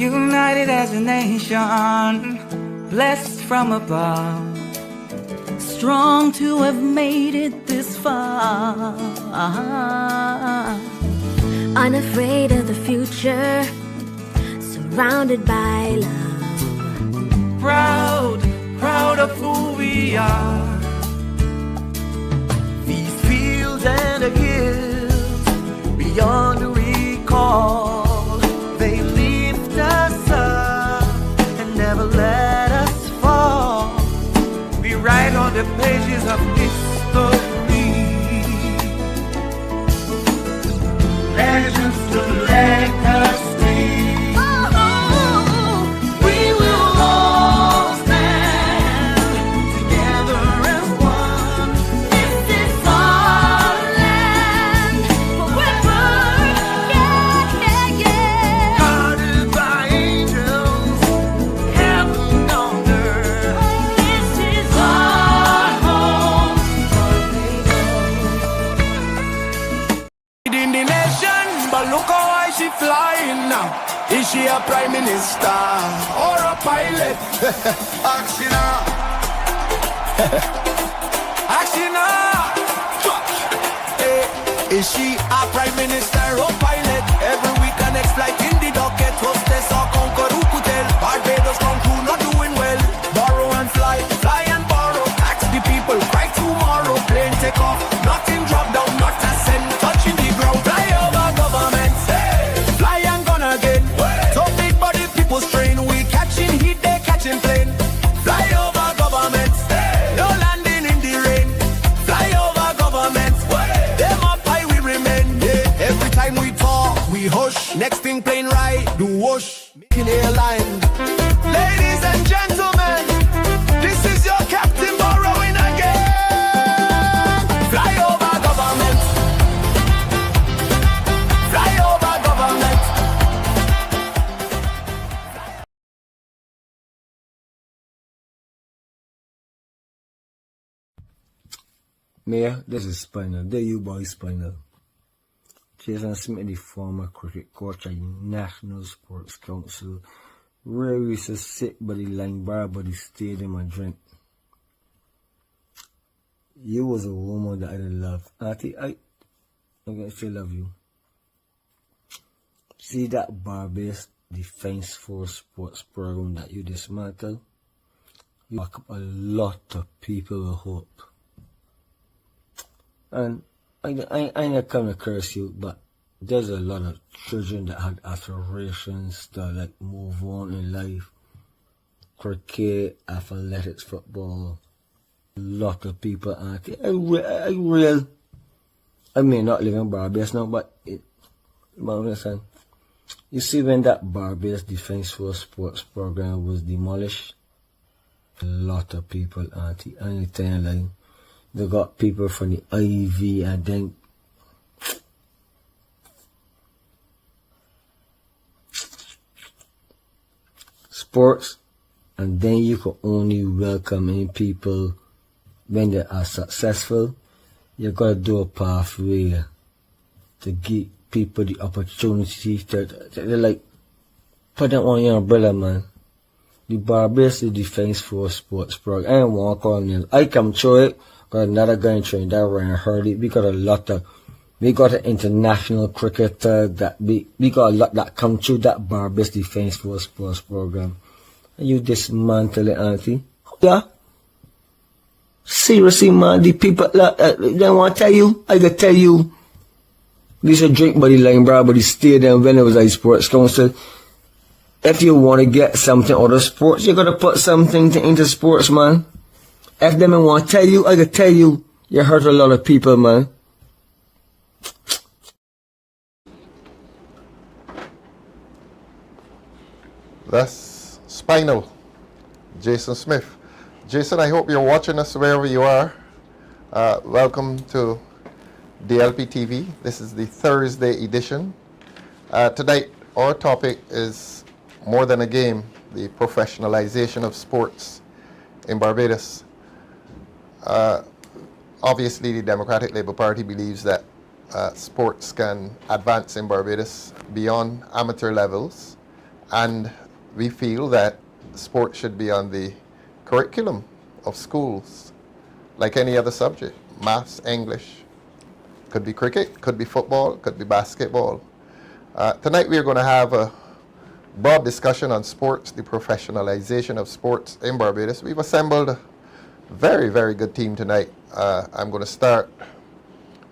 united as a nation, blessed from above, strong to have made it this far. Unafraid of the future, surrounded by love. Proud, proud of who we are. These fields and the hills, beyond recall, they lift us up and never let us fall. We write on the pages of history, legends to legacy. We will all stand together as one. This is our land forever, yeah, yeah, yeah. Guarded by angels, heaven on earth. This is our home. In the nation, but look how high she flying now. Is she a prime minister or a pilot? Action Is she a prime minister or pilot? Every week a next flight in the docket. Hostess or conquer who could tell? Barbados come crew not doing well. Borrow and fly, fly and borrow. Tax the people, cry tomorrow. Plane take off, nothing drop down, not a cent touching the ground. Fly over government, fly and gone again. So big body people strain. We catching heat, they catching plane. Fly over government, no landing in the rain. Fly over government, them up high we remain. Yeah. Every time we talk, we hush. Next thing plane ride, do whoosh. Making airline. Ladies and gentlemen, this is your captain borrowing again. Fly over government. Fly over government. Mayor, this is Spinal. There you boy Spinal. Jason Smith, the former cricket coach at National Sports Council, where we used to sit by the line bar by the stadium and drink. You was a woman that I love. Auntie, I'm gonna say love you. See that Barbados Defense Force sports program that you dismantled? You back up a lot of people with hope. And I not come to curse you, but there's a lot of children that had aspirations to like move on in life. Cricket, athletics, football. A lot of people aren't. I may not live in Barbados now, but listen, you see when that Barbados Defense Force sports program was demolished, a lot of people aren't. And you tell like they got people from the IV and then sports, and then you can only welcome in people when they are successful. You gotta do a pathway to give people the opportunity to like put them on your umbrella, man. The Barbados Defense Force sports program. I don't want to call names. I come through it. Got another guy in train that ran heard it. We got an international cricketer that we got a lot that come through that Barbados Defense Force sports program. And you dismantle it, auntie. Yeah. Seriously, man, the people they want to tell you, I can tell you. We used to drink by the line bar, by the stadium when it was a sports council. If you want to get something out of sports, you gotta put something into sports, man. If them want to tell you, I can tell you, you hurt a lot of people, man. That's Spinal, Jason Smith. Jason, I hope you're watching us wherever you are. Welcome to DLP TV. This is the Thursday edition. Tonight, our topic is more than a game, the professionalization of sports in Barbados. Obviously, the Democratic Labour Party believes that sports can advance in Barbados beyond amateur levels And we feel that sport should be on the curriculum of schools, like any other subject. Maths, English, could be cricket, could be football, could be basketball. Tonight we are going to have a broad discussion on sports, the professionalization of sports in Barbados. We've assembled a very, very good team tonight. I'm going to start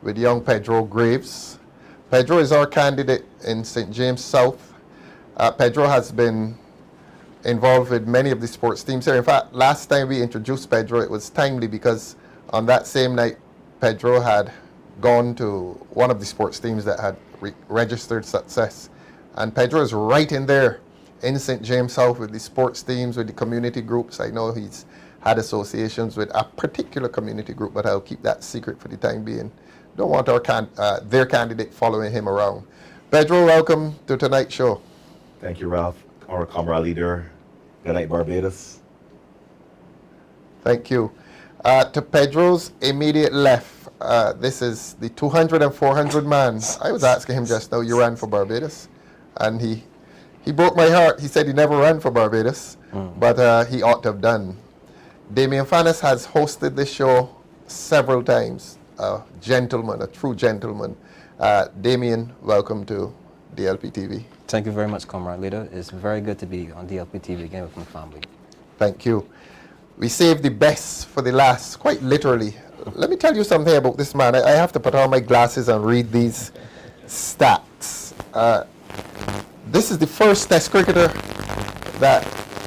with young Pedro Graves. Pedro is our candidate in St. James South. Pedro has been involved with many of the sports teams here. In fact, last time we introduced Pedro, it was timely because on that same night, Pedro had gone to one of the sports teams that had registered success. And Pedro is right in there in St. James South with the sports teams, with the community groups. I know he's had associations with a particular community group, but I'll keep that secret for the time being. Don't want their candidate following him around. Pedro, welcome to tonight's show. Thank you, Ralph. Our comrade leader. Good night, Barbados. Thank you. To Pedro's immediate left, this is the 200 and 400 man. I was asking him just now, you ran for Barbados? And he broke my heart. He said he never ran for Barbados, but he ought to have done. Damien Fanis has hosted this show several times. A gentleman, a true gentleman. Damien, welcome to DLP TV. Thank you very much, comrade leader. It's very good to be on DLP TV again with my family. Thank you. We saved the best for the last, quite literally. Let me tell you something about this man. I have to put on my glasses and read these stats. This is the first Test cricketer that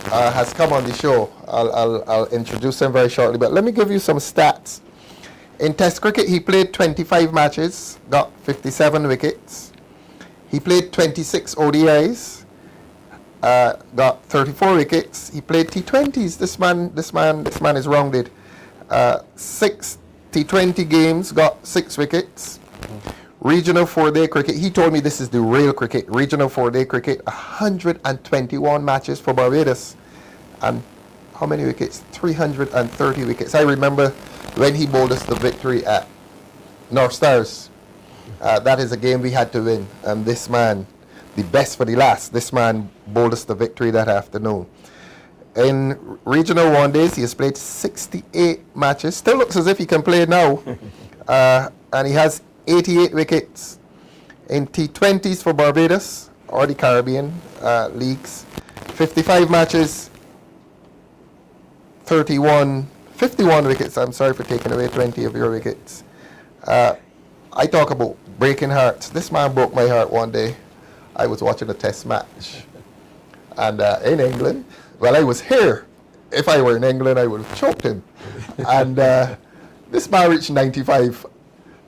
has come on the show. I'll introduce him very shortly, but let me give you some stats. In Test cricket, he played 25 matches, got 57 wickets. He played 26 ODIs, got 34 wickets. He played T20s. This man is rounded. 6 T20 games, got 6 wickets. Regional 4-day cricket, he told me this is the real cricket. Regional 4-day cricket, 121 matches for Barbados. And how many wickets? 330 wickets. I remember when he bowled us the victory at North Stars. That is a game we had to win. And this man, the best for the last, this man bowled us the victory that afternoon. In regional 1 days, he has played 68 matches. Still looks as if he can play now. And he has 88 wickets. In T20s for Barbados, or the Caribbean leagues, 55 matches, 51 wickets. I'm sorry for taking away 20 of your wickets. I talk about breaking hearts. This man broke my heart one day. I was watching a test match. And in England, well, I was here. If I were in England, I would have choked him. And this man reached 95.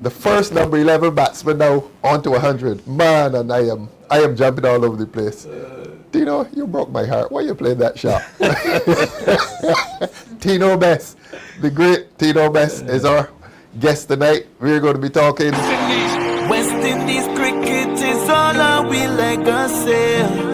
The first number 11 batsman now on to 100. Man, and I am jumping all over the place. Tino, you broke my heart. Why you playing that shot? Tino Best, the great Tino Best is our guest tonight. We're going to be talking West Indies cricket is all our we legacy.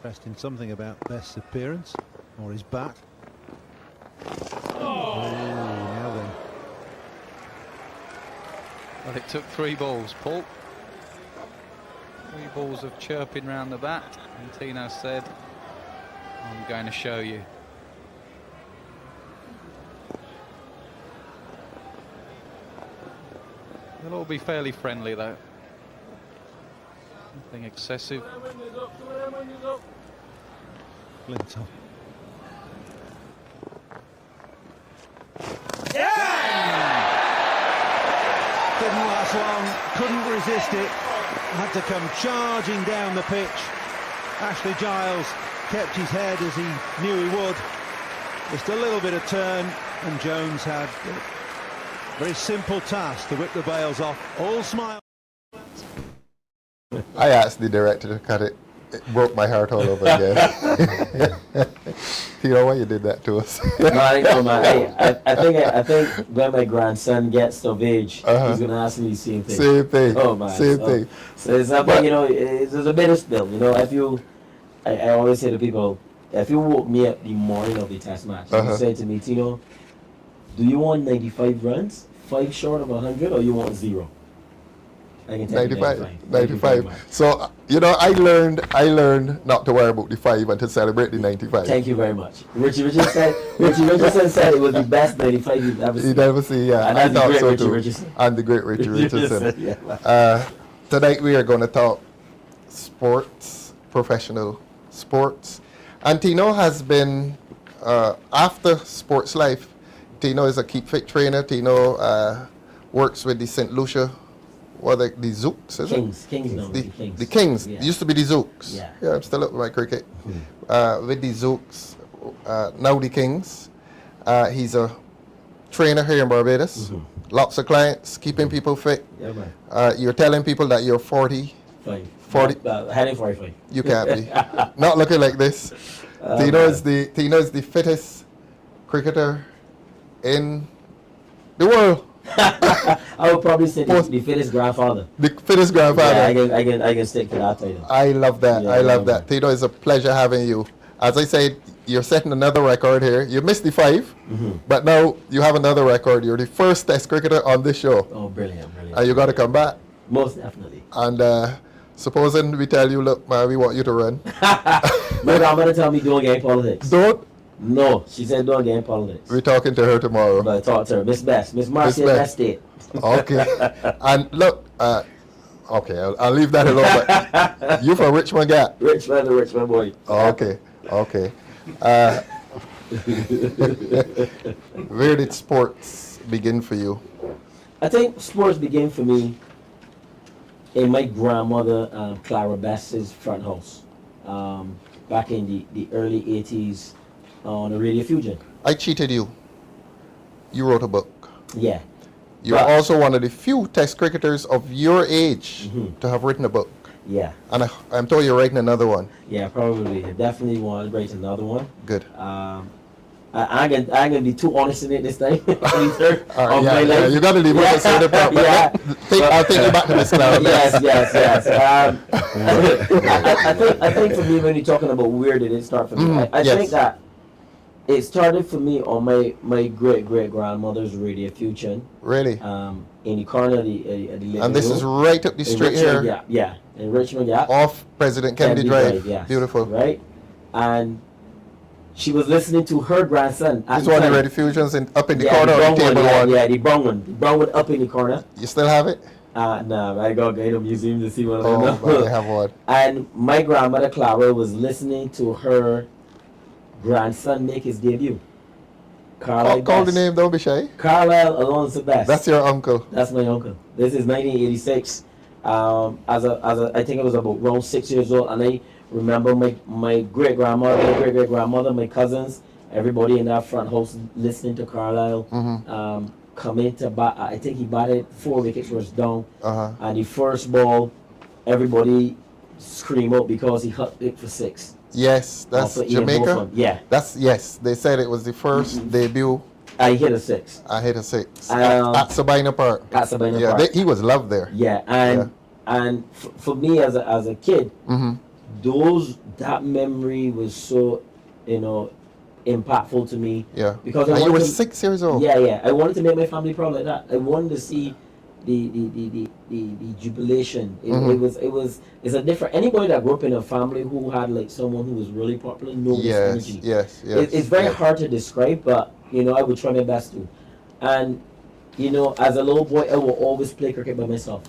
Interesting something about Best's appearance or his bat. Now then. Well, it took 3 balls, Paul. 3 balls of chirping round the bat, and Tino said, I'm going to show you. They'll all be fairly friendly, though. Nothing excessive. Clinton. Didn't last long, couldn't resist it, had to come charging down the pitch. Ashley Giles kept his head as he knew he would. Just a little bit of turn, and Jones had a very simple task to whip the bails off. All smile. I asked the director to cut it. It broke my heart all over again. You know why you did that to us? No, I know, man. I think when my grandson gets of age, he's gonna ask me the same thing. Same thing. Oh man. Same thing. So it's something, you know, it's a better still. You know, if you I always say to people, if you woke me up the morning of the test match, you say to me, Tino, do you want 95 runs, 5 short of 100, or you want 0? I can tell 95. So, you know, I learned not to worry about the 5 and to celebrate the 95. Thank you very much. Richie Richardson said it was the best 95 you've ever seen. You'd ever see, yeah. And I thought so Richie too. Richardson. And the great Richie Richardson. Yeah. Tonight we are going to talk sports, professional sports. And Tino has been, after sports life, Tino is a keep fit trainer. Tino works with the St. Lucia, the Zooks, is Kings. it? Kings, no, the Kings. The Kings. Yeah. It used to be the Zooks. Yeah. I'm still up with my cricket. With the Zooks, now the Kings. He's a trainer here in Barbados. Lots of clients, keeping people fit. Yeah, man. You're telling people that you're 40. 40. Heading 45. You can't be. Not looking like this. Tino is the fittest cricketer in the world. I would probably say the fittest grandfather. The fittest grandfather. Yeah, I can stick to that title. I love that. Yeah, I love that. Tino, it's a pleasure having you. As I said, you're setting another record here. You missed the 5, but now you have another record. You're the first test cricketer on this show. Oh, brilliant. And you got to come back. Most definitely. And supposing we tell you, look, man, we want you to run. My grandmother tell me don't get in politics. Don't? No, she said don't get in politics. We're talking to her tomorrow. But I talk to her. Miss Marcia Best State. Okay. And look, okay, I'll leave that alone. But you from Richmond Gap? Richmond boy. Okay. Where did sports begin for you? I think sports began for me in my grandmother Clara Best's front house back in the early 80s on the Radio Fusion. I cheated you. You wrote a book. Yeah. You're also one of the few test cricketers of your age to have written a book. Yeah. And I'm told you're writing another one. Yeah, probably. I definitely want to write another one. Good. I'm gonna be too honest in it this time. Yeah, you gotta leave it to the part. Yeah. I'll take you back to Miss Clara. Yes. I think for me, when you're talking about where did it start for me, I think that it started for me on my great grandmother's Radio Fusion. Really? In the corner of the living and this room. is right up the street Richmond, here. Yeah, in Richmond, yeah. Off President Kennedy Drive. Yes. Beautiful. Right, and she was listening to her grandson. This one, the Radio Fusions up in the corner the of the table one. Yeah, the brown one. The brown one up in the corner. You still have it? No, I gotta go to the museum to see one of them. Oh, but I have one. And my grandmother Clara was listening to her grandson make his debut. Call the name, don't be shy. Carlisle Alonso Best. That's your uncle. That's my uncle. This is 1986. I think I was about around 6 years old, and I remember my great grandmother, my cousins, everybody in that front house listening to Carlisle. Come in to bat. I think he batted 4 wickets was down, and the first ball, everybody scream out because he hit it for 6. Yes, that's Jamaica. Yeah. They said it was the first debut. I hit a 6. I hit a 6 at Sabina Park. At Sabina Park. He was loved there. Yeah, and for me as a kid, that memory was so impactful to me. Yeah. Because you were 6 years old. Yeah. I wanted to make my family proud like that. I wanted to see the jubilation. It's a different. Anybody that grew up in a family who had like someone who was really popular knows this energy. Yes. It's very hard to describe, but I would try my best to. And as a little boy, I will always play cricket by myself.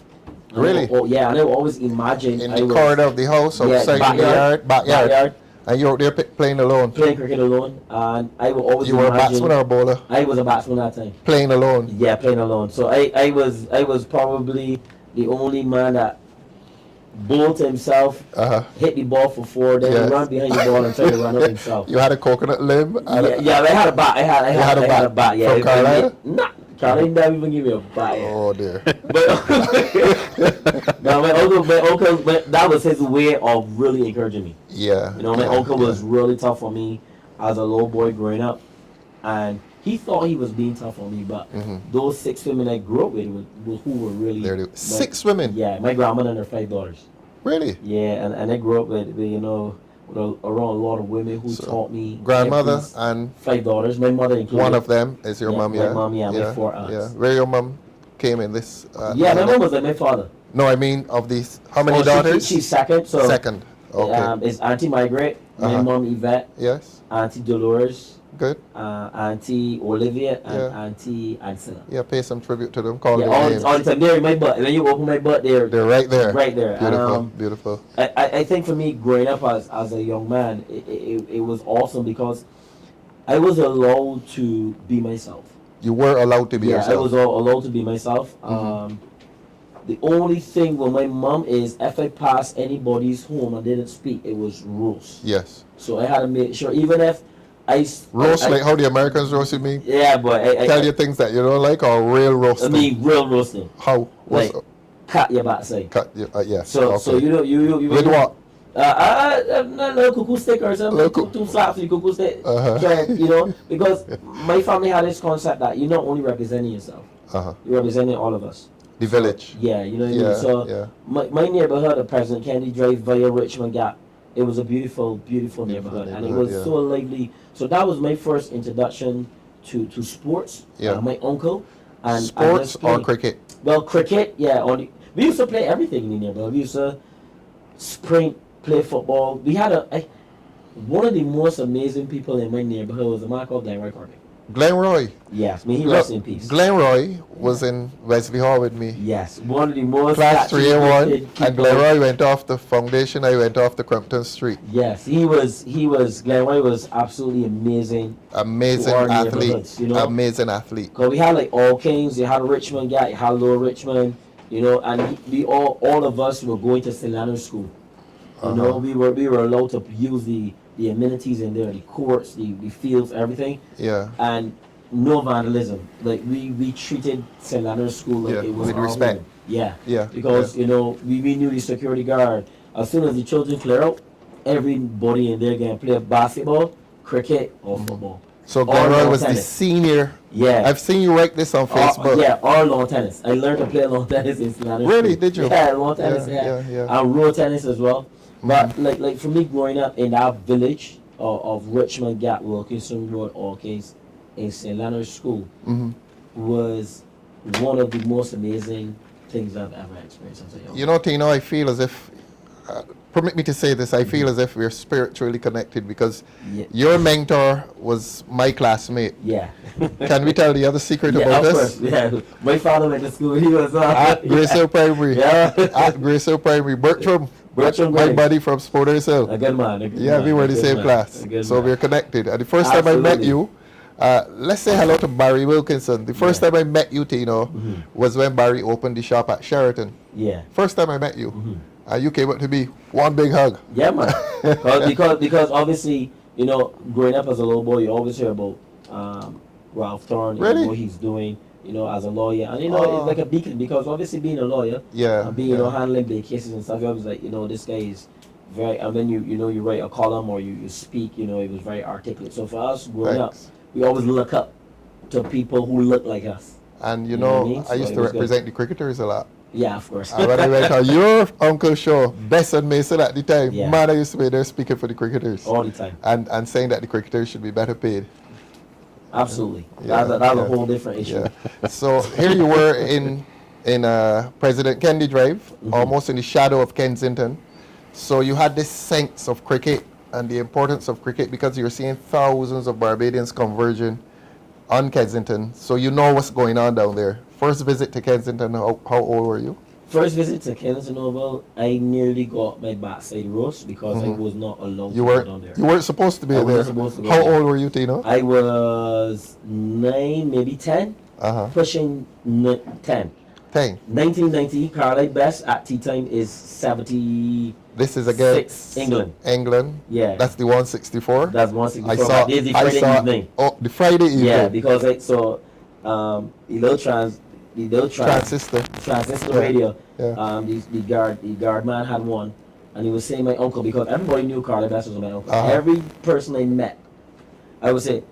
Really? And I will always imagine in the corridor of the house, outside in the backyard. And you're out there playing alone. Playing cricket alone, and I will always. You were a batsman or a bowler? I was a batsman that time. Playing alone. Yeah, playing alone. So I was probably the only man that bowled himself, hit the ball for 4, then run behind the ball and try to run up himself. You had a coconut limb. I had a bat. I had a bat. Yeah. From Carolina? Nah, Carolina didn't even give me a bat. Yeah. Oh dear. No, my uncle, that was his way of really encouraging me. Yeah. My uncle was really tough on me as a little boy growing up, and he thought he was being tough on me, but those 6 women I grew up with who were really 6 women. Yeah, my grandmother and her 5 daughters. Really? Yeah, and I grew up with around a lot of women who So, taught me. grandmother every- and 5 daughters. My mother included. one of them is your Yeah, mom, my yeah? mom, yeah, my 4 aunts. Yeah. Where your mom came in this? Yeah, my mom was like my father. No, I mean of these. How many Oh, daughters? She's second. So Second. Okay. it's Auntie Margaret, my Uh-huh. mom Yvette, Yes. Auntie Dolores, Good. Auntie Olivia, and Yeah. Auntie Ansela. Yeah. Pay some tribute to them. Call Yeah, their names. all the time. They're in my butt. When you open my butt, they're They're right there. right there. Beautiful. Beautiful. I think for me, growing up as a young man, it was awesome because I was allowed to be myself. You were allowed to be I yourself. was allowed to be myself. The only thing with my mom is if I passed anybody's home and didn't speak, it was roast. Yes. So I had to make sure, even if Roast like how the Americans roasted me. Yeah, but Tell you things that you don't like or real roasting. I mean, real roasting. How? Like, cut your backside. Cut your, yes. So, okay. so you With what? A little cuckoo stick or something. Two slaps with cuckoo stick. Uh-huh. Because my family had this concept that you're not only representing yourself, Uh-huh. you're representing all of us. The village. Yeah, you know what I Yeah, mean? So yeah. my neighborhood of President Kennedy Drive via Richmond Gap, it was a beautiful, beautiful neighborhood. And it was yeah. so lively. So that was my first introduction to sports. Yeah. My uncle. And Sports or cricket? Well, cricket, yeah. We used to play everything in the neighborhood. We used to sprint, play football. We had one of the most amazing people in my neighborhood was a man called Glenroy Corbett. Glenroy. Yes, he rests in peace. Glenroy was in Wesley Hall with me. Yes, one of the most Class 3A1, and people. Glenroy went off the foundation. I went off the Crumpton Street. Yes, Glenroy was absolutely amazing. Amazing to our athlete. neighborhoods, Amazing athlete. Because we had like all Kings, you had Richmond guy, you had Lower Richmond, and we all of us were going to St. Leonard's School. We were allowed to use the amenities in there, the courts, the fields, everything. Yeah. And no vandalism. Like we treated St. Leonard's School like it was with our respect. home. Yeah. Yeah. Because we knew the security guard. As soon as the children clear out, everybody in there can play basketball, cricket, or football. So Or Glenroy lawn was the tennis. senior. Yeah. I've seen you write this on Facebook. Or lawn tennis. I learned to play lawn tennis in St. Leonard's Really? School. Did you? Yeah, lawn tennis. Yeah. And road tennis as well. But like for me, growing up in that village of Richmond Gap, Wilkinson Road, Orcas, in St. Leonard's School, was one of the most amazing things I've ever experienced as a young man. Tino, I feel as if, permit me to say this, I feel as if we're spiritually connected because your mentor was my classmate. Yeah. Can we tell the other secret about of this? course, yeah. My father went to school. He was At Grace Hill Primary. Yeah. At Grace Hill Primary. Bertram. Bertram My Gray. buddy from Sporters Hill. A good man. We were the same class. So we're connected. And the first time I met Absolutely. you, let's say hello to Barry Wilkinson. The first time I met you, Tino, was when Barry opened the shop at Sheraton. Yeah. First time I met you. You came up to me, one big hug. Yeah, man. because obviously, growing up as a little boy, you always hear about Ralph Thorne Really? and what he's doing, as a lawyer. And, it's like a beacon because obviously being a lawyer, and being, handling big cases and stuff, you're always like, this guy is very, and then you write a column or you speak, it was very articulate. So for us growing up, we always look up to people who look like us. And You know what I mean? I used So to it was represent the cricketers a lot. Yeah, of course. And when I went on your uncle's show, Bess and Mason at the time, Yeah. man, I used to be there speaking for the cricketers. All the time. And saying that the cricketers should be better paid. Absolutely. Yeah, That's a whole different issue. Yeah. So here you were in President Kennedy Drive, almost in the shadow of Kensington. So you had this sense of cricket and the importance of cricket because you're seeing thousands of Barbadians converging on Kensington. So you know what's going on down there. First visit to Kensington, how old were you? First visit to Kensington Oval, I nearly got my backside roast because I was not allowed You to weren't go down there. You weren't supposed to be I there. wasn't supposed to go How there. old were you, Tino? I was 9, maybe 10, pushing 10. 10. 1990, Carlisle Best at tea time is 70. This is against England. England. Yeah. That's the 164. That's 164. I saw. But it's the I Friday saw. evening. Oh, the Friday evening. Yeah, because the little transistor radio. Yeah. The guard man had one, and he was saying my uncle because everybody knew Carly Best was my uncle. Uh-huh. Every person I met, I would say,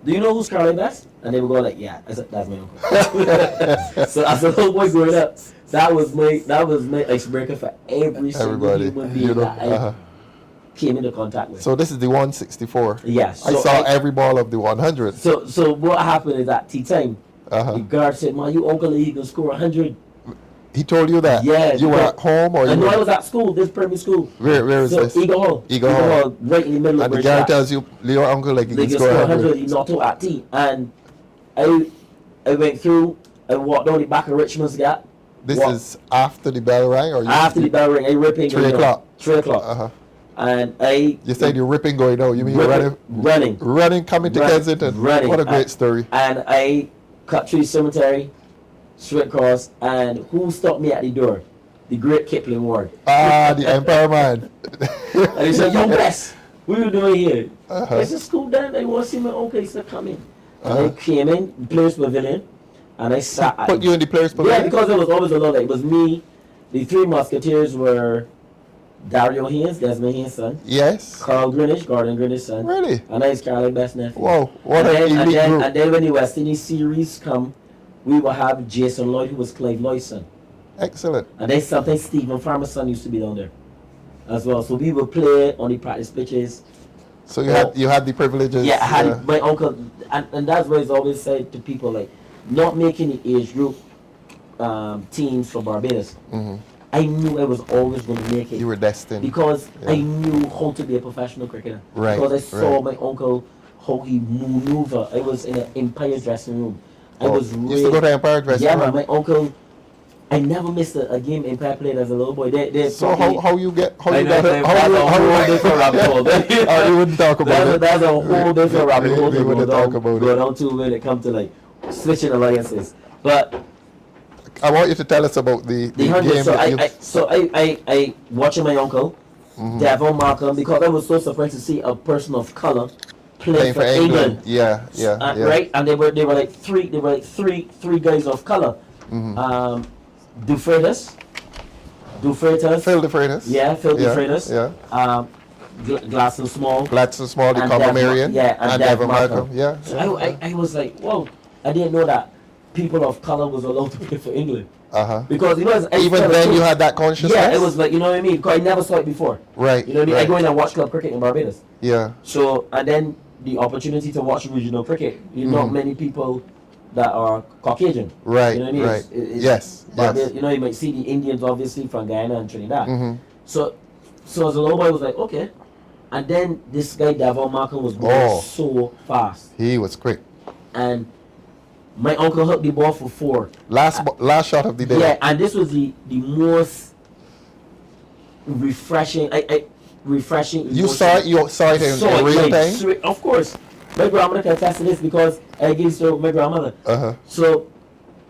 "Do you know who's Carly Best?" And they would go like, "Yeah." I said, "That's my uncle." So as a little boy growing up, that was my icebreaker for every single Everybody. human being that I came into contact with. So this is the 164. Yes. I So saw every ball of the 100. So what happened is at tea time, Uh-huh. the guard said, "Man, you Uncle Lee can score 100." He told you that? Yeah. You were at home or I you know were... I was at school, this primary school. Where is So this? Eagle Hall. Eagle Hall. Right in the middle of And the Bridge guy Gap. tells you, your uncle, like, he They can can score score 100. 100. He not at tea. And I went through, I walked down the back of Richmond's Gap. This is after the bell rang? Or you After the bell ring, I ripping. 3 o'clock? 3 o'clock. Uh-huh. And I... You said you're ripping going out. You mean you're running? Running. Running, coming to Kensington. Running. What a great story. And I cut through the cemetery, straight across, and who stopped me at the door? The great Kipling Ward. Ah, the Empire Man. And he said, "Yo, Wes, what are you doing here?" Uh-huh. I said, "School done. I want to see my uncle." He said, "Come in." And Uh-huh. I came in, Players Pavilion, and I sat. Put you in the Players Pavilion? Yeah, because it was always a lot. It was me. The three Musketeers were Dario Haynes, Desmond Haynes' son. Yes. Carl Greenwich, Gordon Greenwich's son. Really? And I was Carol's best nephew. Whoa, what and an then, elite group. And then when the West Indies series come, we will have Jason Lloyd, who was Clive Lloyd's son. Excellent. And then sometimes Stephen Farmer's son used to be down there as well. So we would play on the practice pitches. So you had the privileges. Yeah, I had my uncle, and that's what I always said to people, like, not making the age group teams for Barbados. Mm-hmm. I knew I was always going to make it. You were destined. Because Yeah. I knew how to be a professional cricketer. Right, Because I saw right. my uncle, how he maneuver. I was in an Empire dressing room. I Oh, was you used to go to Empire dressing yeah, room? man, my uncle, I never missed a game Empire played as a little boy. So how you get how I you know, got it? that's a whole different rabbit hole. Oh, you wouldn't talk about it. That's a whole different rabbit hole We to wouldn't talk about go it. down to when it comes to like switching alliances. But I want you to tell us about the the 100. game So that you. I watching my uncle, Mhm. Devon Markham, because I was so surprised to see a person of color play Playing for England. Yeah. Right, and they were like three guys of color. Mhm. Dufreitas. Phil DeFreitas. Yeah, Phil DeFreitas. Yeah. Gladstone Small. Gladstone Small, the and Common Dev Marion. Yeah, and Dev Devon Markham. Yeah. So I was like, whoa, I didn't know that people of color was allowed to play for England. Uh-huh. Because you know, Even then you had that consciousness? Yeah, it was like, you know what I mean? Because I never saw it before. Right. You know what I mean? right. I go in and watch club cricket in Barbados. Yeah. So, and then the opportunity to watch regional cricket. Not many people that are Caucasian. Right, You know what I mean? right. Yes, Barbados, yes. You know, you might see the Indians obviously from Guyana and Trinidad. Mhm. So as a little boy, I was like, okay. And then this guy, Devon Markham, was going so fast. He was quick. And my uncle hooked the ball for 4. Last shot of the day. Yeah, and this was the most refreshing. Refreshing. You emotion. saw it in real time? Of course. My grandmother can attest to this because I gave story with my grandmother. Uh-huh. So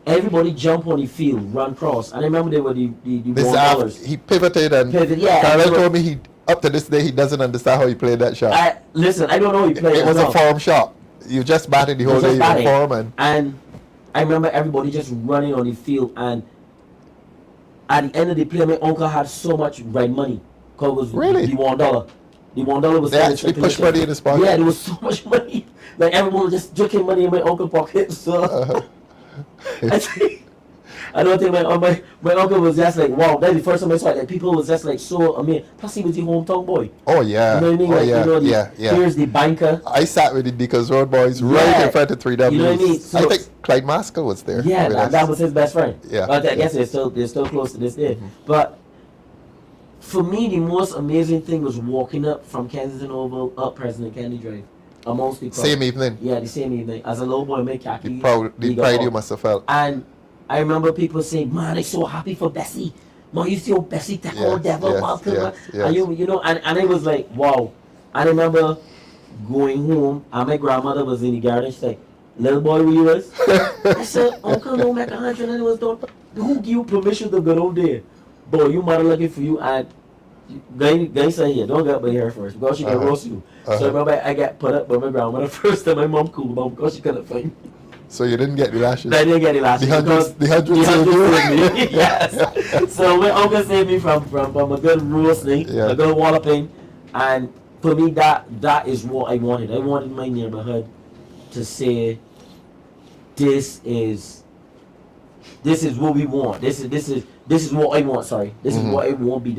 everybody jump on the field, run cross. And I remember they were the This $1. he pivoted and yeah. Carol told me up to this day he doesn't understand how he played that shot. Listen, I don't know how he played It was as a well. form shot. You just batted the whole Just day, you batting. were form And I remember everybody just running on the field, and at the end of the play, my uncle had so much red money because it was Really? the $1. The $1 was They actually pushed money in his pocket? Yeah, there was so much money. Like everyone was just jerking money in my uncle's pocket. So I don't think my uncle was just like, wow. That's the first time I saw it. Like people was just like so amazed. Plus he was the hometown boy. Oh yeah. You know what I mean? Oh Like, yeah. you know, yeah. Here's the banker. I sat with the Deacons Road boys right Yeah. in front of 3Ws. You know what I mean? So- I think Clyde Maskell was there. Yeah, with us. that was his best friend. Yeah, But I yeah. guess they're still close to this day. But for me, the most amazing thing was walking up from Kensington Oval up President Kennedy Drive amongst the crowd. Same evening. Yeah, the same evening. As a little boy, my khaki. The legal pride hall. you must have felt. And I remember people saying, "Man, I'm so happy for Bessie. Man, you see how Bessie take Yes, on Devil yes, Malcolm." yes, yes. And you know, and it was like, wow. And I remember going home, and my grandmother was in the garden. She's like, "Little boy, where you was?" I said, "Uncle, no, make 100." And it was done. Who give you permission to go down there? Boy, you mother looking for you. And guy say here, don't get up by here first because she can roast you. So I remember I got put up by my grandmother first, and my mom cooled down because she couldn't find me. So you didn't get the lashes? I didn't get the lashes. The hundred saved me. Yes. So my uncle saved me from a good roasting, a good walloping, and for me that is what I wanted. I wanted my neighborhood to say, this is what we want. This this is what I want. Sorry, this is what I won't be.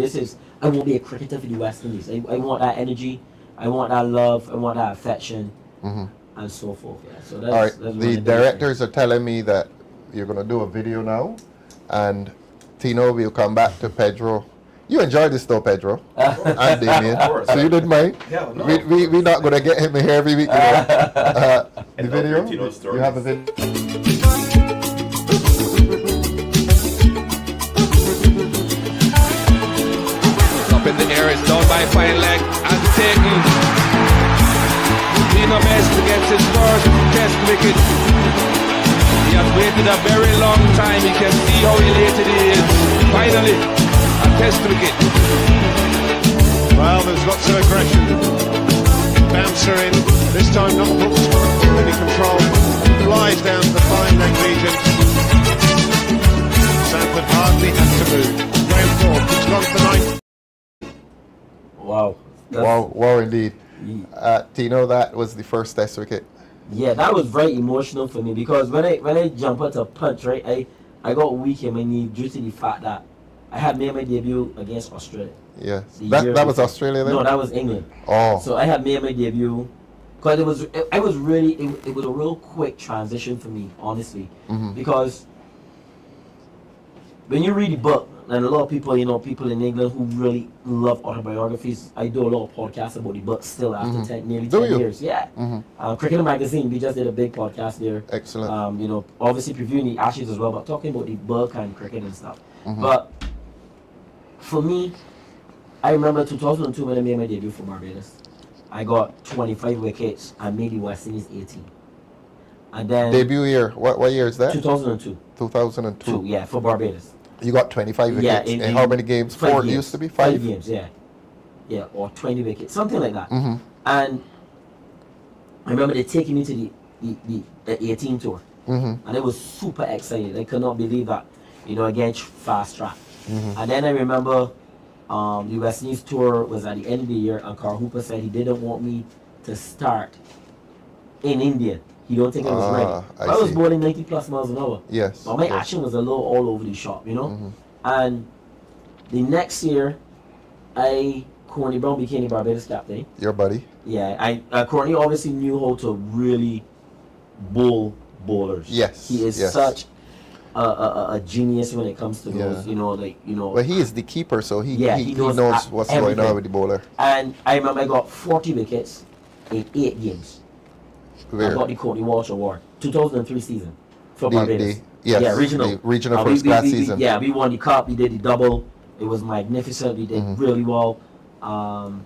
I won't be a cricketer for the West Indies. I want that energy. I want that love. I want that affection, and so forth. Yeah. So that's, All right. that's The directors are telling me that you're going to do a video now, and Tino will come back to Pedro. You enjoyed this though, Pedro, and Damien. So you didn't mind? Yeah, no, We're not going to get him here every week. You know? The video? You have a video? Up in the air, it's down by fine leg and taken. Tino Messi gets his first test wicket. He has waited a very long time. You can see how elated he is. Finally, a test wicket. Well, there's lots of aggression. Bouncer in, this time not hooked, any control. Flies down to the fine leg region. Sanford hardly had to move. Graham Thorne, it's gone for 9. Wow. Wow, indeed. Tino, that was the first test wicket. Yeah, that was very emotional for me because when I jump out to punch, right, I got weak in my knee due to the fact that I had made my debut against Australia. Yes. That was Australia then? No, that was England. Oh. So I had made my debut because it was a real quick transition for me, honestly, because when you read the book, and a lot of people, people in England who really love autobiographies, I do a lot of podcasts about the book still after nearly 10 years. Yeah. Cricket Magazine, we just did a big podcast there. Excellent. Obviously previewing the Ashes as well, but talking about the book and cricket and stuff. But for me, I remember 2002 when I made my debut for Barbados. I got 25 wickets and made the West Indies 18. And then debut year, what year is that? 2002. 2002. Yeah, for Barbados. You got 25 wickets. Yeah, in in how many games? 4 games. Used to be 5 games, yeah. Yeah, or 20 wickets, something like that. And I remember they taking me to the 18 tour. And it was super exciting. I could not believe that, again, fast track. And then I remember the West Indies tour was at the end of the year, and Carl Hooper said he didn't want me to start in India. He don't think I was ready. I was bowling 90 plus miles an hour. Yes. But my action was a little all over the shop, And the next year, Courtney Brown became the Barbados captain. Your buddy. Yeah, Courtney obviously knew how to really bowl bowlers. Yes. He is such a genius when it comes to those, Well, he is the keeper, so he knows what's everything. going on with the bowler. And I remember I got 40 wickets in 8 games. Where? I got the Courtney Walsh Award, 2003 season for Barbados. Regional. The regional first class season. Yeah, we won the cup. We did the double. It was magnificent. We did really well, and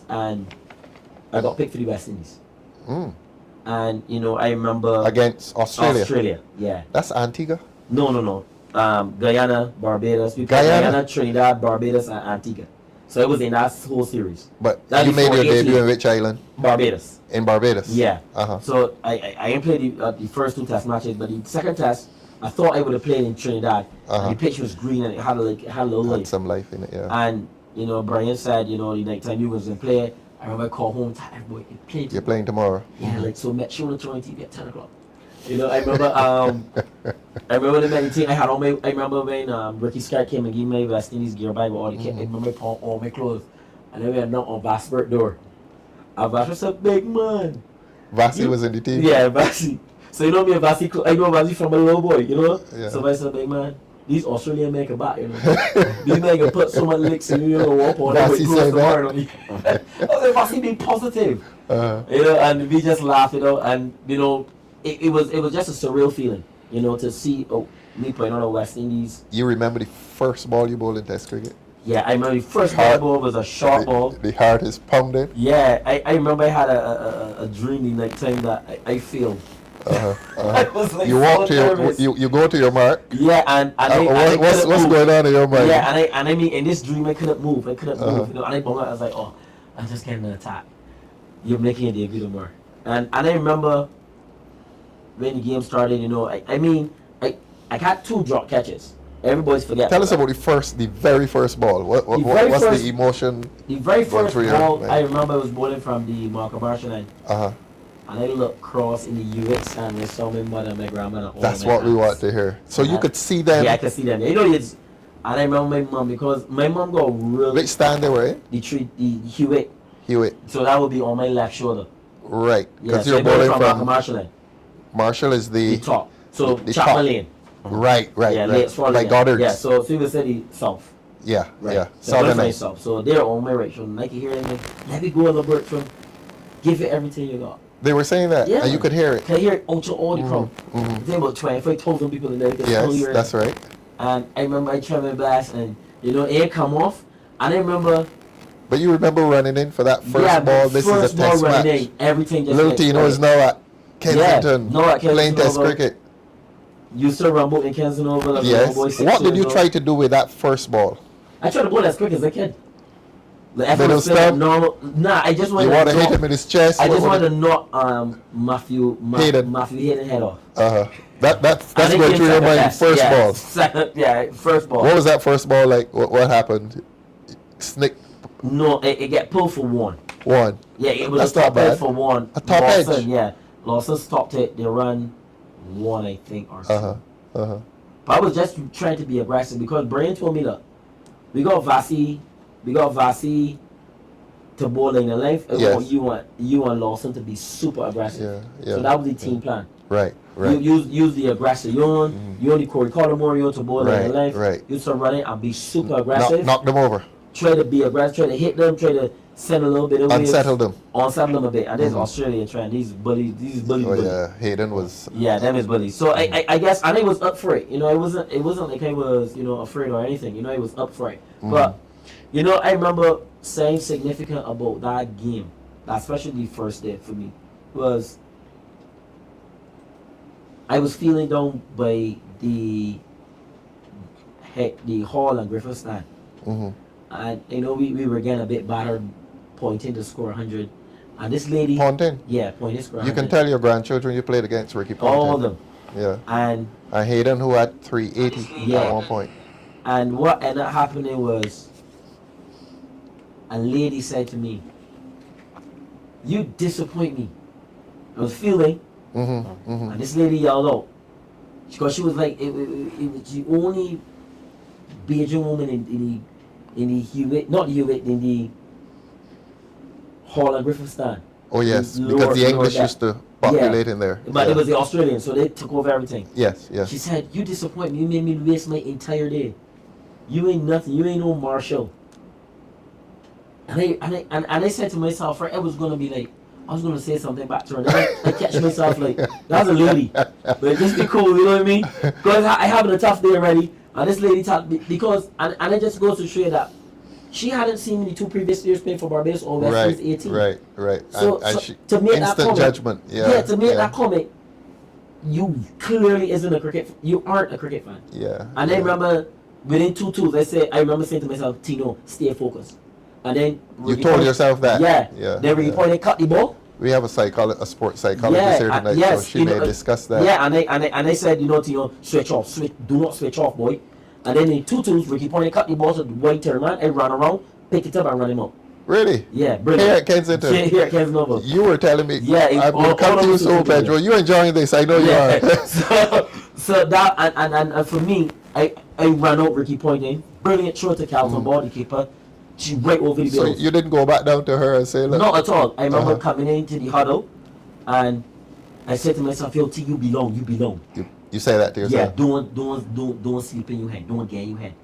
I got picked for the West Indies. And I remember against Australia. Australia, yeah. That's Antigua. No. Guyana, Barbados. We played Guyana, Trinidad, Barbados, and Antigua. So it was in that whole series. But you made your debut in which island? Barbados. In Barbados? Yeah. So I didn't play the first 2 test matches, but the second test, I thought I would have played in Trinidad. And the pitch was green and it had a little life. Had some life in it, yeah. And, Brian said, the night time you was going to play, I remember I called home, everybody, you're playing tomorrow. Yeah, so make sure to turn on TV at 10 o'clock. I remember I remember the many things I had on my. I remember when Ricky Scott came and gave me West Indies gear bag with all the kit. I remember I put on all my clothes, and then we had knock on Vass's door. And Vass was a big man. Vassy was in the team. Yeah, Vassy. So me and Vassy. I know Vassy from a little boy. Yeah. So Vassy said, big man. These Australian men can back, These men can put so much licks in walk on Vassy said that. I was like, Vassy being positive. And we just laughed, and it was just a surreal feeling, to see me playing on the West Indies. You remember the first ball you bowled in Test cricket? Yeah, I remember the first ball was a short ball. The heart is pounding. Yeah, I remember I had a dream the night time that I failed. I was like you walk to you go to your mark. Yeah, and what's going on in your mind? Yeah, and I mean in this dream I couldn't move. And I was like, oh, I'm just getting an attack. You're making a debut tomorrow. And I remember when the game started, I got 2 drop catches. Everybody's forget. Tell us about the very first ball. What's the emotion? The very first ball, I remember I was bowling from the Marco Marshall line. And I looked across in the UX and I saw my mother and my grandmother. That's what we want to hear. So you could see them. Yeah, I could see them. And I remember my mom, because my mom got really... Which stand they were in? The Hewitt. Hewitt. So that would be on my left shoulder. Right. Because Yeah, you're bowling from... Marshall. Marshall is the top. So the Chapman top. Lane. Right. Yeah, Like Goddard's. Yeah, so Silver City South. Yeah, Right. yeah. So Southern my Line. South. So they're on my right shoulder. And I can hear them. Let me go on the bird from. Give it everything you got. They were saying that, Yeah. and you could hear it. Can hear it out to all the crowd. There about 25,000 people in there. Yes, that's right. And I remember I tried my blast, and it come off. And I remember. But you remember running in for that first ball. This is a test match. In, everything just Little Tino is now at Kensington, playing test cricket. Used to rumble in Kensington over. Like Yes. What did you try to do with that first ball? I tried to bowl as quick as I can. Like, Middle stump? Nah, I just wanted You want to hit knock- him in his chest? I What just was wanted it? to knock Matthew Hayden head off. That's And they what gave you second remember best. first Yeah, ball. First ball. What was that first ball like? What happened? Snick. No, it get pulled for one. One. Yeah, it was That's a top not bad. edge for one. A top Lawson, edge. Yeah, Lawson stopped it. They run one, I think, or so. But I was just trying to be aggressive because Brian told me that we got Vasi to bowl in the length. Yes. You want Lawson to be super aggressive. Yeah. So that was the team plan. Right. You use the aggressive. You only Corey Morio to bowl in the length. Right. You start running and be super aggressive. Knock them over. Try to be aggressive. Try to hit them. Try to send a little bit of Unsettle them. Unsettle them a bit. And this is Australian trend. These bullies. Oh yeah, Hayden was. Yeah, them is bullies. So I guess I was up for it. It wasn't like I was afraid or anything. I was up for it. But I remember saying significant about that game, especially the first day for me, was I was feeling down by the Hall and Griffith stand. And we were getting a bit battered, pointing to score 100. And this lady, Ponting. yeah, pointing to score 100. You can tell your grandchildren you played against Ricky Ponting. All of them. Yeah. And Hayden, who had 380 at one point. And what ended up happening was, a lady said to me, "You disappoint me." I was feeling, and this lady yelled out, because she was like, it was the only Bajan woman in the Hewitt, not Hewitt, in the Hall and Griffith stand. Oh yes, because the English used to populate in there. But it was the Australians, so they took over everything. Yes. She said, "You disappoint me. You made me waste my entire day. You ain't nothing. You ain't no Marshall." And I said to myself, right, I was gonna say something back to her. And I catch myself like, that's a lady, but just be cool, you know what I mean? Because I having a tough day already, and this lady talked because and it just goes to show you that she hadn't seen me the 2 previous years playing for Barbados or West Indies 18. Right. So, And to make that instant comment, judgment. to make that comment, you clearly you aren't a cricket fan. Yeah. And I remember within 2 twos, I remember saying to myself, "Tino, stay focused." And then You told yourself that. Yeah. Then Ricky Ponting cut the ball. We have a sports psychologist here tonight, so she may discuss that. Yeah, and I said, Tino, switch off, do not switch off, boy. And then in 2 twos, Ricky Ponting cut the ball to the white man. I ran around, pick it up, and run him up. Really? Yeah, brilliant. Here at Kensington. Here at Kensington. You were telling me. Yeah, I'm going to come to you so, Pedro. You're enjoying this. I know you are. so that and for me, I ran out Ricky Ponting. Brilliant throw to Calvin ball, the keeper. She right over the So bills. you didn't go back down to her and say, look. Not at all. I remember coming into the huddle, and I said to myself, "Yo, T, you belong." You say that to yourself. Yeah, don't sleep in your head. Don't get in your head.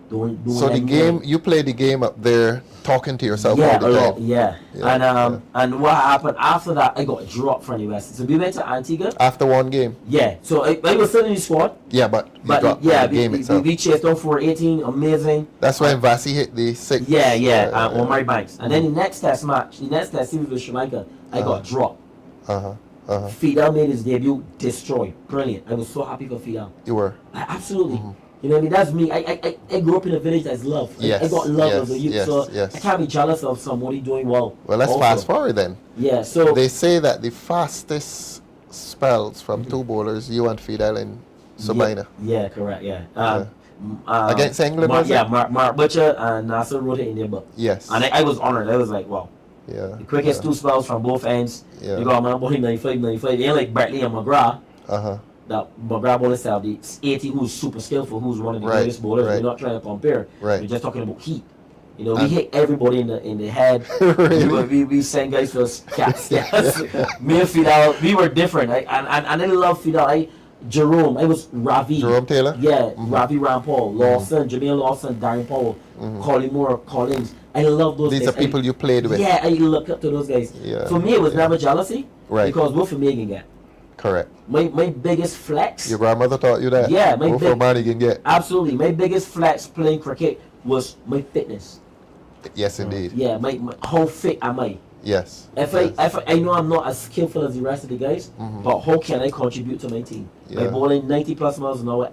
Don't so the game, you play the game up there, talking to yourself all the time. Yeah. And what happened after that? I got dropped from the West. So we went to Antigua. After one game. Yeah. So I was still in the squad. Yeah, but the game itself. We chased down for 18. Amazing. That's when Vasi hit the 6. On my banks. And then the next test series with Sri Lanka, I got dropped. Fidel made his debut, destroyed. Brilliant. I was so happy for Fidel. You were? Absolutely. You know what I mean? That's me. I grew up in a village that's love. Yes. I got love as a youth, so yes. I can't be jealous of somebody doing well. Well, let's fast forward then. Yeah, so they say that the fastest spells from 2 bowlers, you and Fidel in Sabina. Yeah, correct. Yeah. Against England, was it? Mark Butcher and Nasser wrote it in their book. Yes. And I was honored. I was like, wow. Yeah. The quickest 2 spells from both ends. Yeah. You got my boy 95. They ain't like Bartley and McGrath. that McGrath bowling style, the 80 who's super skillful, who's one of the greatest bowlers. We're not trying to compare. We're just talking about heat. You know, we hit everybody in the head. we send guys for cats. Me and Fidel, we were different. And I love Fidel. Jerome, it was Ravi. Jerome Taylor? Yeah, Ravi Rampal, Lawson, Jamil Lawson, Darren Powell, Colin Moore, Collins. I love those guys. These are people you played with. Yeah, I look up to those guys. Yeah, for me, it was never jealousy. Because we're from Megan. Correct. My biggest flex. Your grandmother taught you that? Yeah, absolutely. My biggest flex playing cricket was my fitness. Yes, indeed. Yeah, my how fit am I? Yes. If I know I'm not as skillful as the rest of the guys, but how can I contribute to my team? By bowling 90 plus miles an hour,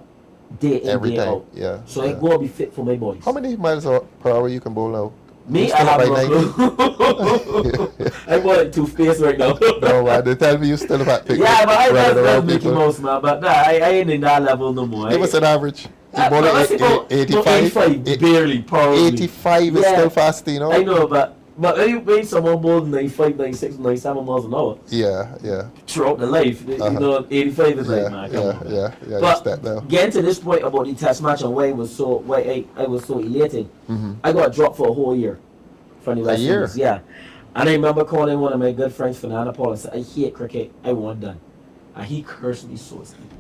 day in, every day time. out. Yeah. So I go be fit for my boys. How many miles per hour you can bowl now? Me, I have no clue. I'm bowling toothpaste right now. No man, they tell me you still about picking. Yeah, but that's Mickey Mouse, man. But nah, I ain't in that level no more. Give us an average. Bowling 85, barely, probably. 85 is still fast, you know. I know, but when someone bowled 95, 96, 97 miles an hour. Yeah. Throughout the life, you know, 85 is like, man, come on. Yeah. But getting to this point about the test match and why I was so elated, I got dropped for a whole year from the West Indies. Yeah. And I remember calling one of my good friends, Fernando Paul, and said, I hate cricket, I want done. And he cursed me so steep.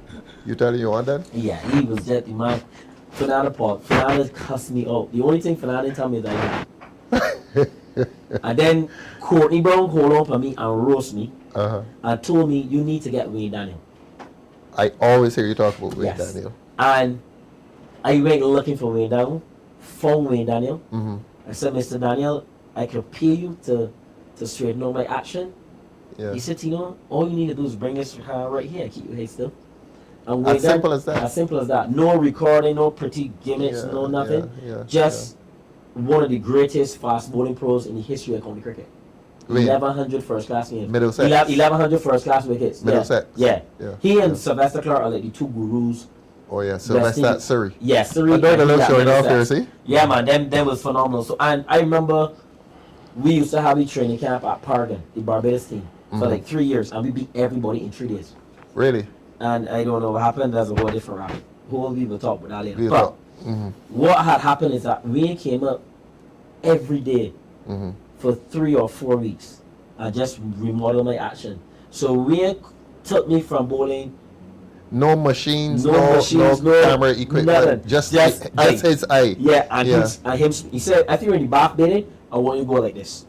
You telling you want done? Yeah, he was just the man. Fernando Paul, Fernando cussed me out. The only thing Fernando didn't tell me is that and then Courtney Brown called up on me and roast me and told me you need to get Wayne Daniel. I always hear you talk about Wayne Daniel. And I went looking for Wayne Daniel, found Wayne Daniel. I said, Mr. Daniel, I could pay you to straighten out my action. He said, Tino, all you need to do is bring this right here, keep your head still. And as simple as that. As simple as that. No recording, no pretty gimmicks, no nothing. Just one of the greatest fast bowling pros in the history of county cricket. 1100 first class games. Middlesex. 1100 first class wickets. Middlesex. Yeah. He and Sylvester Clark are like the two gurus. Oh yeah, Sylvester at Surrey. Yeah, Surrey. I know the little showing off here, see? Yeah, man, them was phenomenal. So, and I remember we used to have a training camp at Pargan, the Barbados team, for like 3 years, and we beat everybody in 3 days. Really? And I don't know what happened. That's a whole different rabbit. Whole we will talk about that later. But what had happened is that we came up every day for 3 or 4 weeks and just remodeled my action. So we took me from bowling. No machines, no camera equipment, nothing. just his eye. Yeah, and him. He said, "I think you're in the bath bathing. I want you to go like this.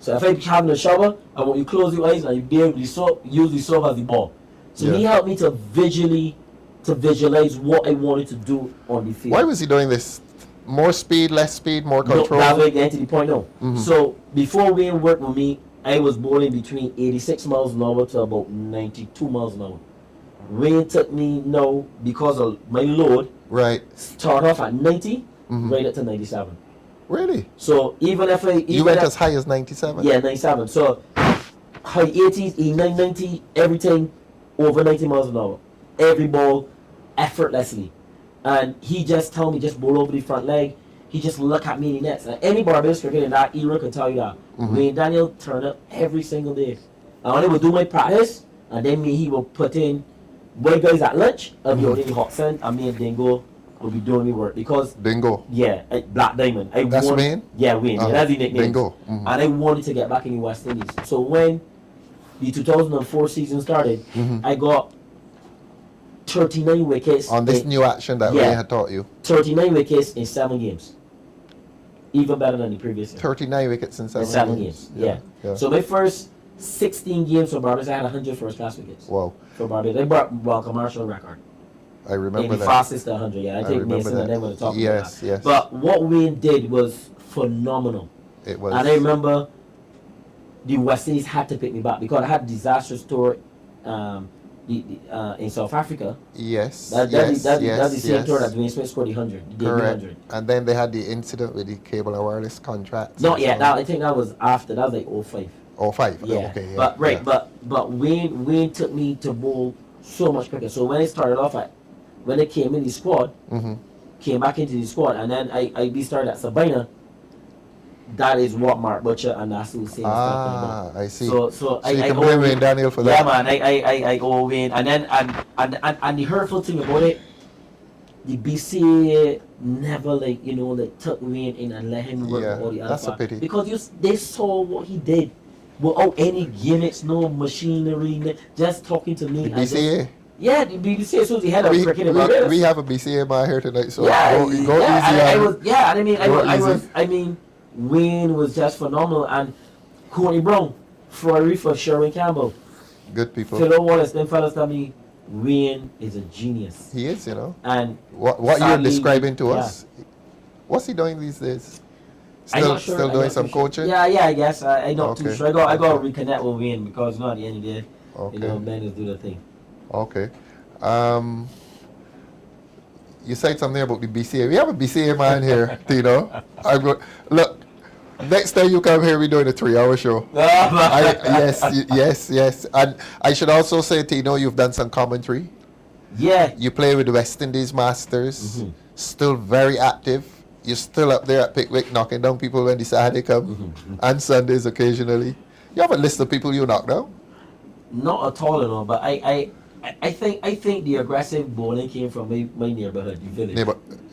So if I'm having a shower, I want you to close your eyes and you be able to use the soap as the ball." So he helped me to visualize what I wanted to do on the field. Why was he doing this? More speed, less speed, more control? No, that's where I get to the point now. So before Wayne worked with me, I was bowling between 86 miles an hour to about 92 miles an hour. Wayne took me now, because of my load, start off at 90, right up to 97. Really? So even if you went as high as 97? Yeah, 97. So high 80s, 89, 90, everything over 90 miles an hour. Every ball, effortlessly. And he just told me, just bowl over the front leg. He just look at me in the nets. And any Barbados cricketer in that era can tell you that. Wayne Daniel turned up every single day. And when I would do my practice, and then he would put in white guys at lunch, I'll be out in the hot sun, and me and Dingo will be doing me work. Because Dingo? Yeah, Black Diamond. That's Wayne? Yeah, Wayne. Yeah, that's the nickname. Dingo. And I wanted to get back in the West Indies. So when the 2004 season started, I got 39 wickets. On this new action that Wayne had taught you? 39 wickets in 7 games. Even better than the previous year. 39 wickets in 7 games. Yeah. So my first 16 games for Barbados, I had 100 first class wickets. Wow. For Barbados. They brought a commercial record. I remember the fastest 100, I take Mason and then we'll talk about that. Yes. But what Wayne did was phenomenal. It was. And I remember the West Indies had to pick me back because I had a disastrous tour in South Africa. Yes. That's the same tour that Dwayne Smith scored the 100. Correct. And then they had the incident with the cable and wireless contract. No, I think that was after. That was like 05. 05. Yeah. Okay. Yeah. But Wayne took me to bowl so much cricket. So when I started off when I came in the squad, came back into the squad, and then I started at Sabina. that is what Mark Butcher and Nasu Singh is talking about. I see. So you I can owe blame Wayne. Wayne Daniel for Yeah, that. man, I owe Wayne. And then and the hurtful thing about it, the BCA never took Wayne in and let him work with all the other that's a pity. because they saw what he did without any gimmicks, no machinery, just talking to me. The BCA. Yeah, the BCA was the head of cricket in Barbados. We have a BCA man here tonight, so Yeah, go easy I mean, Wayne was just phenomenal, and Corey Brown, Floyd Reefer, Sherwin Campbell, good people. Philo Wallace, them fellas tell me Wayne is a genius. He is, And what you're sadly, describing to yeah. us, what's he doing these days? I'm not sure, Still I'm doing not some too sure. coaching? Yeah, I guess. I'm not too Okay. sure. I got to reconnect with Wayne because at the end of the day, Okay. men just do their thing. Okay. You said something about the BCA. We have a BCA man here, Tino. Look, next time you come here, we're doing a 3-hour show. Yes. And I should also say, Tino, you've done some commentary. Yeah. You play with the West Indies Masters. Still very active. You're still up there at Pickwick knocking down people when the Saturday come. And Sundays occasionally. You have a list of people you knock down? Not at all, but I think the aggressive bowling came from my neighborhood, the village.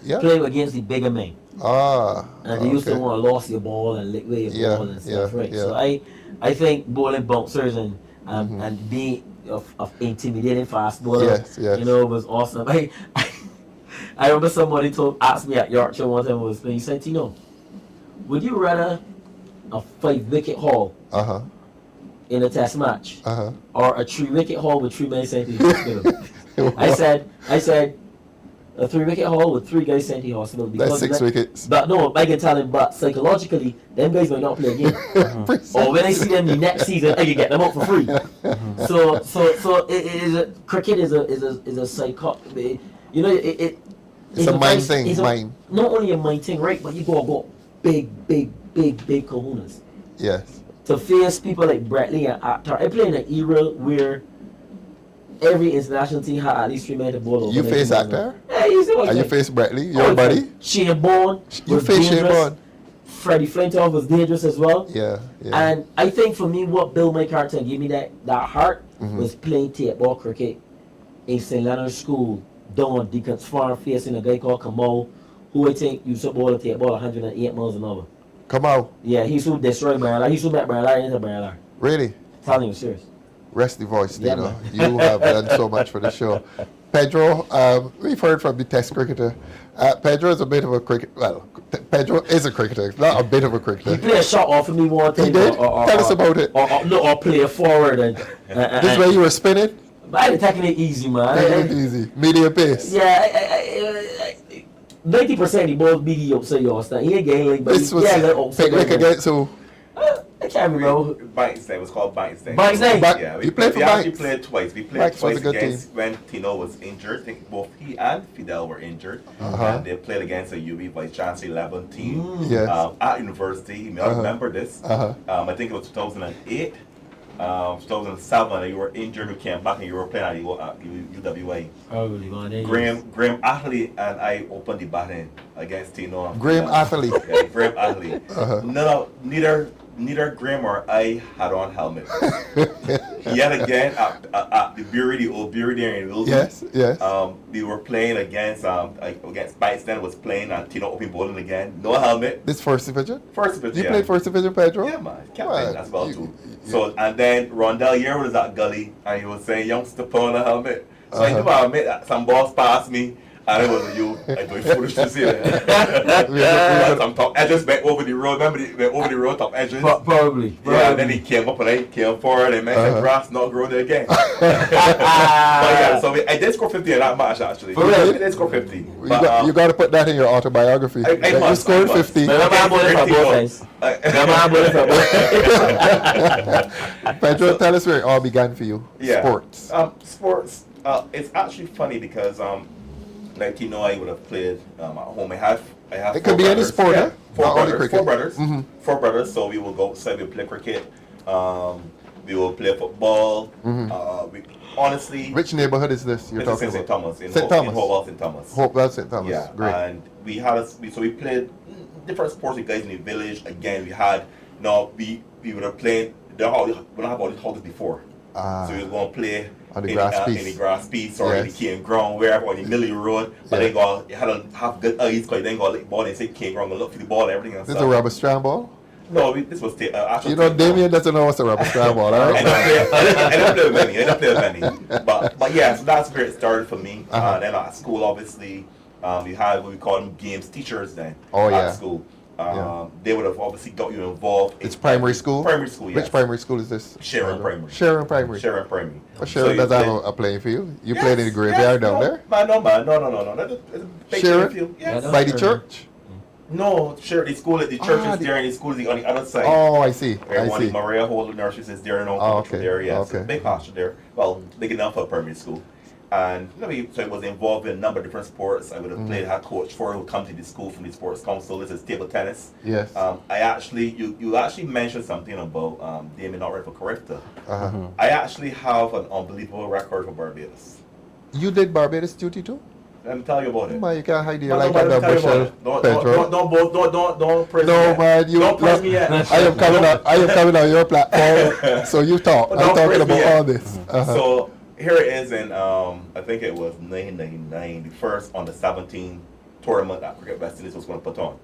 Yeah. Playing against the bigger men. And they used to want to lose your ball and lick away your ball and stuff, right? So I think bowling bouncers and being of intimidating fast bowler, was awesome. I remember somebody asked me at Yorkshire one time was playing. He said, Tino, would you rather a 5-wicket haul in a test match or a 3-wicket haul with 3 men sent to hospital? I said a 3-wicket haul with 3 guys sent to hospital. That's 6 wickets. But no, I can tell him, but psychologically, them guys might not play again. Or when I see them the next season, I can get them out for free. So cricket is a psycho. It's a mind thing, mind. Not only a mind thing, right? But you go big kahunas. Yes. To face people like Brett Lee and Akhtar. I play in an era where every international team had at least 3 men to bowl over. You face Akhtar? Yeah, you face Brett Lee? Your buddy? Shane Bourne. You face Shane Bourne? Freddie Flintoff was dangerous as well. Yeah. And I think for me, what built my character and gave me that heart was playing tape ball cricket in St. Leonard's School, down on Deacon's Farm, facing a guy called Kamal, who I think used to bowl a tape ball 108 miles an hour. Kamal? Yeah, he used to destroy Barla. He used to make Barla into Barla. Really? Telling you, serious. Rest the voice, Yeah, Tino. You have done so much for the show. Pedro, we've heard from the Test cricketer. Pedro is a bit of a cricketer. Well, Pedro is a cricketer, not a bit of a cricketer. He played a shot off of me one time. He did? Tell us about it. Or play a forward. This is where you were spinning? But I was taking it easy, man. Easy. Medium pace. Yeah, 90% of the balls biggie upside your stand. He ain't getting like, but this was Pickwick against who? I can't remember. Banks Day was called Banks Day. Banks Day? Yeah, you played for we actually Banks? played twice. We played Banks was twice a good against team. when Tino was injured. I think both he and Fidel were injured. And they played against a UB Vice Chancellor 11 team Yes. at university. You may remember this. I think it was 2008. 2007, you were injured, you came back and you were playing at UWA. Graham Athley and I opened the batting against Tino. Graham Athley. Yeah, Graham Athley. No, neither Graham or I had on helmets. Yet again at the old Bury there in Wilson. Yes. We were playing against Banks then was playing and Tino open bowling again. No helmet. This first division? First division. You played first division, Pedro? Yeah, man. Captain as well too. So and then Rondell Year was at Gully and he was saying, youngster, put on a helmet. So I knew I admit that some balls passed me and it wasn't you. I doing foolish to say that. Some top edges went over the road. Remember went over the road, top edges? Probably. Yeah, and then he came up and I came forward and made the grass not grow there again. But yeah, so I did score 50 in that match actually. I did score 50. You got to put that in your autobiography. I you scored 50. Pedro, tell us where it all began for you. Yeah. Sports. Sports. It's actually funny because like you know, I would have played at home. I have. It could be any sport, yeah. Not only cricket. 4 brothers. Four brothers. So we will go outside. We play cricket. We will play football. Honestly. Which neighborhood is this you're talking about? St. Thomas. In Hopewell, St. Thomas. Hopewell, St. Thomas. Yeah. Great. And we had so we played different sports with guys in the village. Again, we had, we would have played, we don't have all these houses before. So we was going to play on the grass piece. In the grass piece or in the cane ground, wherever, on the Millie Road. But they had to have good eyes because they ain't got to lick the ball and say cane ground and look for the ball and everything. This is a rubber strand ball? No, this was actually. Damien doesn't know what's a rubber strand ball, all right? I don't play with many. But yeah, so that's where it started for me. Then at school, obviously, we had what we call them games teachers then at school. They would have obviously got you involved. It's primary school? Primary school, yes. Which primary school is this? Sharon Primary. Sharon Primary. Sharon Primary. Well, Sharon doesn't have a playing field. You played in the graveyard down there? No. That's a big playing field. Yes. By the church? No, sure. The school, the church is there, and the school is on the other side. Oh, I see. The Maria Holden nursery is there, and all there. Yeah, so big hostel there. Well, big enough for primary school. And so I was involved in a number of different sports. I would have played, had coach for who come to the school from the sports council. This is table tennis. Yes. I actually, you actually mentioned something about Damien not ready for character. I actually have an unbelievable record for Barbados. You did Barbados duty too? Let me tell you about it. Man, you can't hide your light under bushel. Don't praise me. No, man, you don't praise me yet. I am coming on your platform. So you talk. I'm talking about all this. So here it is in I think it was 1999, the first on the 17 tournament that Cricket West Indies was going to put on.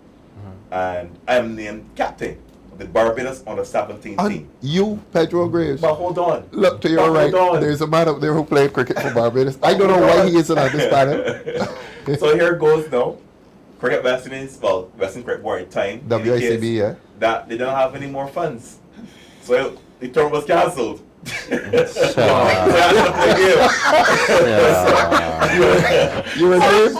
And I am named captain of the Barbados on the 17 team. You, Pedro Graves. But hold on. Look to your right. There's a man up there who played cricket for Barbados. I don't know why he isn't on this panel. So here goes now. Cricket West Indies, well, Western Cricket Board at the time. WICB, yeah. That they don't have any more funds. So the tour was cancelled. You were named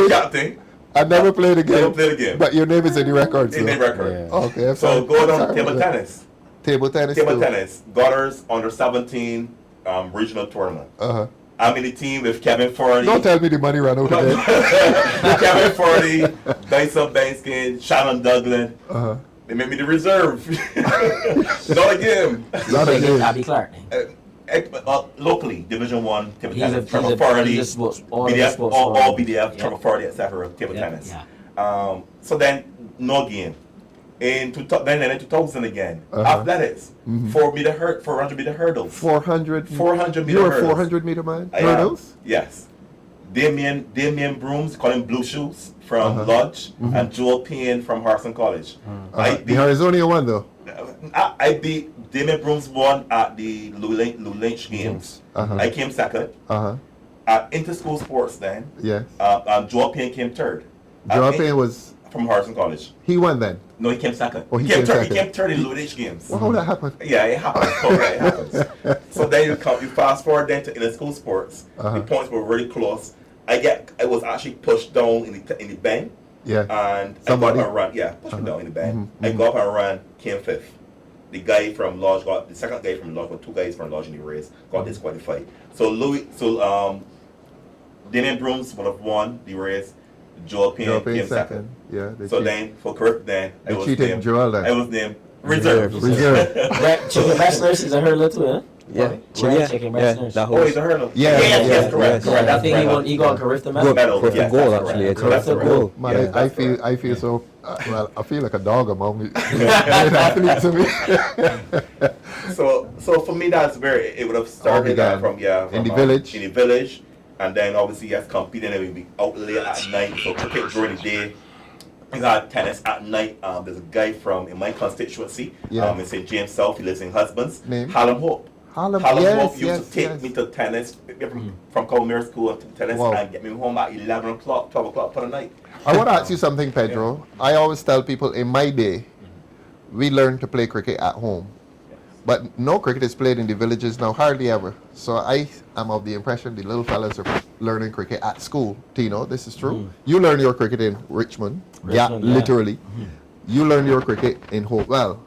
captain. I never played a game. Never played a game. But your name is in the records. In the record. Yeah. Okay. So go on table tennis. Table tennis. Table tennis. Daughters under 17 regional tournament. I'm in the team with Kevin Fordy. Don't tell me the money ran out of there. Kevin Fordy, Dyson Bankskin, Shannon Douglas. They made me the reserve. Not again. Not again. Abby Clark. Locally, Division 1, table tennis, Trevor Farley, all BDF, Trevor Farley, etc., table tennis. So then, no game. In 2000 again, athletics, 400 meter hurdles. 400 meter hurdles. You're a 400 meter man? Hurdles? Yes. Damien Brooms, call him Blue Shoes from Lodge, and Joel Payne from Harrison College. The Harrisonian one though? I beat Damien Brooms won at the Lou Lynch games. I came second. At Interschool Sports then. Yes. Joel Payne came third. Joel Payne was from Harrison College. He won then? No, he came second. Oh, he came second. He came third in Lou Lynch games. Well, how that happened? Yeah, it happens. It happens. So then you fast forward then to Interschool Sports. The points were really close. I was actually pushed down in the bend. Yeah. And I got up and ran. Yeah, pushed me down in the bend. I got up and ran, came fifth. The guy from Lodge the second guy from Lodge, but two guys from Lodge in the race got disqualified. So Damien Brooms would have won the race. Joel Payne came second. Yeah. So then for correct then I was named Joel then. I was named Reserve. Chicken breast nurse is a hurdler too, huh? Yeah. Chicken breast nurse. Oh, he's a hurdler. Yeah. Correct. I think he got Carifta medal. Correct goal actually. Carifta goal. Man, I feel so. Well, I feel like a dog among me. Athletes to me. So for me, that's where it would have started from in the village. In the village, and then obviously yes, competing and we'd be out late at night. So cricket during the day. We got tennis at night. There's a guy in my constituency in St. James South. He lives in Husbands. Name? Hallam Hope. Hallam Hope used to take me to tennis from Colmere School to tennis and get me home at 11 o'clock, 12 o'clock for the night. I want to ask you something, Pedro. I always tell people in my day, we learned to play cricket at home. But no cricket is played in the villages now, hardly ever. So I am of the impression the little fellas are learning cricket at school. Tino, this is true. You learn your cricket in Richmond. Literally. You learn your cricket in Hopewell.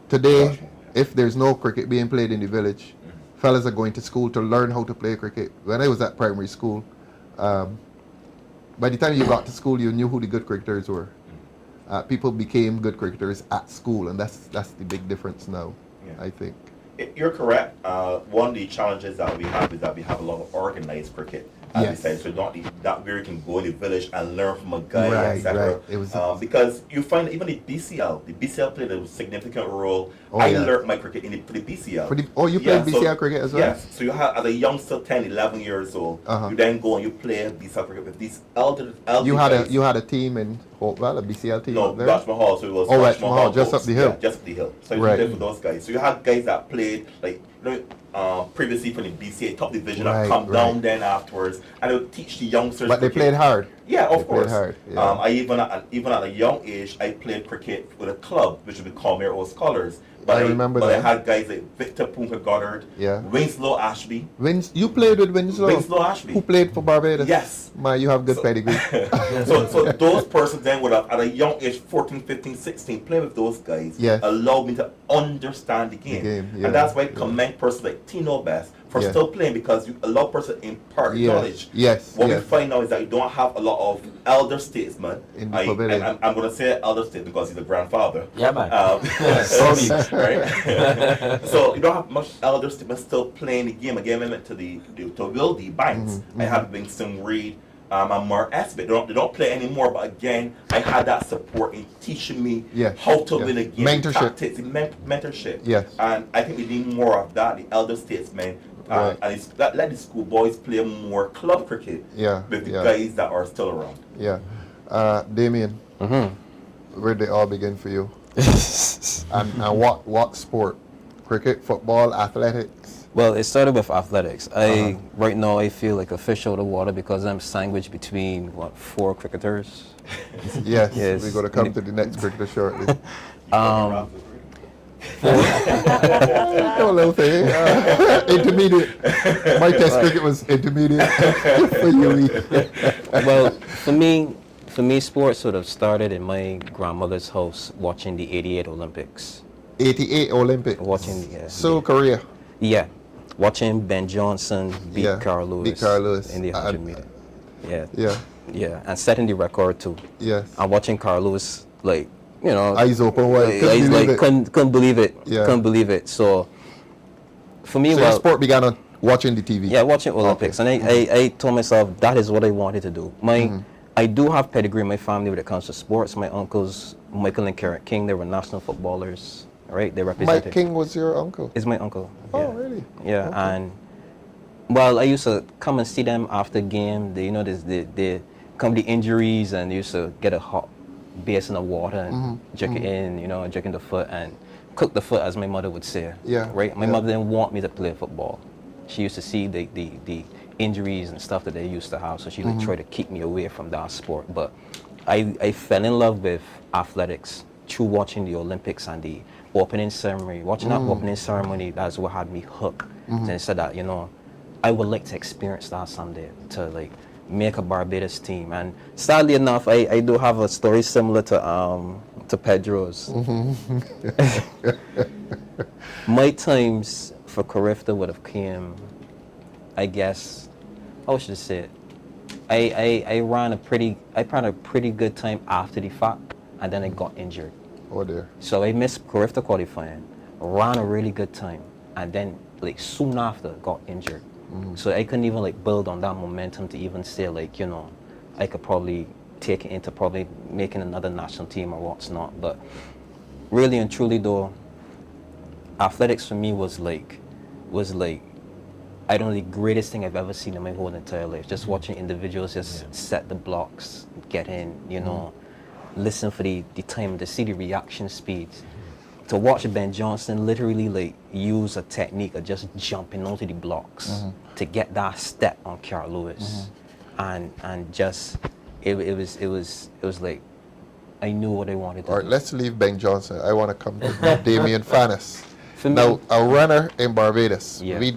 Today, if there's no cricket being played in the village, fellas are going to school to learn how to play cricket. When I was at primary school, by the time you got to school, you knew who the good cricketers were. People became good cricketers at school, and that's the big difference now, I think. You're correct. One of the challenges that we have is that we have a lot of organized cricket. As we said, so not the that where you can go in the village and learn from a guy, Right, etc. right. It was Because you find even the BCL played a significant role. Oh, I yeah. learned my cricket for the BCL. You played BCL cricket as well? Yes. So you have, as a youngster, 10, 11 years old, you then go and you play BCL cricket with these elder You guys. had a team in Hopewell, a BCL team No, up there? Rashmore Hall. So it was Rashmore Hall, just Boats. up the hill. Yeah, just up the hill. So you Right. played for those guys. So you had guys that played like previously from the BCA top division that come down then afterwards, and they would teach the youngsters. But they played hard. Yeah, of course. Played hard. Yeah. I even at a young age, I played cricket with a club, which would be called Mayor Scholars. But I remember that. But I had guys like Victor Punka Goddard, Yeah. Winslow Ashby. You played with Winslow? Winslow Ashby. Who played for Barbados? Yes. Man, you have good pedigree. so those persons then would have, at a young age, 14, 15, 16, play with those guys, Yes. allowed me to understand the game. Yeah, And that's why I commend persons like Tino Best for Yeah. still playing, because you allow person to impart Yes. knowledge. Yes, What yes. we find now is that you don't have a lot of elder statesmen. In the pavilion. I'm going to say elder statesman because he's a grandfather. Yeah, man. Right? So you don't have much elder statesmen still playing the game. Again, I went to Will D. Banks. I have Vincent Reed. And Mark Esbit. They don't play anymore, but again, I had that support in teaching me how to win a game. Mentorship. Tactics, mentorship. Yes. And I think we need more of that, the elder statesmen. Right. And let the schoolboys play more club cricket with the guys that are still around. Yeah. Damien, where did it all begin for you? and what sport? Cricket, football, athletics? Well, it started with athletics. Right now I feel like a fish out of water because I'm sandwiched between 4 cricketers. Yes, Yes. we're going to come to the next cricketer shortly. Um, No little thing. Intermediate. My test cricket was intermediate for you. Well, for me, sports sort of started in my grandmother's house watching the '88 Olympics. 88 Olympics. Watching, Seoul, Korea. Yeah, watching Ben Johnson beat Carl Lewis in the 100 meter. Yeah, and setting the record too. Yes. And watching Carl Lewis, like, eyes open wide. Couldn't believe it. Yeah. Couldn't believe it. So for me, your sport began on watching the TV. Yeah, watching Olympics, and I told myself that is what I wanted to do. I do have pedigree in my family when it comes to sports. My uncles, Michael and Karen King, they were national footballers. Right, they represented. Mike King was your uncle? Is my uncle. Oh, really? Yeah, Okay. and well, I used to come and see them after game. They come the injuries, and they used to get a hot basin of water and jerk it in, jerk in the foot and cook the foot, as my mother would say. Yeah. Right. My mother didn't want me to play football. She used to see the injuries and stuff that they used to have, so she would try to keep me away from that sport. But I fell in love with athletics through watching the Olympics and the opening ceremony. Watching that opening ceremony, that's what had me hooked. And I said that, I would like to experience that someday, to like make a Barbados team. And sadly enough, I do have a story similar to Pedro's. My times for Carifta would have came, I guess, how should I say it? I ran a pretty good time after the fact, and then I got injured. Oh dear. So I missed Carifta qualifying, ran a really good time, and then like soon after got injured. So I couldn't even like build on that momentum to even say like, I could probably take it into probably making another national team or what's not. But really and truly though, athletics for me was like I don't know, the greatest thing I've ever seen in my whole entire life. Just watching individuals just set the blocks, get in, listen for the time, to see the reaction speeds. To watch Ben Johnson literally like use a technique of just jumping onto the blocks to get that step on Carl Lewis, and just it was like I knew what I wanted to do. All right, let's leave Ben Johnson. I want to come to Damien Fanis. Now, a runner in Barbados. Yeah. We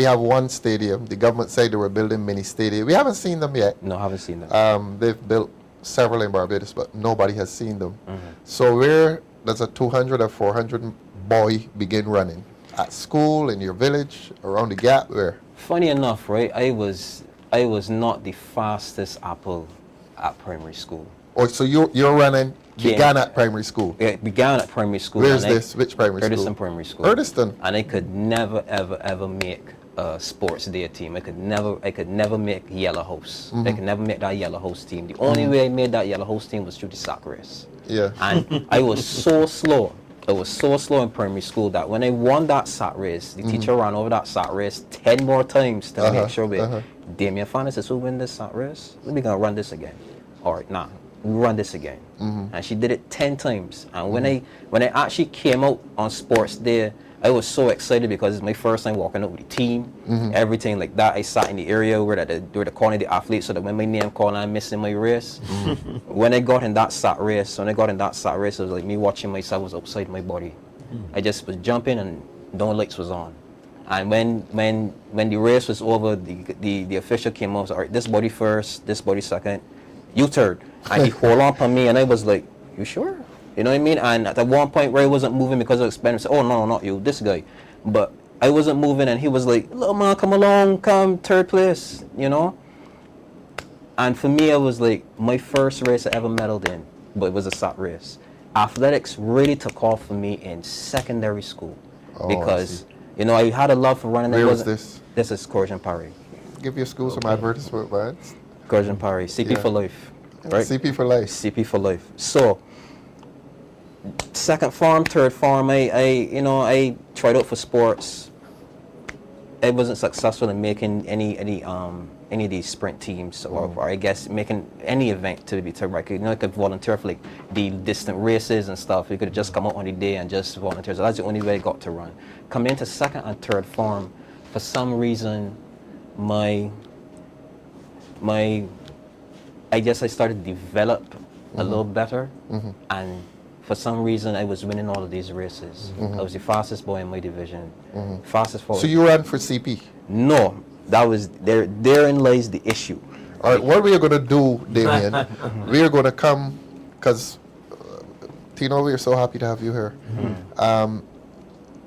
have one stadium. The government said they were building mini stadium. We haven't seen them yet. No, haven't seen them. They've built several in Barbados, but nobody has seen them. So where does a 200 or 400 boy begin running? At school, in your village, around the gap, where? Funny enough, right? I was not the fastest apple at primary school. Oh, so you're running began at primary school? Yeah, began at primary school. Where's this? Which primary school? Erdiston Primary School. Erdiston. And I could never, ever, ever make a sports day team. I could never make yellow house. I could never make that yellow house team. The only way I made that yellow house team was through the sack race. Yeah. And I was so slow. I was so slow in primary school that when I won that sack race, the teacher ran over that sack race 10 more times to make sure we Damien Fannis says, who win this sack race? We're gonna run this again. All right, nah, we run this again. And she did it 10 times. And when I actually came out on sports day, I was so excited because it's my first time walking out with the team, everything like that. I sat in the area where the corner of the athletes, so that when my name called and I'm missing my race. When I got in that sack race, it was like me watching myself was outside my body. I just was jumping and no lights was on. And when the race was over, the official came up, said, all right, this body first, this body second, you third. And he hold on to me and I was like, you sure? You know what I mean? And at one point where I wasn't moving because of expense, oh no, not you, this guy. But I wasn't moving and he was like, little man, come along, come third place, you know? And for me, it was like my first race I ever medaled in, but it was a sack race. Athletics really took off for me in secondary school because, you know, I had a love for running. Where was this? This is Corjan Parry. Give your school some advertisement, man. Corjan Parry, CP for life. Right? CP for life. CP for life. So, second farm, third farm, I tried out for sports. I wasn't successful in making any of these sprint teams, or I guess making any event to record. You know, I could volunteer for like the distant races and stuff. You could just come out on the day and just volunteer. So that's the only way I got to run. Coming into second and third farm, for some reason, I guess I started to develop a little better, and for some reason I was winning all of these races. I was the fastest boy in my division, fastest forward. So you ran for CP? No, that was therein lies the issue. All right, what we are going to do, Damien, we are going to come, because Tino, we are so happy to have you here.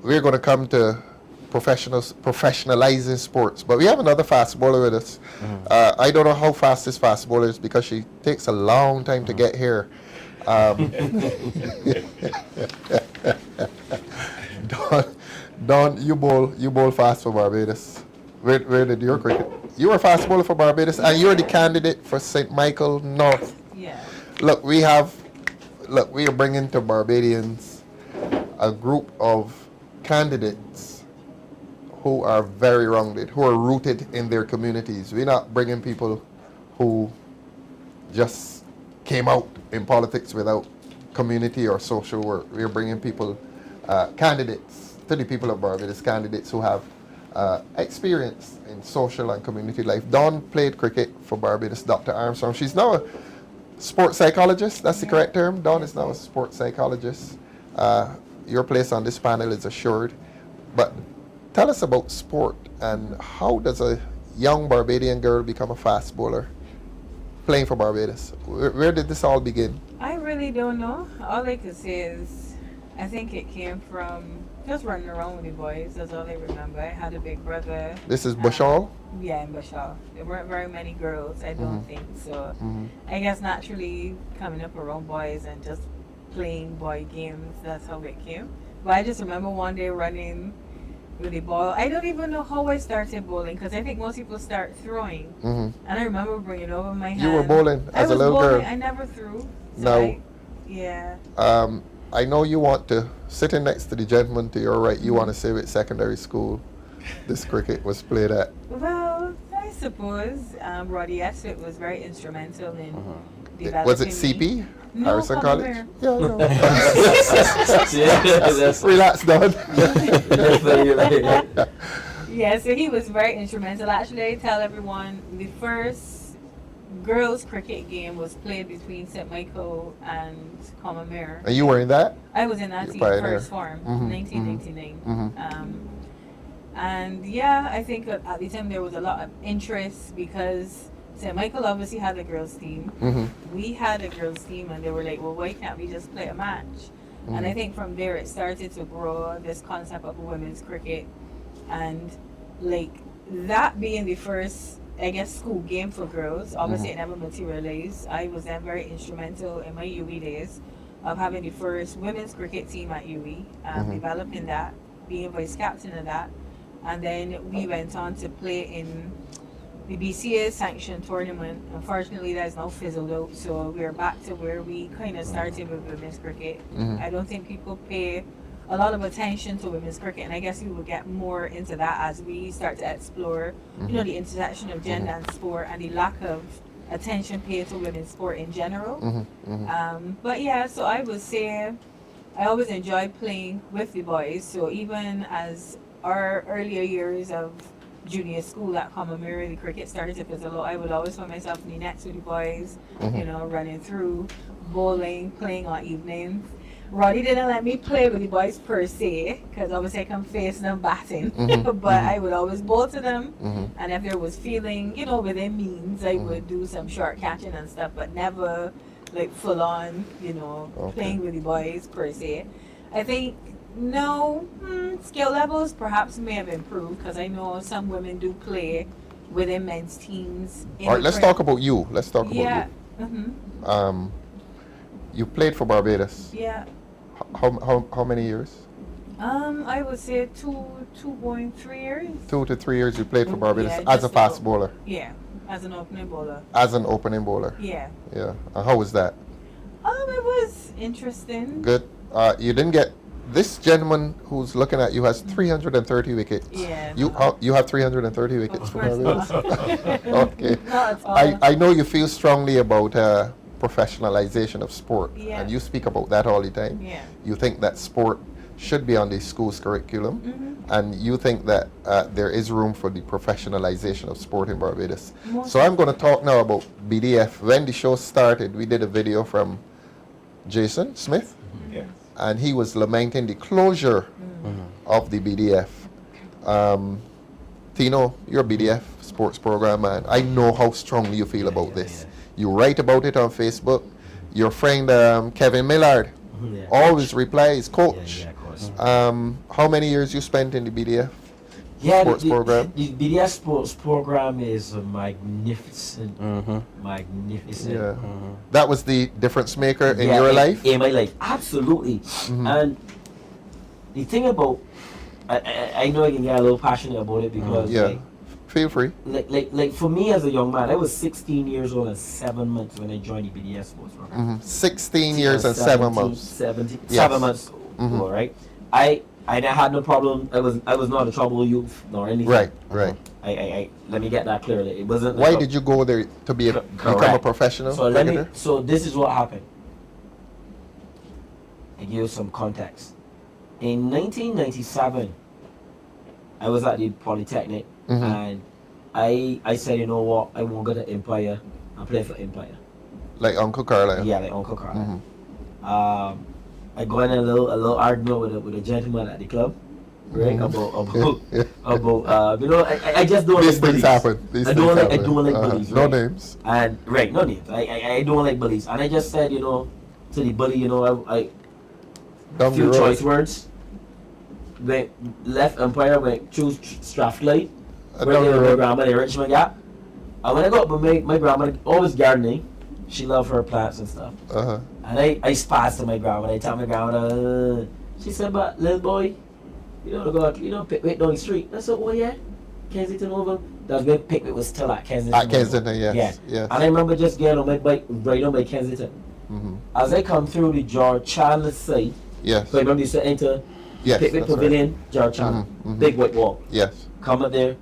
We're going to come to professionalizing sports, but we have another fast bowler with us. I don't know how fast this fast bowler is because she takes a long time to get here. Don, you bowl fast for Barbados. Where did your cricket? You were a fast bowler for Barbados, and you're the candidate for St. Michael North. Yeah. Look, we are bringing to Barbadians a group of candidates who are very rounded, who are rooted in their communities. We're not bringing people who just came out in politics without community or social work. We're bringing people, candidates, to the people of Barbados, candidates who have experience in social and community life. Dawn played cricket for Barbados, Dr. Armstrong. She's now a sports psychologist. That's the correct term. Dawn is now a sports psychologist. Your place on this panel is assured. But tell us about sport and how does a young Barbadian girl become a fast bowler playing for Barbados? Where did this all begin? I really don't know. All I could say is I think it came from just running around with the boys. That's all I remember. I had a big brother. This is Bashal? Yeah, in Bashal. There weren't very many girls, I don't think. So I guess naturally coming up around boys and just playing boy games, that's how it came. But I just remember one day running with the ball. I don't even know how I started bowling because I think most people start throwing. And I remember bringing over my hand. You were bowling as a little girl? I never threw. So no. Yeah. I know you want to, sitting next to the gentleman to your right, you want to say with secondary school this cricket was played at. Well, I suppose Roddy Esfit was very instrumental in developing. Was it CP? No, Harrison College? Here. Yeah, I know. Relax, Don. Yeah, so he was very instrumental. Actually, I tell everyone the first girls' cricket game was played between St. Michael and Comamere. And you were in that? I was in that team, first form, 1999. And yeah, I think at the time there was a lot of interest because St. Michael obviously had a girls' team. We had a girls' team, and they were like, well, why can't we just play a match? And I think from there it started to grow, this concept of women's cricket. And like that being the first, I guess, school game for girls, obviously it never materialized. I was then very instrumental in my UE days of having the first women's cricket team at UE, developing that, being vice captain of that. And then we went on to play in the BCA sanctioned tournament. Unfortunately, that's now fizzled out, so we're back to where we kind of started with women's cricket. I don't think people pay a lot of attention to women's cricket, and I guess we will get more into that as we start to explore, you know, the intersection of gender and sport and the lack of attention paid to women's sport in general. But yeah, so I would say I always enjoyed playing with the boys. So even as our earlier years of junior school at Commonwealth, the cricket started to fizzle out, I would always find myself in the nets with the boys, you know, running through, bowling, playing on evenings. Roddy didn't let me play with the boys per se, because obviously I come facing them batting, but I would always bowl to them, and if there was feeling, you know, within means, I would do some short catching and stuff, but never like full on, you know, playing with the boys per se. I think skill levels perhaps may have improved, because I know some women do play within men's teams. All right, let's talk about you. Let's talk about you. You played for Barbados. Yeah. How many years? I would say 2.3 years. 2 to 3 years you played for Barbados as a fast bowler. Yeah, as an opening bowler. As an opening bowler. Yeah. Yeah. And how was that? It was interesting. Good. You didn't get. This gentleman who's looking at you has 330 wickets. Yeah. You have 330 wickets for Barbados. Okay. Not at all. I know you feel strongly about professionalization of sport, and you speak about that all the time. Yeah. You think that sport should be on the school's curriculum, and you think that there is room for the professionalization of sport in Barbados. So I'm going to talk now about BDF. When the show started, we did a video from Jason Smith, and he was lamenting the closure of the BDF. Tino, you're a BDF sports program man. I know how strongly you feel about this. You write about it on Facebook. Your friend Kevin Millard always replies, coach. How many years you spent in the BDF sports program? The BDF sports program is magnificent. Magnificent. Yeah. That was the difference maker in your life? In my life, absolutely. And the thing about, I know I can get a little passionate about it because feel free. Like for me as a young man, I was 16 years old and 7 months when I joined the BDS sports program. 16 years and 7 months. 7 months old, right? I had no problem. I was not a trouble youth nor anything. Right. I let me get that clear. It wasn't. Why did you go there to become a professional cricketer? So this is what happened. I give you some context. In 1997, I was at the Polytechnic. And I said, you know what, I won't go to Empire and play for Empire. Like Uncle Carlisle? Yeah, like Uncle Carlisle. I got in a little argument with a gentleman at the club, right? About you know, I just don't like bullies. I don't like bullies. No names. And no names. I don't like bullies. And I just said, you know, to the bully, you know, I few choice words. Went left Empire, went choose Strathclyde. Where my grandmother in Richmond Gap. And when I got up with my grandmother, always gardening, she loved her plants and stuff. And I spazzed to my grandmother. I tell my grandmother, she said, but little boy, you know, go out, you know, Pickwick down the street. I said, oh yeah, Kensington over. That's when Pickwick was still at Kensington. At Kensington, yes. And I remember just getting on my bike right on by Kensington. As I come through the George Chandler site, so I remember you said enter Pickwick Pavilion, George Chandler, big white wall. Come up there.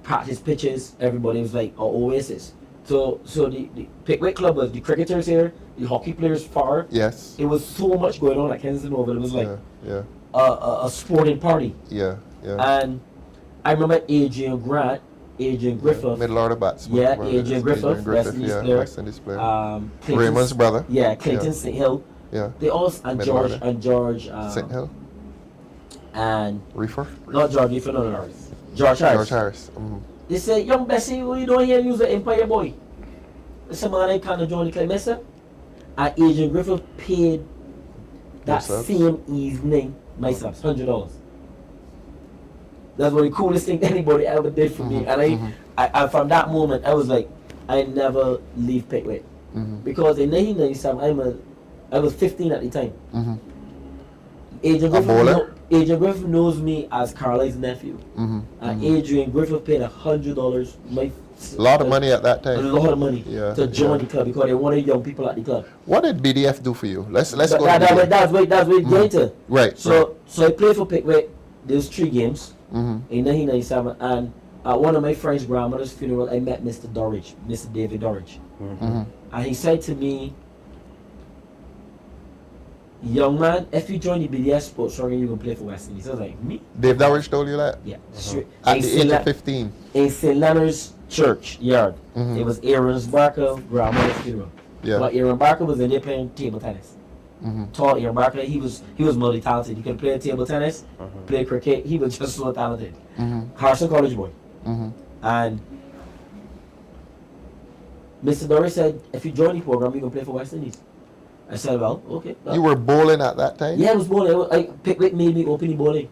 Practice pitches, everybody was like, oasis. So the Pickwick Club was the cricketers here, the hockey players far. Yes. It was so much going on at Kensington Oval. It was like a sporting party. And I remember Adrian Griffith. Middle order batsman. Yeah, Adrian Griffith, West Indies player. Clayton, Raymond's brother. Yeah, Clayton St. Hill. They all and George St. Hill. And Reefer? Not George Reefer, no. George Harris. They say, young Bessie, what you doing here? Use the Empire boy. Some man I kind of join the club, and Adrian Griffith paid that same evening myself $100. That's one of the coolest things anybody ever did for me. And I from that moment I was like, I never leave Pickwick because in 1997 I was 15 at the time. Adrian Griffith, Adrian Griffith knows me as Carlisle's nephew. And Adrian Griffith paid $100. A lot of money at that time. A lot of money to join the club because they wanted young people at the club. What did BDF do for you? Let's go. That's where it get to. Right. So I played for Pickwick. There's 3 games in 1997, and at one of my friend's grandmother's funeral, I met Mr. Dorridge, Mr. David Dorridge, and he said to me, "Young man, if you join the BDS sports program, you can play for West Indies." I was like, "Me?" Dave Dorridge told you that? Yeah. Straight. At the age of 15. In St. Leonard's Church Yard. It was Aaron's Barker grandmother's funeral. Yeah. But Aaron Barker was in there playing table tennis. Tall Aaron Barker, he was multi-talented. He could play table tennis, play cricket. He was just so talented. Harrison College boy. And Mr. Dorridge said, "If you join the program, you can play for West Indies." I said, "Well, okay." You were bowling at that time? Yeah, I was bowling. Pickwick made me open the bowling.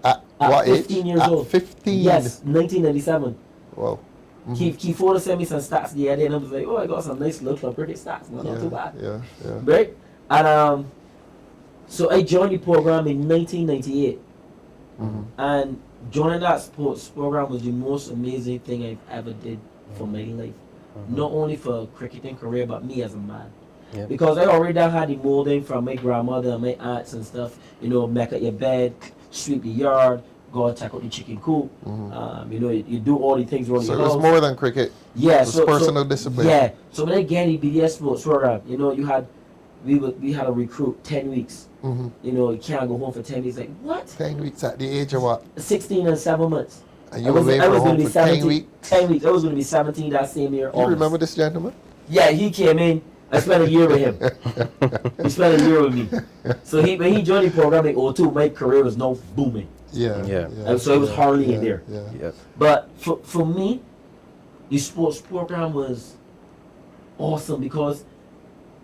At what 15 age? years At old. 15? Yes, 1997. Wow. Keith Ford sent me some stats the other day, and I was like, "Oh, I got some nice little club cricket stats. Not too bad." Yeah. Right? And so I joined the program in 1998. And joining that sports program was the most amazing thing I've ever did for my life. Not only for cricketing career, but me as a man. Because I already had the molding from my grandmother and my aunts and stuff. You know, make up your bed, sweep the yard, go and check out the chicken coop. You know, you do all the things around So the it was house. more than cricket. Yeah, it was personal discipline. Yeah, so when I get the BDS sports program, you know, we had to recruit 10 weeks. You know, you can't go home for 10 weeks. Like, what? 10 weeks at the age of what? 16 and 7 months. And you were away from home for 10 weeks? 10 weeks. I was going to be 17 that same year. You remember this gentleman? Yeah, he came in. I spent a year with him. He spent a year with me. So when he joined the program in 2002, my career was now booming. And so it was hardly in there. But for me, the sports program was awesome because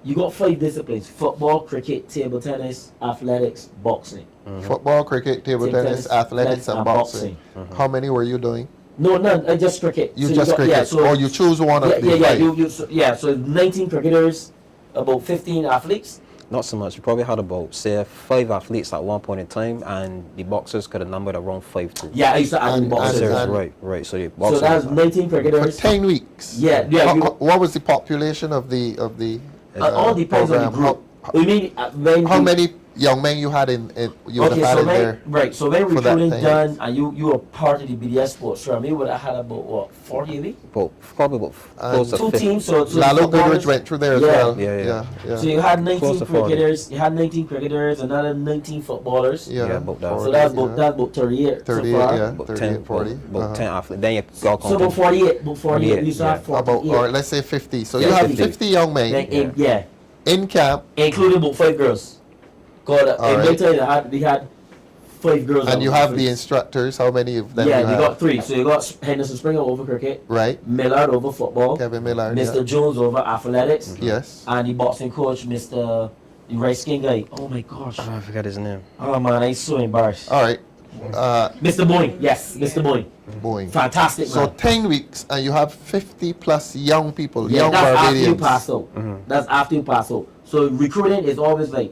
you got 5 disciplines: football, cricket, table tennis, athletics, boxing. Football, cricket, table tennis, athletics, and boxing. How many were you doing? No, none. I just cricket. You just cricket. Or you choose one of the 5. So 19 cricketers, about 15 athletes. Not so much. We probably had about, say, 5 athletes at one point in time, and the boxers could have numbered around 5 too. Yeah, I used to add the boxers. Right. So the So boxers. that's 19 cricketers. For 10 weeks. Yeah. What was the population of the all depends on the group. How many young men you had in there? Right. So when for that recruiting thing? done and you were part of the BDS sports program, you would have had about what 40 maybe? Probably about close to 2 50. teams. So Lalo Goodrich went through there as well. Yeah. So you had 19 Close to 40. cricketers. You had 19 cricketers, another 19 footballers. Yeah, about that. So that's about 38. 38, so far. yeah. About 38, 10, 40. about 10 athletes. Then you got So about 48. About 48. We used to have 48. Or let's say 50. So Yeah, you have 50. 50 young men Then in camp. including about 5 girls. Because All in right. my time, we had 5 girls. And you on have the athletes. instructors. How many of them Yeah, you you have? got 3. So you got Henderson Springer over cricket, Right. Millard over football, Kevin Millard. Mr. Jones over athletics, Yes. and the boxing coach, Mr. The right skin guy. Oh my gosh. I forgot his name. Oh man, I'm so embarrassed. All right. Mr. Boeing. Yes, Mr. Boeing. Boeing. Fantastic So man. 10 weeks and you have 50 plus young people, Yeah, young that's after you Barbadians. pass out. That's after you pass out. So recruiting is always like,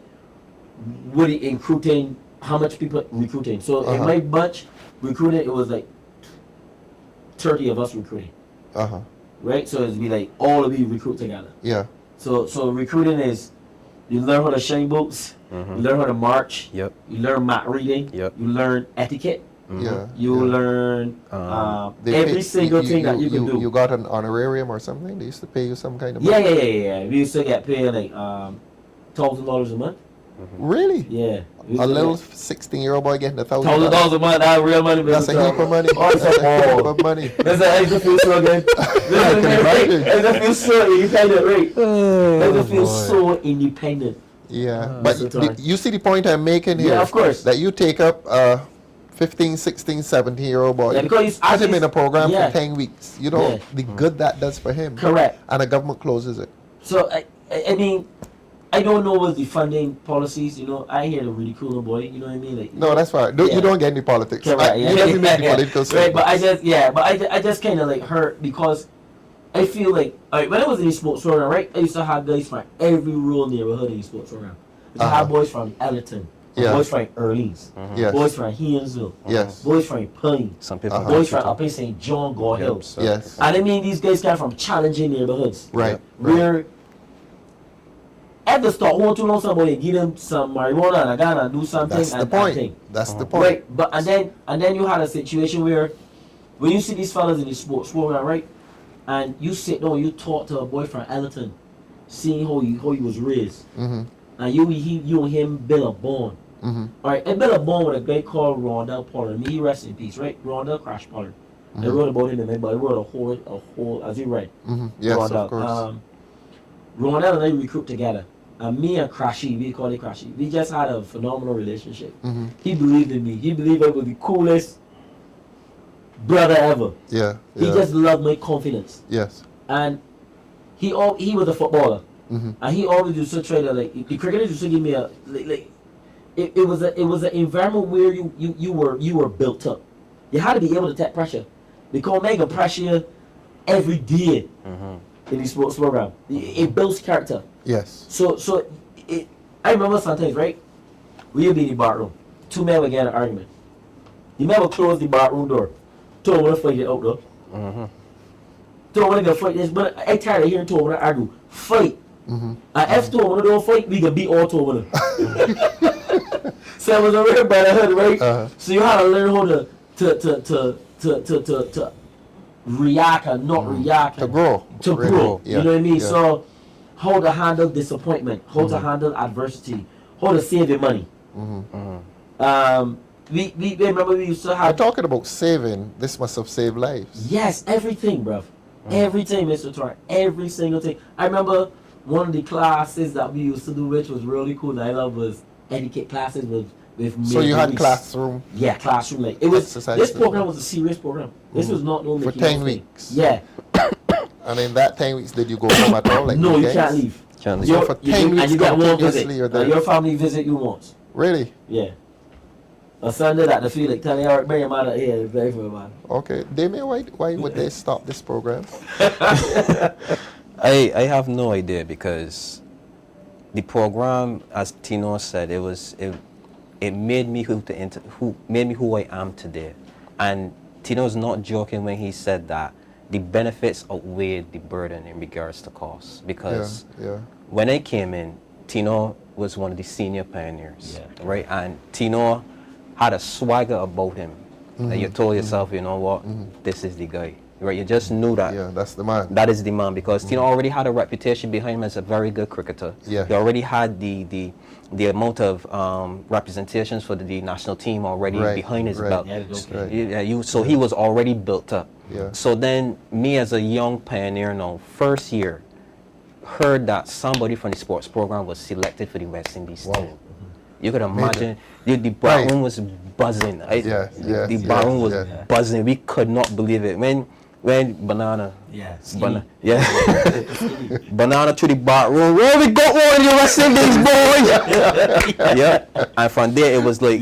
what are you recruiting? How much people recruiting? So in my bunch, recruiting, it was like 30 of us recruiting. Right? So it'd be like all of you recruit together. Yeah. So recruiting is, you learn how to shine boots, you learn how to march, you learn map reading, you learn etiquette, Yeah. you learn They every pay- single thing that you can do. You got an honorarium or something? They used to pay you some kind of Yeah. money? We used to get paid like $1,000 a month. Really? Yeah. A little 16-year-old boy getting $1,000. $1,000 a month, that's real money. That's a heap of money. Oh, it's That's a heap a of money. That's a it feels so good. I can imagine. It feels so independent, right? It boy. feels so independent. Yeah, That's but the time. you see the point I'm making here? Yeah, of course. That you take up 15, 16, 17-year-old boy. Yeah, because put him in a program yeah. for 10 weeks. You know the good that does for him. Correct. And the government closes it. So I mean, I don't know what the funding policies. You know, I hear the ridiculous boy. You know what I mean? Like, No, that's fine. You don't get any politics. Correct. You let me make the political Right, statement. but I just kind of like hurt because I feel like when I was in the sports program, right, I used to have guys from every rural neighborhood in the sports program. I used to have boys from Ellerton, Yeah. Boys from Earlys, Yes. boys from Hinsville, Yes. boys from Pine, Some people boys from up in St. John, Gore Hill. Yes. And I mean, these guys come from challenging neighborhoods. Right. Where at the start, want to know somebody, give them some marijuana and a gun and do something. That's the and point. thing. That's the point. Right, but and then you had a situation where when you see these fellas in the sports program, right, and you sit down, you talk to a boy from Ellerton, seeing how he was raised, Mm-hmm. and you and him build a bond. Mm-hmm. All right, I built a bond with a guy called Rondell Pollard. May he rest in peace, right? Rondell Crash Pollard. I wrote about him in the book, but I wrote a whole, as you read. Mm-hmm. Yes, Rondell. of course. Rondell and I recruit together. And me and Crashy, we call it Crashy, we just had a phenomenal relationship. Mm-hmm. He believed in me. He believed I was the coolest brother ever. Yeah. He Yeah. just loved my confidence. Yes. And he was a footballer. Mm-hmm. And he always used to try to, like, the cricketers used to give me a, like it was an environment where you were built up. You had to be able to take pressure. Because mega pressure every day in the sports program. It builds character. Yes. So I remember sometimes, right? We'll be in the bar room. Two men would get in an argument. You never close the bar room door. Two want to fight it out though. Two want to go fight this, but I tired of hearing two want to argue. Fight. And if two want to do a fight, we can beat all two of them. So it was a real brotherhood, right? So you had to learn how to react and not react. To grow. To Really. grow. Yeah. You know what I mean? Yeah. So how to handle disappointment, how to handle adversity, how to save your money. We remember we used to I'm have talking about saving. This must have saved lives. yes, everything, bruv. Everything, Mr. Thorne. Every single thing. I remember one of the classes that we used to do, which was really cool. That I love was etiquette classes with So you had midweeks. classroom Yeah, classroom. Like it was. Exercise This program. program was a serious program. This was not no for Mickey 10 Mouse thing. weeks. Yeah. And in that 10 weeks, did you go home at all? Like No, you weekends? can't leave. Can't leave. So You're- for you 10 do- weeks and you get one continuously visit. you're there. Your family visit you once. Really? Yeah. A Sunday that the feel like telling her bring your mother here, very for man. Okay. Damien, why would they stop this program? I have no idea because the program, as Tino said, it made me who I am today. And Tino's not joking when he said that the benefits outweighed the burden in regards to cost. Because Yeah. when I came in, Tino was one of the senior pioneers, right? And Tino had a swagger about him. That you told yourself, you know what, this is the guy, right? You just knew that. Yeah, that's the man. That is the man because Tino already had a reputation behind him as a very good cricketer. Yeah. He already had the amount of representations for the national team already Right, behind his right, belt. right. So he was already built up. Yeah. So then me as a young pioneer now, first year, heard that somebody from the sports program was selected for the West Indies team. You could imagine the bar room was buzzing. The bar room was buzzing. We could not believe it. When Banana, Banana to the bar room. Well, we got one of the West Indies, boys. Yeah, and from there it was like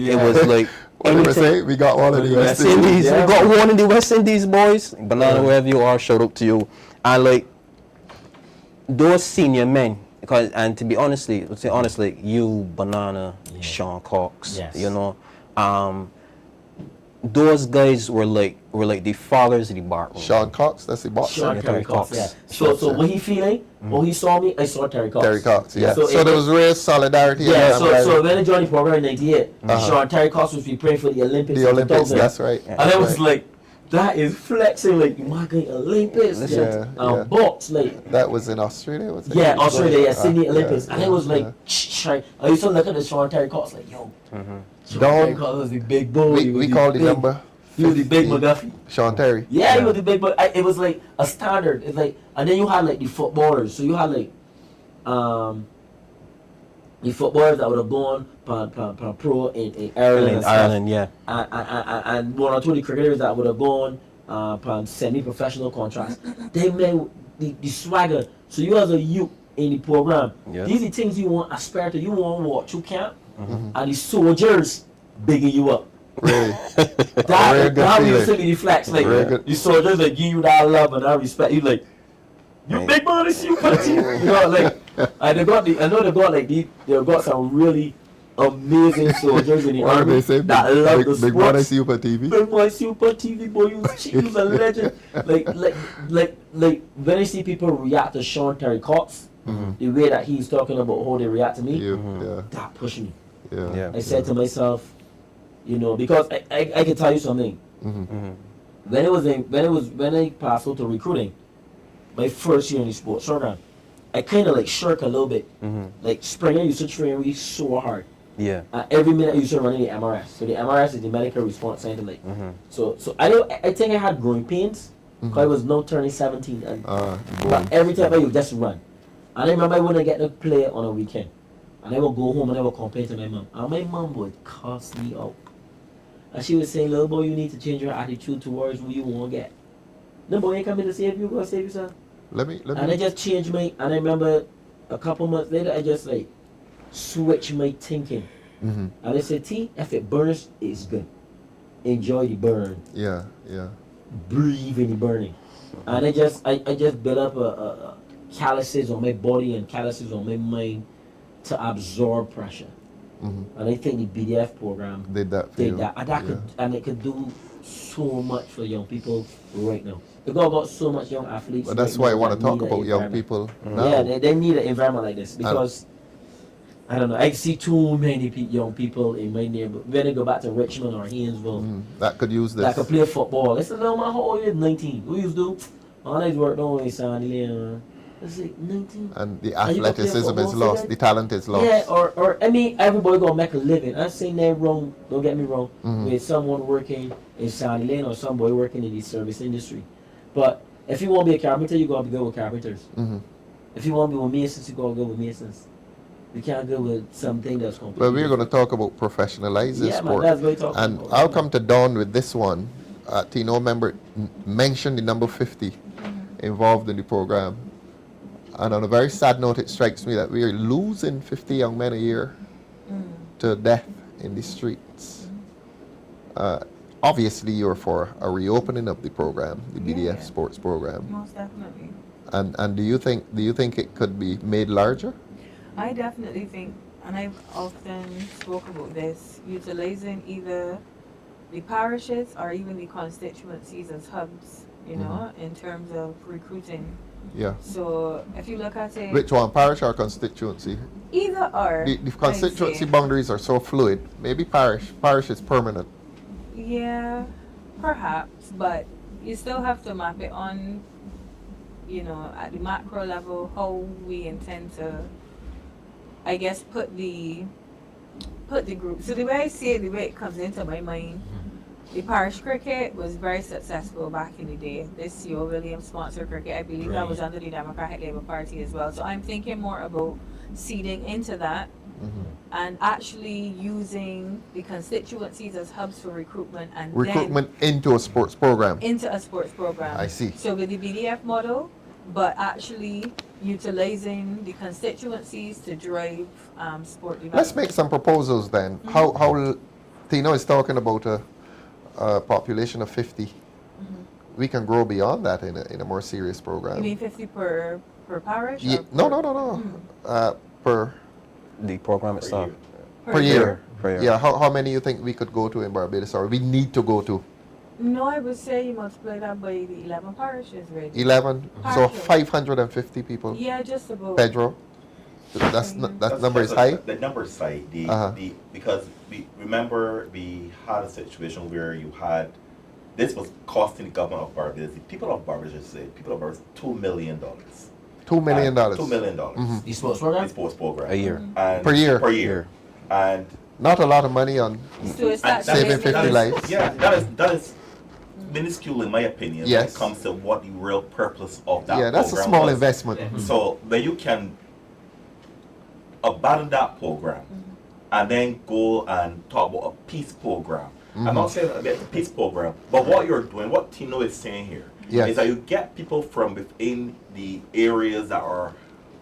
What did we say? We got one of the West Indies. We got one of the West Indies, boys. Banana, wherever you are, shout out to you. And like those senior men, and to be honestly, you, Banana, Sean Cox, you know, those guys were like the fathers of the bar room. Sean Cox, that's the boss. Sean Terry Cox. Yeah. So what he feeling? When he saw me, I saw Terry Cox. Terry Cox, yeah. So So there was real solidarity. Yeah, and so when I joined the program in '98, Sean Terry Cox was preparing for the Olympics. the in Olympics, 2000. that's right. And I was like, that is flexing, like, my God, Olympics, Yeah. box, like. That was in Australia, was it? Yeah, Australia, Sydney Olympics. yeah, And it was like, I used to look at the Sean Terry Cox, like, yo, Sean Terry Cox was the big boy. We called the number. He was the big McGuffey. Sean Terry. Yeah, he was the big boy. It was like a standard. It's like, and then you had like the footballers. So you had like, the footballers that would have gone pro in Ireland. In Ireland, yeah. And one or two of the cricketers that would have gone semi-professional contracts. They made the swagger. So you as a youth in the program, these are things you want aspire to. You want to watch you camp, and the soldiers bigging you up. Really? That used to be the flex. Like the soldiers that give you that love and that respect. You like, you big man, this you punch you. You know, like, and they got some really amazing soldiers in the What do army they say? that love the Big Brother sports. Super TV. Big Boy Super TV, boy, he was a legend. Like when I see people react to Sean Terry Cox, the way that he's talking about how they react to me, Yeah. that pushed me. Yeah. I said to myself, you know, because I can tell you something. When I passed out to recruiting, my first year in the sports program, I kind of like shirk a little bit. Like spring, I used to train really so hard. Yeah. Every minute I used to run in the MRS. So the MRS is the medical response center. Like, so I think I had growing pains because I was now turning 17, and but every time I would just run. And I remember I wouldn't get to play on a weekend, and I would go home and I would complain to my mom, and my mom would cuss me out. And she would say, "Little boy, you need to change your attitude towards who you want to get. No boy ain't coming to save you, go save yourself." Let me. And I just changed my, and I remember a couple months later, I just like switched my thinking. And I said, T, if it burns, it's good. Enjoy the burn. Yeah. Breathe in the burning. And I just built up a calluses on my body and calluses on my mind to absorb pressure. And I think the BDF program Did that for you? And it could do so much for young people right now. They got so much young athletes. But that's right why I now want that to talk need an about young environment. people now. Yeah, they need an environment like this because I don't know. I see too many young people in my neighborhood. When they go back to Richmond or Haynesville, that could use this. that could play football. It's no matter how old you is, 19. Who used to do? All I work on is Sandy. It's like 19. And the And you can play athleticism is football, lost. see The talent is lost. Yeah, or I mean, everybody gonna make a living. I'm saying that wrong. Don't get me wrong. With someone working in Sandy Lane or somebody working in the service industry, but if you want to be a carpenter, you gotta be good with carpenters. If you want to be with masons, you gotta go with masons. You can't go with something that's completely. But we're going to talk about professionalizing sport. Man, that's what we're talking And about. I'll come to Dawn with this one. Tino member mentioned the number 50 involved in the program. And on a very sad note, it strikes me that we are losing 50 young men a year to death in the streets. Obviously, you're for a reopening of the program, the BDF sports program. Most definitely. And do you think it could be made larger? I definitely think, and I've often spoke about this, utilizing either the parishes or even the constituencies as hubs, you know, in terms of recruiting. Yeah. So if you look at it, Which one, parish or constituency? either or. The constituency boundaries are so fluid. Maybe parish is permanent. Yeah, perhaps, but you still have to map it on, you know, at the macro level, how we intend to, I guess, put the group. So the way I see it, the way it comes into my mind, the parish cricket was very successful back in the day. This year, Williams sponsored cricket. I believe that was under the Democratic Labour Party as well. So I'm thinking more about seeding into that and actually using the constituencies as hubs for recruitment and Recruitment into a sports program. into a sports program. I see. So with the BDF model, but actually utilizing the constituencies to drive sport development. Let's make some proposals then. How Tino is talking about a population of 50. We can grow beyond that in a more serious program. You mean 50 per parish? Ye- or no. Per The program itself. per year. Per year. Yeah. How many you think we could go to in Barbados, or we need to go to? No, I would say you multiply that by the 11 parishes, right? 11. So Parishes. 550 people. Yeah, just about. Pedro, that number is high. The number is high. Because remember we had a situation where you had, this was costing the government of Barbados, the people of Barbados, $2 million. $2 million. $2 million. The sports program? The sports program. A year. And Per year. Per year. And Not a lot of money on So it's that saving 50 lives. yeah, that is minuscule in my opinion when Yes. it comes to what the real purpose of that Yeah, that's a program small was. investment. So when you can abandon that program and then go and talk about a peace program. I'm not saying about the peace program, but what you're doing, what Tino is saying here, is that you get people from within the areas that are,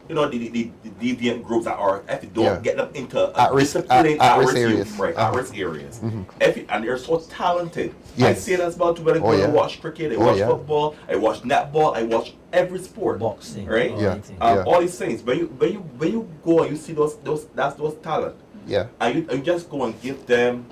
you know, the deviant groups that are, if you don't get them into At-risk areas. Right, at-risk areas. And they're so talented. I Yes. see it as well too when I go to watch cricket, I watch football, I watch netball, I watch every sport. Boxing. Right? Yeah. All these things. When you go and you see those talent, Yeah. And you just go and give them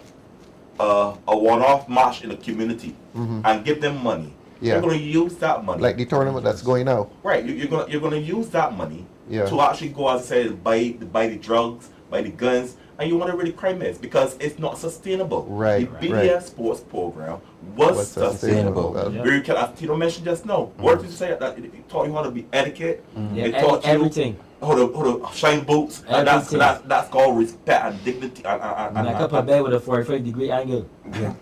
a one-off match in the community and give them money. Yeah. You're going to use that money. Like the tournament that's going now. Right. You're going to use that money Yeah. to actually go, as I said, buy the drugs, buy the guns, and you want to really crime it because it's not sustainable. Right, The BDS sports program was sustainable. Yeah. Where you can, as Tino mentioned just now, what did you say? That it taught you how to be etiquette. It taught you everything. How to shine boots, and that's called respect and dignity. And Back up a bed with a 45-degree angle. Yeah.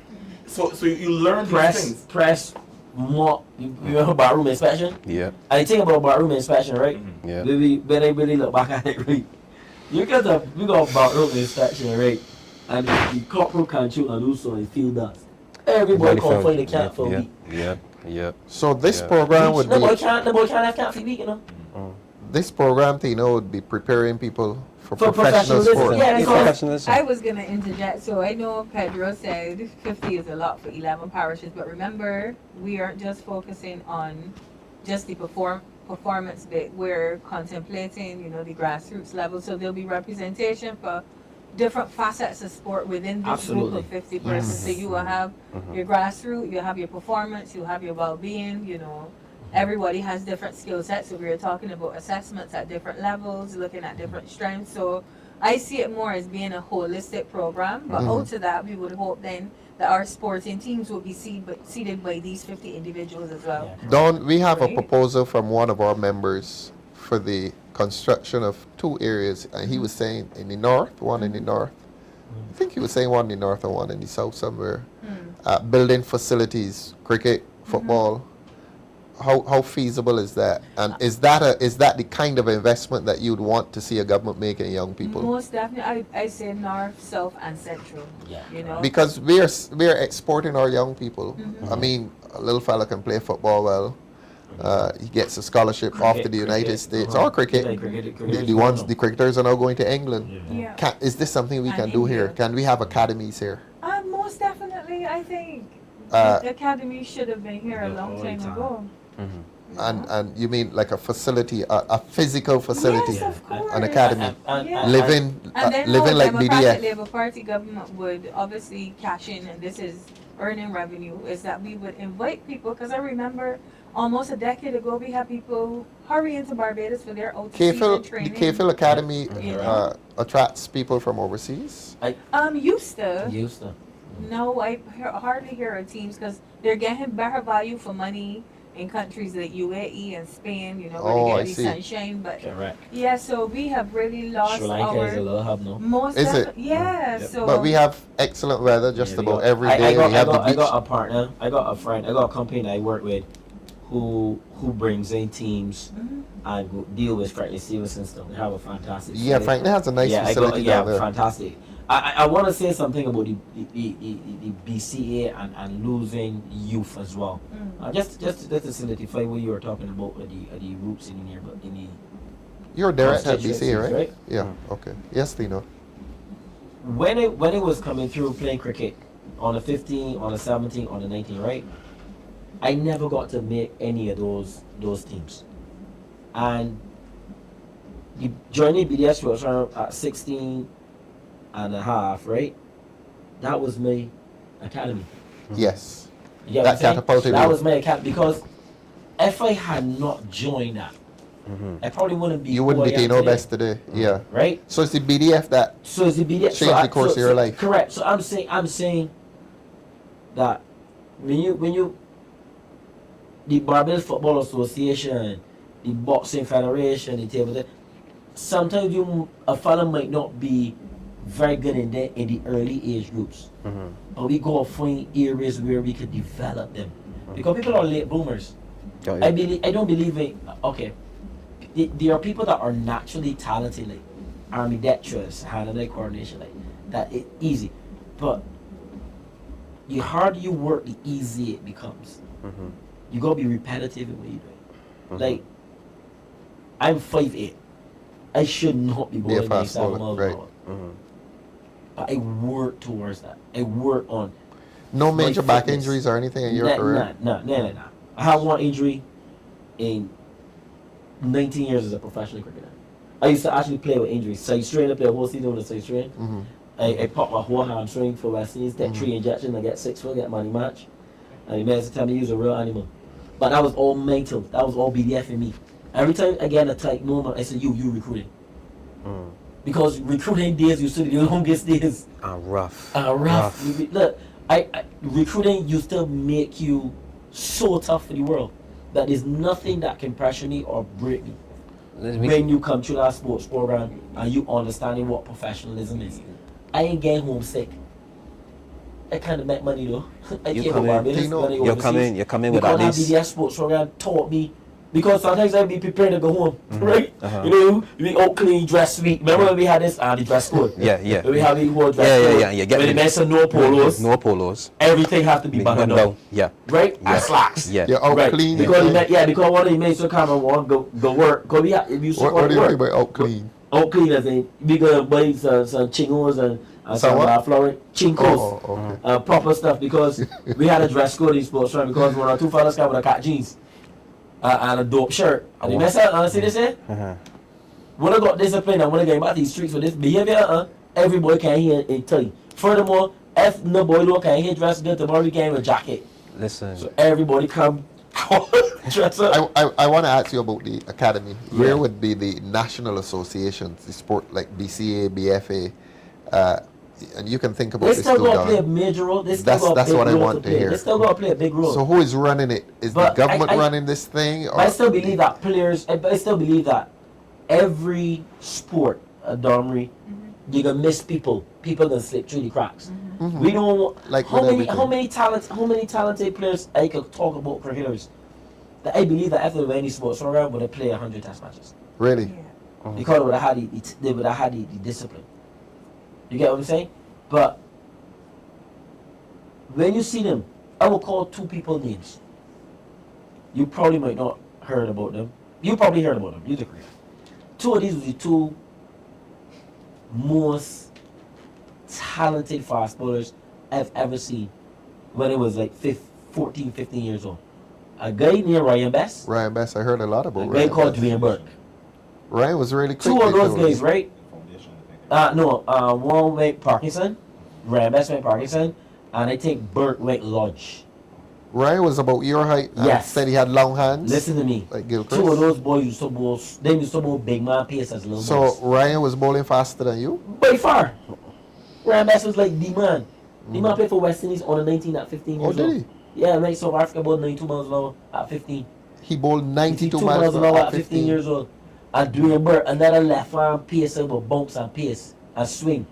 So you learn these things. Press more. You remember barroom inspection? Yeah. I think about barroom inspection, right? Yeah. When I really look back at it, right? You got barroom inspection, right? And the corporal can shoot and do so in field dust. Everybody come find the camp for a week. Yep. So this program would the be... boy can't have camp for a week, you know? This program, Tino, would be preparing people for professional sport. Yeah, Professionalism. I was going to interject. So I know Pedro said 50 is a lot for 11 parishes, but remember, we aren't just focusing on just the performance bit. We're contemplating, the grassroots level. So there'll be representation for different facets of sport within this group of 50 persons. So you will have your grassroots, you'll have your performance, you'll have your well-being, Everybody has different skill sets, so we were talking about assessments at different levels, looking at different strengths. So I see it more as being a holistic program, but out of that, we would hope then that our sporting teams will be seated by these 50 individuals as well. Don, we have a proposal from one of our members for the construction of 2 areas, and he was saying in the north, one in the north. I think he was saying one in the north and one in the south somewhere. Building facilities, cricket, football. How feasible is that? And is that the kind of investment that you'd want to see a government make in young people? Most definitely, I say north, south, and central. Yeah. Because we're exporting our young people. I mean, a little fella can play football well. He gets a scholarship off to the United States or cricket. The cricketers are now going to England. Is this something we can do here? Can we have academies here? Most definitely, I think the academy should have been here a long time ago. And you mean like a facility, a physical facility, yes, of course. an academy, living like BDF. The Labour Party government would obviously cash in, and this is earning revenue, is that we would invite people, because I remember almost a decade ago we had people hurry into Barbados for their out-of-season training. The KFIL Academy attracts people from overseas? Used to. No, I hardly hear of teams because they're getting better value for money in countries like UAE and Spain, where they get the sunshine. But so we have really lost Sri Lanka is a little hub now. Most is it? Yeah. So but we have excellent weather just about every day. I got a partner, I got a friend, I got a company that I work with who brings in teams and go deal with Franklin Stevenson stuff. They have a fantastic Franklin has a nice facility down there. Fantastic. I want to say something about the BCA and losing youth as well. Just to solidify what you were talking about the roots in here, but in the you're direct at BCA, right? Yeah. Okay. Yes, Tino. When it was coming through playing cricket on the 15, on the 17, on the 19, right? I never got to make any of those teams, and the joining BDS was around at 16 and a half, right? That was my academy. Yes. That catapulted. That was my academy, because if I had not joined that, I probably wouldn't be. You wouldn't be Tino Best today. Yeah. Right. So it's the BDF that. Changed the course of your life. Correct. So I'm saying that when you the Barbados Football Association, the Boxing Federation, the table tennis, sometimes a fella might not be very good in the early age groups, but we go find areas where we could develop them, because people are late bloomers. I don't believe in there are people that are naturally talented, like ambidextrous, hand-eye coordination, like that. It's easy, but the harder you work, the easier it becomes. You gotta be repetitive in what you do. Like, I'm 5'8". I should not be bowling like 7 miles per hour. But I work towards that. I work on. No major back injuries or anything in your career? No. I have one injury in 19 years as a professional cricketer. I used to actually play with injuries. Side strain, I played a whole season with a side strain. I popped my whole hamstring for West Indies, take 3 injections, I get 6 for get money match. And the man tell me he was a real animal. But that was all mental. That was all BDF in me. Every time I get a tight moment, I said, you recruiting. Because recruiting days used to be the longest days. Rough. Look, recruiting used to make you so tough for the world that there's nothing that can pressure me or break me. When you come through that sports program and you understanding what professionalism is. I ain't getting homesick. I kind of make money though. You're coming with because at least. Because BDS sports program taught me. Because sometimes I be prepared to go home, right? You know, we all clean, dress sweet. Remember when we had this the dress code? Yeah. When we have the whole dress code. Yeah. When they mention no polos. No polos. Everything have to be buttoned up. Yeah. Right? And slacks. Yeah. You're out Right. clean. Because one of the mates will come and want go work. Because we have, if you support What do you work. mean by out clean? Out clean as in, we gonna buy some chingos and some flower chinkos. Proper stuff because we had a dress code in sports room because one or two fellas come with a cat jeans. And a dope shirt. And the mess up, see this here? When I got disciplined and when I get back to the streets with this behavior, every boy can hear and tell you. Furthermore, if no boy don't can hear dress good, tomorrow we can have a jacket. Listen. So everybody come dress up. I want to ask you about the academy. Where would be the national associations, the sport like BCA, BFA, and you can think about They this still too, got to Don. play a major role. That's what I want to hear. They still got to play a big role. So who is running it? Is the But government I- running this thing? Or? I still believe that players. I still believe that every sport, Domri, you gonna miss people. People gonna slip through the cracks. We don't. Like how with many everything. how many talented players I could talk about cricketers that I believe that after any sports program would have played 100 test matches Really? because they would have had the discipline. You get what I'm saying? But when you see them, I will call 2 people names. You probably might not heard about them. You probably heard about them. You agree. 2 of these were the 2 most talented fast bowlers I've ever seen when it was like 14, 15 years old. A guy named Ryan Best. Ryan Best, I heard a lot about A Ryan guy called Best. Dwayne Burke. Ryan was really quick. 2 of those though. guys, right? One went Parkinson, Ryan Best went Parkinson, and I think Burke went Lodge. Ryan was about your height. And Yes. said he had long hands. Listen to me. Like Gilchrist. 2 of those boys used to bowl. They used to bowl big man pace as little So boys. Ryan was bowling faster than you? By far. Ryan Best was like the man. The man played for West Indies on the 19 at 15 years Oh, did old. he? Yeah, mate, South Africa bowled 92 miles an hour at 15. He bowled 92 miles miles an hour at 15 years old. And Dwayne Burke, another left arm pacer with bumps and pace and swing.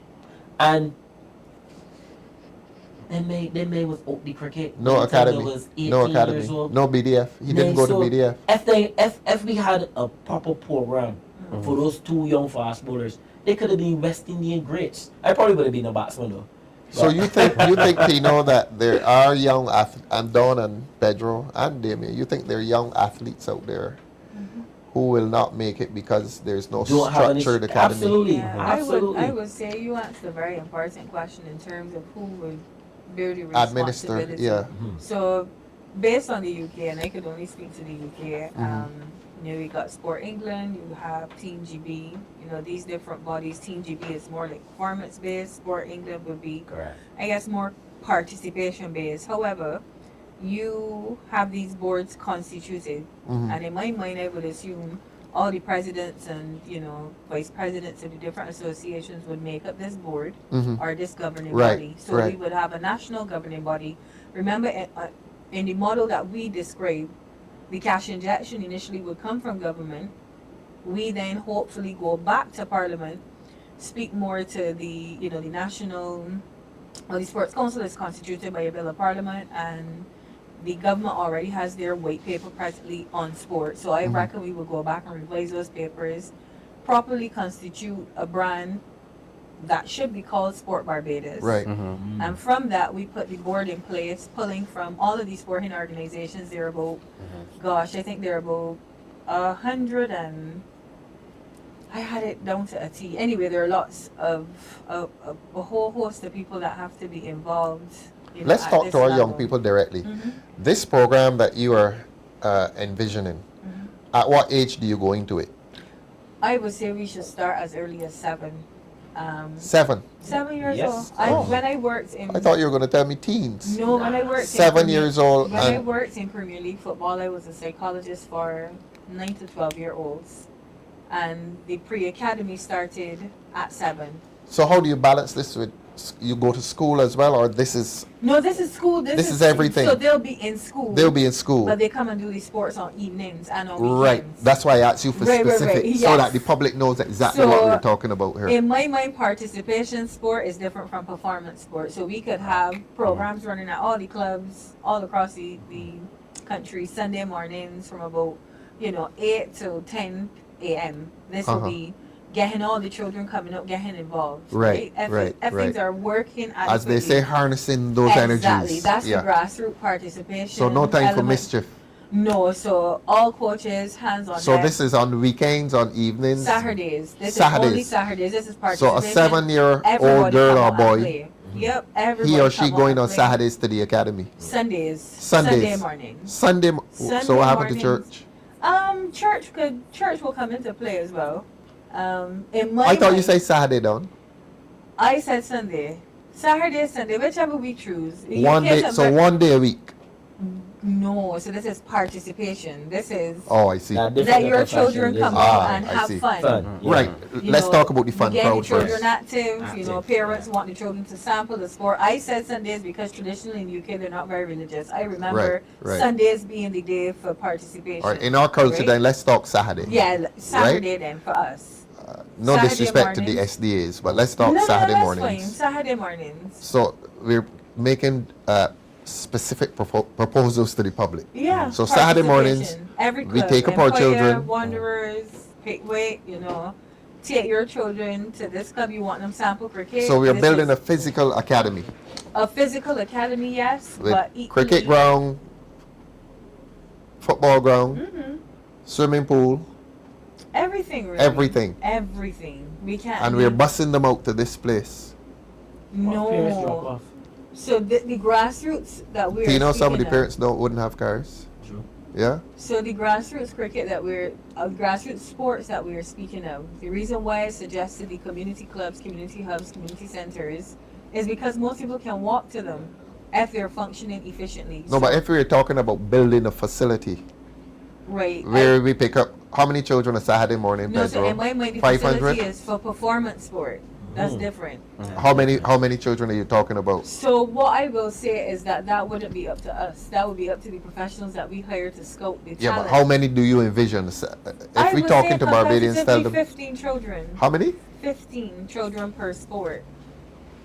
And they made was out the cricket. No By the time academy. they was 18 No academy. years old. No BDF. He didn't go to So, BDF. If we had a proper program for those 2 young fast bowlers, they could have been West Indian greats. I probably would have been a batsman though. So you think Tino, that there are young athletes, and Don and Pedro and Damien, you think there are young athletes out there who will not make it because there's no Don't have any- structured academy? Absolutely. Yeah, Absolutely. I would say you asked a very important question in terms of who would bear the Administer, responsibility. yeah. So, based on the UK, and I could only speak to the UK, you know, we got Sport England, you have Team GB, you know, these different bodies. Team GB is more like performance based, Sport England would be, Correct. I guess, more participation based. However, you have these boards constituted, and in my mind, I would assume all the presidents and, you know, vice presidents of the different associations would make up this board or this governing Right, body. So right. we would have a national governing body. Remember, in the model that we described, the cash injection initially would come from government. We then hopefully go back to Parliament, speak more to the, you know, the national, or the Sports Council is constituted by a bill of Parliament, and the government already has their white paper presently on sport. So I reckon we will go back and revise those papers, properly constitute a brand that should be called Sport Barbados. Right. And from that, we put the board in place, pulling from all of these sporting organizations. They're about, gosh, I think they're about 100 and, I had it down to a T. Anyway, there are lots of a whole host of people that have to be involved. You know, Let's at talk this to our level. young people directly. This program that you are envisioning, at what age do you go into it? I would say we should start as early as 7. 7. 7 years Yes. old. When I worked in... I thought you were going to tell me teens. No, when I worked 7 years old. When I And worked in Premier League football, I was a psychologist for 9 to 12-year-olds. And the pre-academy started at 7. so how do you balance this with, you go to school as well, or this is, No, this is school. This is everything. So they'll be in school. they'll be in school? But they come and do these sports on evenings and on Right. weekends. That's why I asked you for Right, specific, right, so yes. that the public knows exactly what So, we're talking about here. In my mind, participation sport is different from performance sport. So we could have programs running at all the clubs all across the country Sunday mornings from about 8 to 10 a.m. This will be getting all the children coming up, getting involved. Right, right, If things right. are working As they say, adequately. harnessing those Exactly. energies. That's Yeah. the grassroots participation. So no time for element. mischief. No, so all coaches hands on So deck. this is on weekends, on evenings. Saturdays. This is only Saturdays. This is So participation. a 7-year-old Everybody girl come or out and boy, play. Yep, everybody he or she come out going and on play. Saturdays to the academy. Sundays. Sundays. Sunday morning. So Sunday what happened to mornings. church? Church will come into play as well. In my I thought you mind, say Saturday down. I said Sunday. Saturday, Sunday, whichever we choose. You One can't day, come so back- 1 day a week. No, so this is participation. This is Oh, I see. that your children come out and I have see. fun. Right. You Let's know, talk about the fun Get the crowd children first. active. Parents want the children to sample the sport. I said Sundays because traditionally in UK they're not very religious. I remember Right. Sundays being the day for participation. All right. In our culture, right? then let's talk Saturday. Yeah, Saturday then for us. No Saturday disrespect to the mornings. SDAs, but let's talk No, Saturday that's mornings. fine. Saturday mornings. So we're making specific proposals to the public. Yeah. So Saturday mornings, participation. Every we club, take up our Empire, children. Wanderers, Pickwick, take your children to this club. You want them sample cricket. So we are This building is a physical academy a physical academy, yes, with but equally, cricket ground, football ground, Mhm. swimming pool, everything, really. everything. We can't. And we're leave- busing them out to this place. Parents drop No. off. So the grassroots that we're. Do you know some of the speaking parents wouldn't have cars? True. Yeah? So the grassroots cricket that grassroots sports that we're speaking of, the reason why I suggested the community clubs, community hubs, community centers, is because most people can walk to them if they're functioning efficiently. No, but if we're talking about building a facility, right. where we pick up, how many children a Saturday morning, No, so Pedro? in my mind, the 500? facility is for performance sport. That's different. How many children are you talking about? So what I will say is that wouldn't be up to us. That would be up to the professionals that we hire to scout the Yeah, talent. but how many do you envision? If I we would talking say to Barbadians, tell competitively them 15 children. how many? 15 children per sport.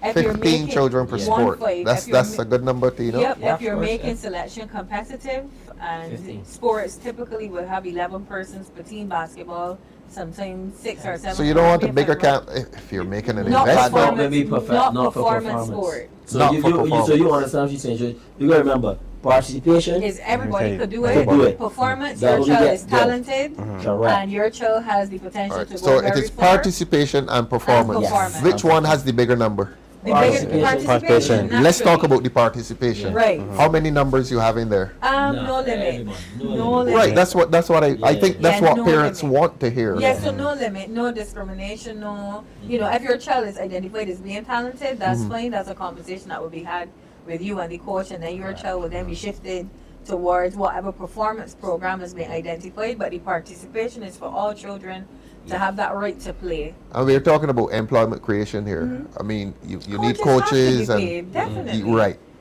If you're 15 making children per one sport. fight, That's if you're a good number, Tino. Yep, Yeah, if you're of course, making yeah. selection competitive, and 15. sports typically will have 11 persons per team. Basketball, sometimes 6 or 7. So you don't want a If bigger I'm camp if you're making an Not investment. Not performance, maybe not not for performance performance. sport. So Not you, for you, you so you performance. understand what you're saying? You gotta remember participation. Is everybody could do Could it. do it. Performance, That your will child get- is yeah. talented, Correct. and your child has the potential All right. to go So it very is far. participation and performance. performance. Which one has the bigger number? The bigger Participation. participation. Let's talk naturally. about the participation. Right. How many numbers you have in there? No limit. everyone. No limit. Right. That's what I Yeah. think that's Yeah, what no parents limit. want to hear. Yes, so no limit, no discrimination, no. If your child is identified as being talented, that's fine. That's a conversation that will be had with you and the coach, and then your child will then be shifted towards whatever performance program has been identified. But the participation is for all children to have that right to play. And we're talking about employment creation here. I mean, you need coaches have to be and paid, definitely.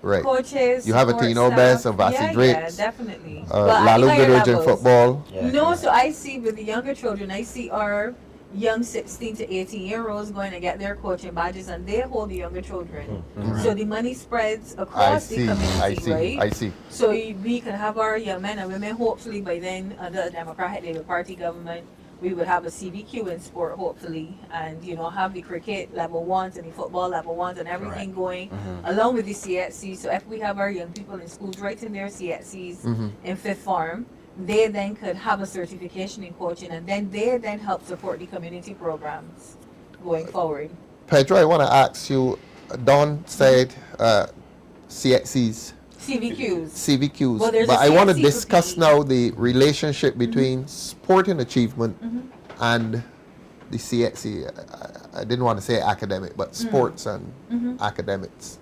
right. Coaches. You have a support Tino staff. Best, a Vasi Yeah, Drapes, definitely. But at Lalu higher Goodrich in levels. football. No, so I see with the younger children, I see our young 16 to 18-year-olds going to get their coaching badges, and they hold the younger children. So the money spreads I across the see. community, right? I see. So we can have our young men and women, hopefully by then, under a Democratic Labour Party government, we would have a CBQ in sport, hopefully, and have the cricket level 1s and the football level 1s and everything going along with the CXC. So if we have our young people in schools writing their CXCs in fifth form, they then could have a certification in coaching, and then they then help support the community programs going forward. Pedro, I want to ask you. Don said CXCs. CVQs. Well, there's but a I want to CXC for discuss PE. now the relationship between sporting achievement and the CXC, I didn't want to say academic, but sports and academics.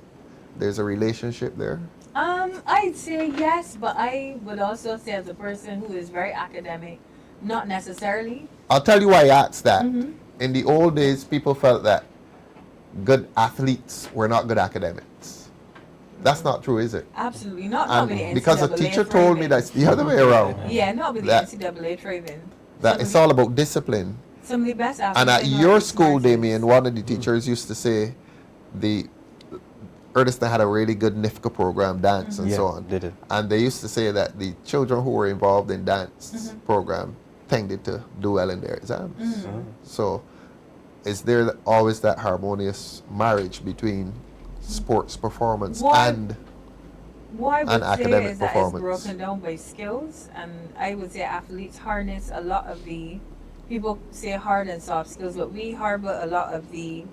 There's a relationship there? I'd say yes, but I would also say as a person who is very academic, not necessarily. I'll tell you why I asked that. In the old days, people felt that good athletes were not good academics. That's not true, is it? Absolutely not. Not with the And because a NCAA teacher told me framing. that's the other way around. Yeah, not with the That- NCAA training. That it's all about discipline. Some of the best athletes. And at are not your the school, smartest. Damien, one of the teachers used to say Ernest had a really good NIFCA program, dance and so on. They did. And they used to say that the children who were involved in dance program tended to do well in their exams. So is there always that harmonious marriage between sports performance and What I would say academic is that it's performance? broken down by skills, and I would say athletes harness a lot of the, people say hard and soft skills, but we harbor a lot of the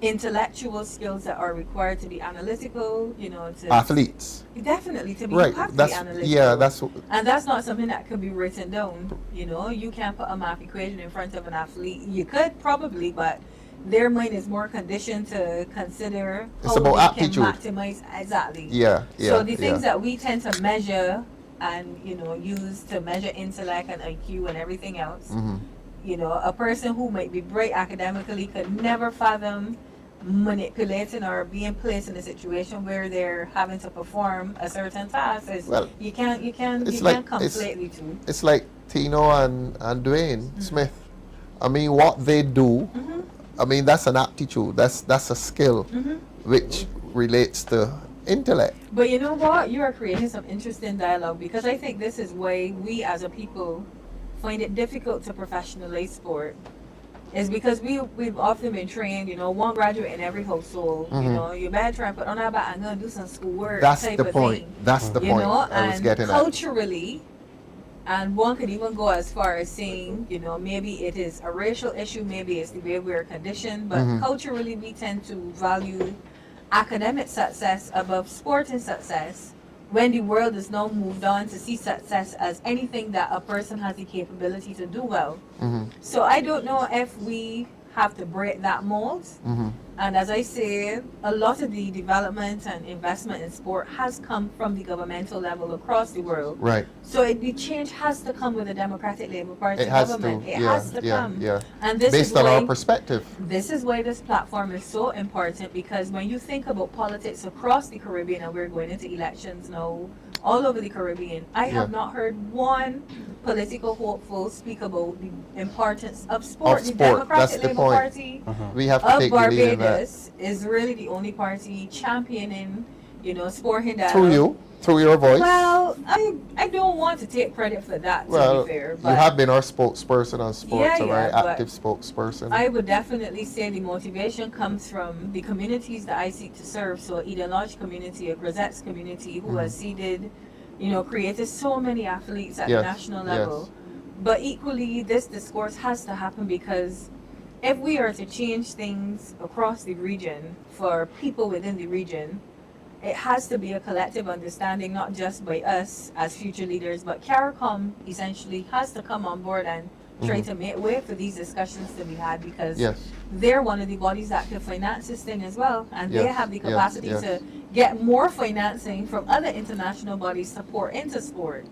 intellectual skills that are required to be analytical, to athletes? definitely to be Right. have to be That's analytical. And that's not something that can be written down. You can't put a math equation in front of an athlete. You could probably, but their mind is more conditioned to consider It's how about they aptitude. can maximize exactly. Yeah. So the things that we tend to measure and use to measure intellect and IQ and everything else, a person who might be bright academically could never fathom manipulating or being placed in a situation where they're having to perform a certain task. Well, you can't it's conflate the two. It's like Tino and Dwayne Smith. I mean, what they do, I mean, that's an aptitude. That's a skill which relates to intellect. But you know what? You are creating some interesting dialogue, because I think this is why we as a people find it difficult to professionalize sport. Is because we've often been trained, one graduate in every household. You better try and put on that back and go and do some schoolwork. That's type the of point. thing. That's the point I was And getting at. culturally, and one could even go as far as saying, maybe it is a racial issue, maybe it's the way we're conditioned, but culturally we tend to value academic success above sporting success, when the world has now moved on to see success as anything that a person has the capability to do well. So I don't know if we have to break that mold. And as I say, a lot of the development and investment in sport has come from the governmental level across the world. Right. So the change has to come with the Democratic Labour Party It has government. to. It Yeah, has to yeah, come. yeah. And this Based is on why, our perspective. this is why this platform is so important, because when you think about politics across the Caribbean, and we're going into elections now all over the Caribbean, I have not heard one political hopeful speak about the importance of sport. Of The sport, that's Democratic the Labour point. Party We have to of take the lead in that. Barbados is really the only party championing, sport in that. Through your voice. Well, I don't want to take credit for that, to Well, be fair. you But have been our spokesperson on sports, a very but active spokesperson. I would definitely say the motivation comes from the communities that I seek to serve. So Eden Lodge community, a Grisette's community, who has seeded, created so many athletes at the national level. But equally, this discourse has to happen, because if we are to change things across the region for people within the region, it has to be a collective understanding, not just by us as future leaders, but CARICOM essentially has to come on board and try to make way for these discussions to be had, because they're one of the bodies that can finance this thing as well, and they have the capacity to get more financing from other international bodies to pour into sport.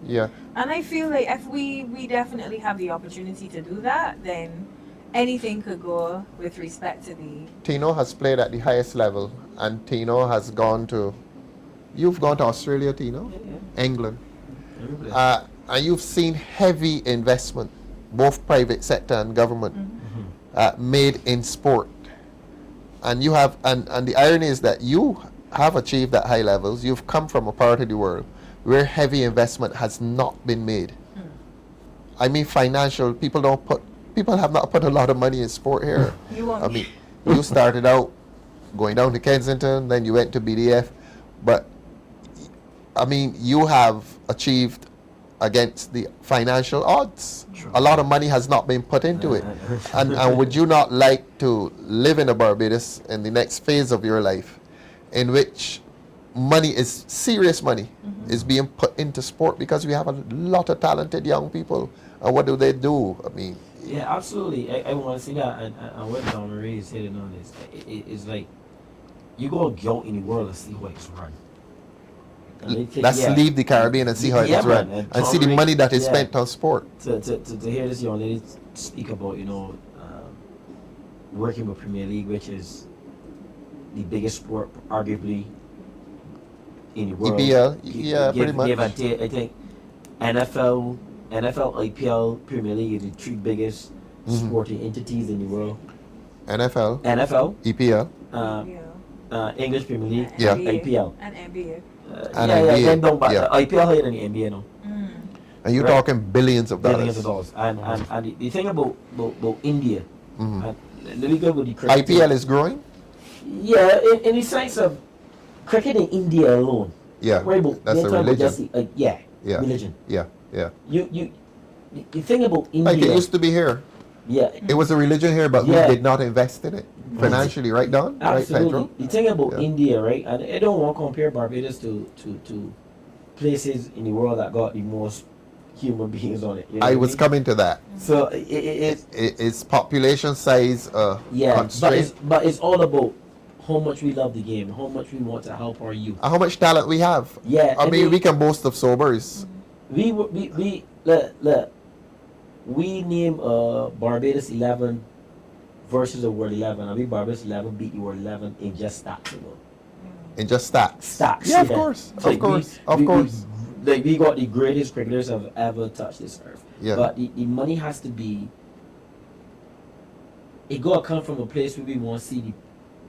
And I feel like if we definitely have the opportunity to do that, then anything could go with respect to the... Tino has played at the highest level, and Tino has gone to... You've gone to Australia, Tino? England. And you've seen heavy investment, both private sector and government, made in sport. And you have, and the irony is that you have achieved at high levels. You've come from a part of the world where heavy investment has not been made. I mean, financial, people have not put a lot of money in sport here. You started out going down to Kensington, then you went to BDF, but I mean, you have achieved against the financial odds. A lot of money has not been put into it. And would you not like to live in a Barbados in the next phase of your life, in which money is serious money is being put into sport because we have a lot of talented young people. And what do they do? I mean, Yeah, absolutely. I want to see that, and what Don Marie is hitting on is it's like you go out in the world and see how it's run. Let's leave the Caribbean and see how it's run, and see the money that is spent on sport. To hear this young lady speak about, working with Premier League, which is the biggest sport arguably in the world. EPL, yeah, pretty much. I think NFL, IPL, Premier League are the three biggest sporting entities in the world. NFL, EPL, English Premier League, IPL, and NBA. Then don't IPL higher than the NBA now. And you're talking billions of dollars. Billions of dollars. And the thing about India, let me go with the cricket. IPL is growing? Yeah, in the sense of cricket in India alone. Yeah, that's a religion. Religion. Yeah. The thing about India. Like it used to be here. Yeah. It was a religion here, but we did not invest in it financially, right, Don? Absolutely. Right, the thing about India, right, and I don't want to compare Barbados to places in the world that got the most human beings on it. You know I was coming to that. So it's population size constraint. But it's all about how much we love the game, how much we want to help our youth, and how much talent we have. Yeah, I mean, we can boast of sobers. We name Barbados 11 versus the World 11. I mean, Barbados 11 beat the World 11 in just stats alone. In just stats. Stats. Yeah, of course. Of course. We got the greatest cricketers have ever touched this earth. Yeah. But the money has to be. It gotta come from a place where we want to see the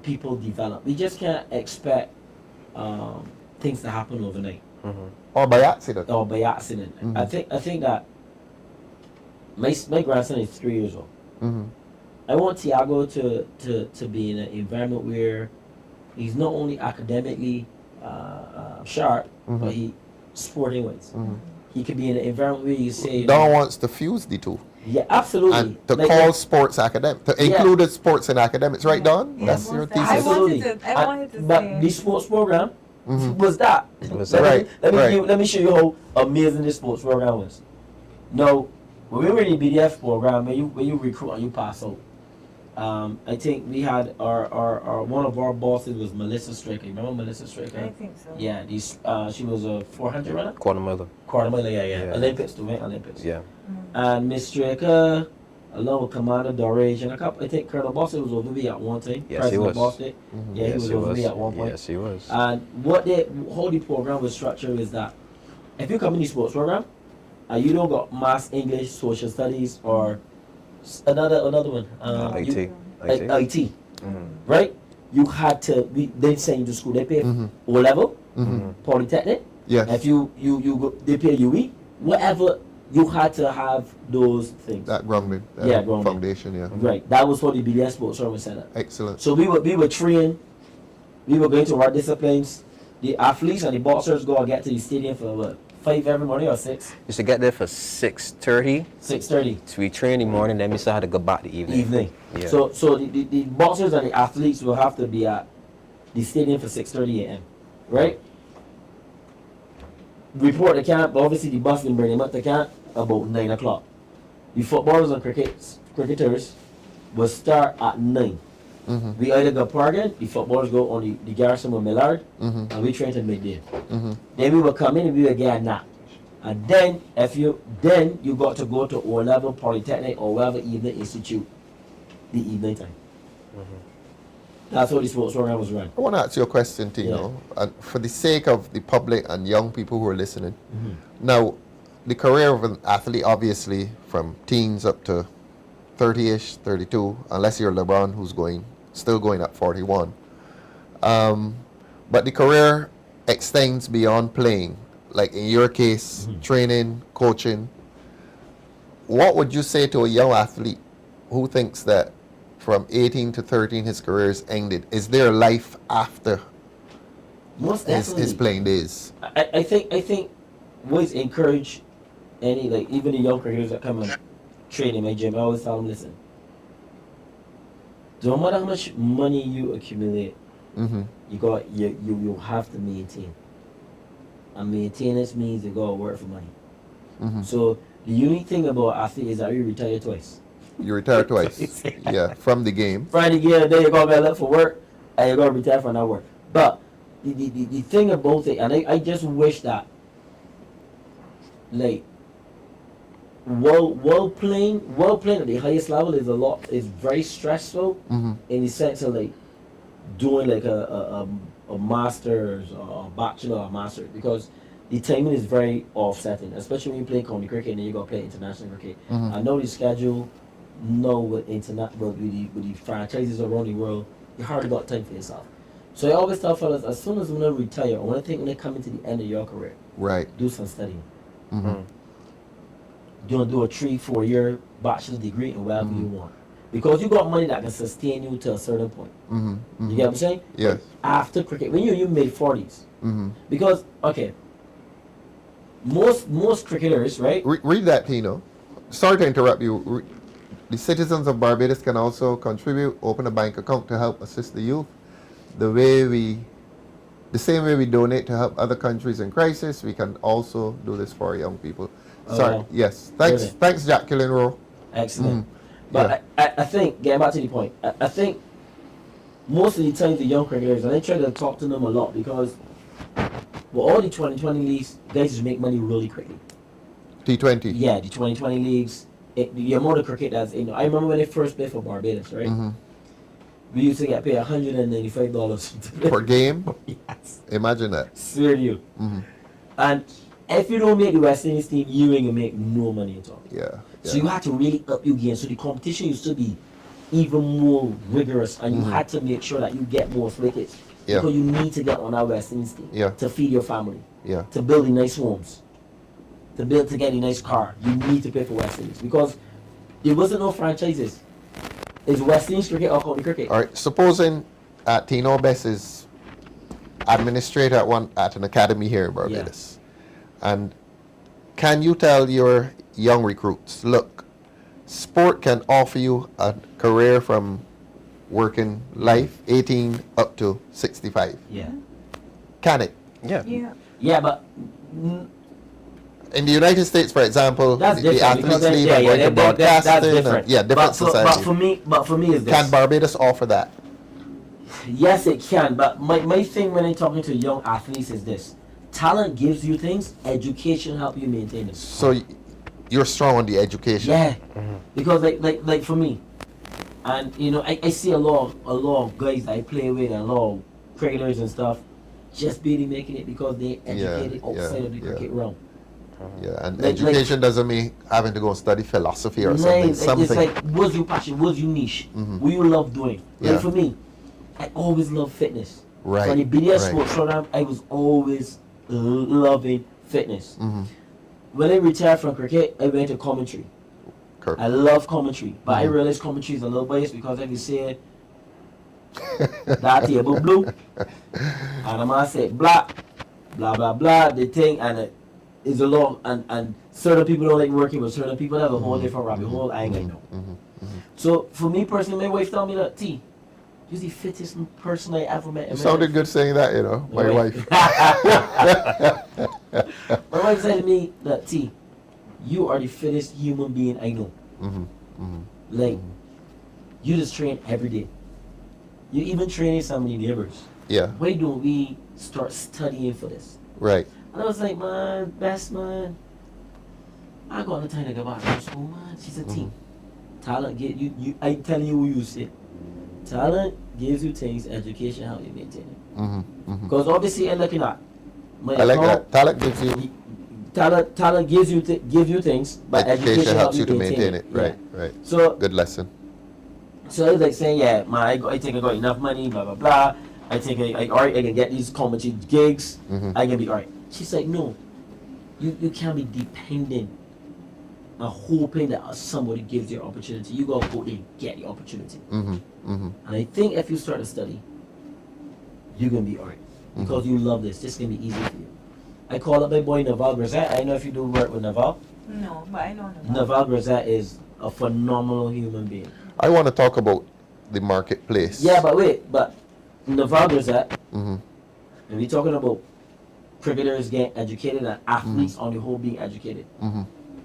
people develop. We just can't expect things to happen overnight. Or by accident. I think that my grandson is 3 years old. I want Tiago to be in an environment where he's not only academically sharp, but he sporting ways. He could be in an environment where you say Don wants to fuse the two. Yeah, absolutely. And to call sports academic, to include sports and academics, right, Don? Yeah, that's your thesis. Absolutely. I wanted to but say the sports program was that. Let me show you how amazing this sports program was. Now, when we were in the BDF program, when you recruit and you pass out, I think we had our one of our bosses was Melissa Stricker. Remember Melissa Stricker? I think so. Yeah, she was a 400 runner. Quarter mile. Yeah. Olympics to win Olympics. Yeah. And Miss Stricker, along with Commander Dorage and a couple, I think Colonel Bossett was over me at one time. Yes, he was. Bossett. Yeah, he was over me at one point. Yes, he was. And how the program was structured is that if you come in the sports program and you don't got maths, English, social studies, or another one, IT. Right? You had to they send you to school. They pay O level, Polytechnic. Yes. If you go, they pay UE, whatever. You had to have those things. That grounding. Grounding. Foundation, yeah. Right. That was what the BDS sports service set up. Excellent. So we were trained. We were going to our disciplines. The athletes and the boxers go and get to the stadium for what, 5 every morning or 6? Used to get there for 6:30. 6:30. So we train in the morning, then we still had to go back the evening. Yeah. So the boxers and the athletes will have to be at the stadium for 6:30 a.m. Right? Report the camp. Obviously, the bus will bring them up to camp about 9 o'clock. The footballers and cricketers will start at 9. We either go parking, the footballers go on the garrison with Millard, and we train till midday. Then we will come in and we will get a nap. And then you got to go to O-level Polytechnic or whatever evening institute the evening time. That's how the sports program was run. I want to ask you a question, Tino, and for the sake of the public and young people who are listening. Now, the career of an athlete, obviously, from teens up to 30-ish, 32, unless you're LeBron, who's still going at 41. But the career extends beyond playing. Like in your case, training, coaching. What would you say to a young athlete who thinks that from 18 to 13 his career is ended? Is there life after his playing days? I think always encourage any, like, even the young cricketers that come and train in my gym. I always tell them, listen, no matter how much money you accumulate, You have to maintain. And maintenance means you gotta work for money. So the unique thing about athlete is that you retire twice. You retire twice. Yeah, from the game. Friday gear, then you gotta look for work, and you gotta retire from that work. But the thing about it, and I just wish that, like, world playing at the highest level is very stressful in the sense of like doing like a master's or a bachelor or master, because the timing is very offsetting, especially when you play county cricket and then you gotta play international cricket. I know the schedule. With the franchises around the world, you hardly got time for yourself. So I always tell fellas, as soon as when they retire, or when they come into the end of your career, do some studying. Do a 3-4 year bachelor's degree in whatever you want, because you got money that can sustain you to a certain point. You get what I'm saying? Yes. After cricket, when you mid 40s, because most cricketers, right? Read that, Tino. Sorry to interrupt you. The citizens of Barbados can also contribute, open a bank account to help assist the youth. The same way we donate to help other countries in crisis, we can also do this for young people. Sorry. Yes. Thanks. Brilliant. Thanks, Jacqueline Rowe. Excellent. But I think, getting back to the point, I think most of the time the young cricketers, and I try to talk to them a lot, because with all the 2020 leagues, guys just make money really quickly. T20. Yeah, the 2020 leagues. The amount of cricket that's I remember when they first played for Barbados, right? We used to get paid $195 per game. Yes. Imagine that. Seriously. And if you don't make the West Indies team, you ain't gonna make no money at all. Yeah. So you had to really up your game. So the competition used to be even more rigorous, and you had to make sure that you get more wickets. Because you need to get on that West Indies team to feed your family, to build the nice homes, to get a nice car. You need to play for West Indies, because there wasn't no franchises. It's West Indies cricket or county cricket. All right. Supposing Tino Bess is administrator at an academy here in Barbados, and can you tell your young recruits, look, sport can offer you a career from working life 18 up to 65? Yeah. Can it? Yeah, but in the United States, for example, the athletes leave and go into that's broadcasting. different. Different society. But for me, is this. Can Barbados offer that? Yes, it can. But my thing when I'm talking to young athletes is this: talent gives you things, education help you maintain it. So you're strong on the education. Yeah, because like for me, and I see a lot of guys that I play with, and a lot of cricketers and stuff, just barely making it because they educated outside of the cricket realm. Yeah, and education doesn't mean having to go and study philosophy or something. It's like, what's your passion? What's your niche? What you love doing? Like for me, I always love fitness. Right. So in the BDS sports program, I was always loving fitness. When I retired from cricket, I went to commentary. I love commentary, but I realized commentary is a little biased, because if you say that table blue, and I'm gonna say black, blah blah blah, the thing, and it's a lot, and certain people don't like working with certain people. Have a whole different rabbit hole. I ain't gonna know. So for me personally, my wife told me that you're the fittest person I ever met. You sounded good saying that, my wife. My wife said to me that you are the fittest human being I know. Like, you just train every day. You even training some of your neighbors. Yeah. Why don't we start studying for this? Right. And I was like, man, best man, I got no time to go back to school, man. She's a team. Talent get you. I tell you who you say. Talent gives you things, education how you maintain it. Because obviously I'm looking at I like that. Talent gives you talent gives you things, but education helps you to maintain it. Right, right. So good lesson. So I was like saying, I think I got enough money, blah blah blah. I think I can get these comedy gigs. I can be alright. She's like, no, you can't be dependent on hoping that somebody gives you an opportunity. You gotta go and get the opportunity. And I think if you start to study, you're gonna be alright, because you love this. This is gonna be easy for you. I call up my boy Naval Grazette. I know if you do work with Naval. No, but I know Naval. Naval Grazette is a phenomenal human being. I want to talk about the marketplace. Yeah, but wait, but Naval Gazette, Mm-hmm. and we're talking about cricketers getting educated and athletes on the whole being educated. Mm-hmm.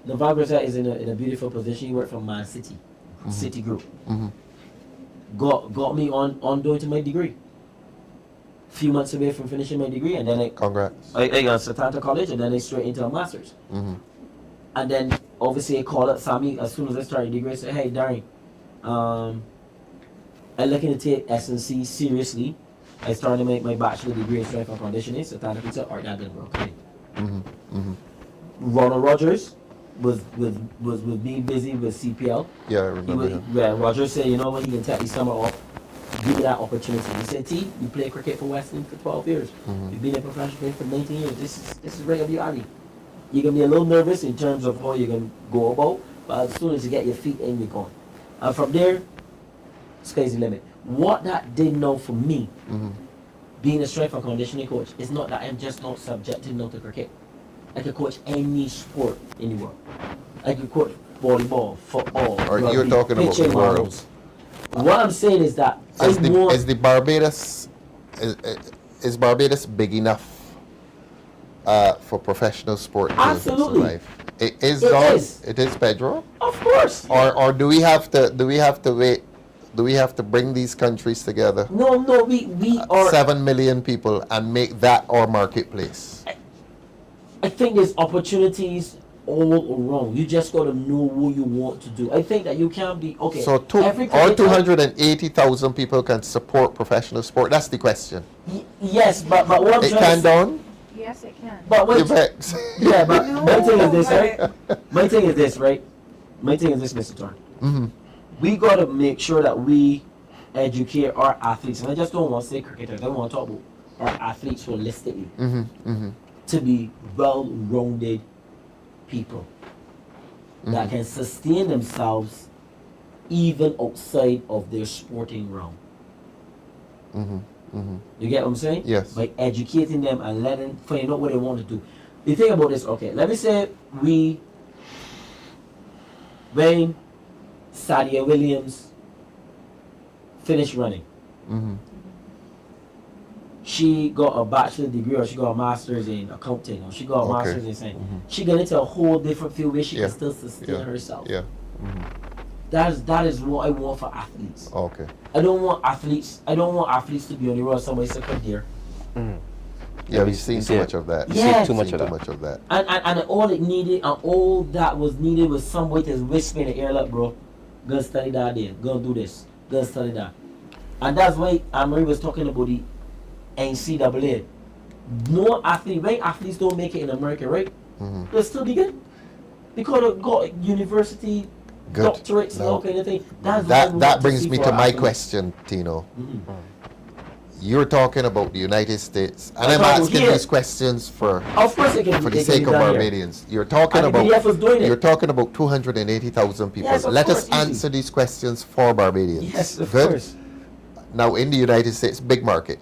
Naval Gazette is in a beautiful position. He worked for Man City, City Group. Mm-hmm. Got me on doing to my degree. Few months away from finishing my degree, and then I Congrats. got Satanta College, and then I straight into a master's. Mm-hmm. And then obviously I called up Sammy as soon as I started degree. I said, "Hey, Darren, I'm looking to take S&C seriously. I started my bachelor degree in strength and conditioning. Satanta Pizza, Art Edinburgh. Okay." Mm-hmm. Mm-hmm. Ronald Rogers was being busy with CPL. Yeah, I remember him. Yeah, Rogers said, "You know what? He can take the summer off. Give me that opportunity." He said, "T, you played cricket for West Indies for 12 years. Mhm. You've been a professional player for 19 years. This is right up your alley. You're gonna be a little nervous in terms of how you're gonna go about, but as soon as you get your feet in, you're going." And from there, sky's the limit. What that did know for me, Mm-hmm. being a strength and conditioning coach, is not that I'm just not subjected not to cricket. I could coach any sport in the world. I could coach volleyball, football. Or rugby, you're talking about pitching the world. models. What I'm saying is that Is I want. the Barbados is Barbados big enough for professional sport to Absolutely. survive? It is. It Don? is. It is, Pedro. Of course. Or do we have to wait? Do we have to bring these countries together? No, we are. 7 million people and make that our marketplace. I think there's opportunities all around. You just gotta know what you want to do. I think that you can't be okay. So every all cricketer- 280,000 people can support professional sport. That's the question. Yes, but what I'm It trying can to Don? Yes, it can. But You wait, bet. yeah, but No, my thing is this, but- right? My thing is this, right? My thing is this, Mr. Thorne. Mhm. We gotta make sure that we educate our athletes, and I just don't want to say cricketers. I want to talk about our athletes holistically Mhm. Mhm. to be well-rounded people that can sustain themselves even outside of their sporting realm. Mhm. Mhm. You get what I'm saying? Yes. By educating them and letting find out what they want to do. The thing about this, okay, let me say when Sadia Williams finished running, Mhm. she got a bachelor's degree or she got a master's in accounting or she got a Okay. master's in science. Mhm. She got into a whole different field where she Yeah. can still sustain Yeah. herself. Yeah. Mhm. That is what I want for athletes. Okay. I don't want athletes to be on the road somebody say come here. Yeah, we've seen too Yeah. much of that. You see We've too much seen of too that. much of that. And all it needed and all that was needed was somebody to whisper in the ear like, bro, go study that there, go do this, go study that. And that's why Marie was talking about the NCAA. No athlete, when athletes don't make it in America, right? Mhm. They'll still be good. Because they got university Good. doctorates and No. all kind of thing. That's what we That want brings see me for to our my athletes. question, Tino. Mhm. You're talking about the United States, and I'm I'm talking asking here. these questions for Of course they can the they can sake be of done here. Barbadians. You're talking And the about BDF was doing it. you're talking about 280,000 people. Yes, of Let course, us easy. answer these questions for Barbadians. Yes, of Good. course. Now in the United States, big market,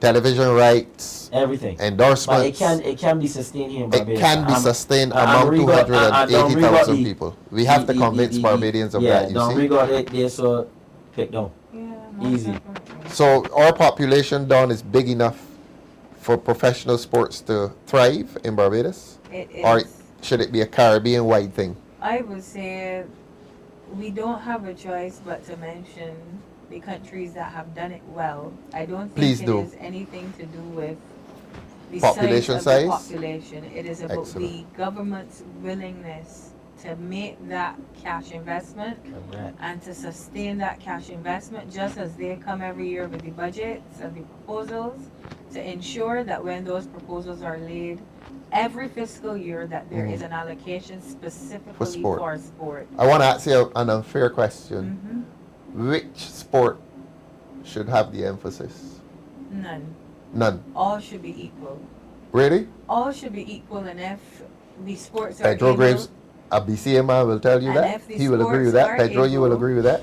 television rights, Everything. But endorsements. it can be sustained here in It Barbados. can be I'm- sustained and among we got- and don't we got 280,000 the- people. We have to convince Barbadians of yeah, that. You don't see. we got it there, so pick down. Yeah, Easy. definitely. So our population, Don, is big enough for professional sports to thrive in Barbados, It is. or should it be a Caribbean-wide thing? I would say we don't have a choice but to mention the countries that have done it well. I don't think Please it do. is anything to do with the Population size of size? the population. It is about Excellent. the government's willingness to make that cash investment and to sustain that cash investment, just as they come every year with the budgets and the proposals, to ensure that when those proposals are laid every fiscal year, that there is an allocation specifically sport. for sport. I want to ask you an unfair question. Mhm. Which sport should have the emphasis? None. None. All should be equal. Really? All should be equal, and if the sports are Pedro able, Graves, a BCMA will tell you And that. if the He will agree with sports that. are Pedro, you will able- agree with that?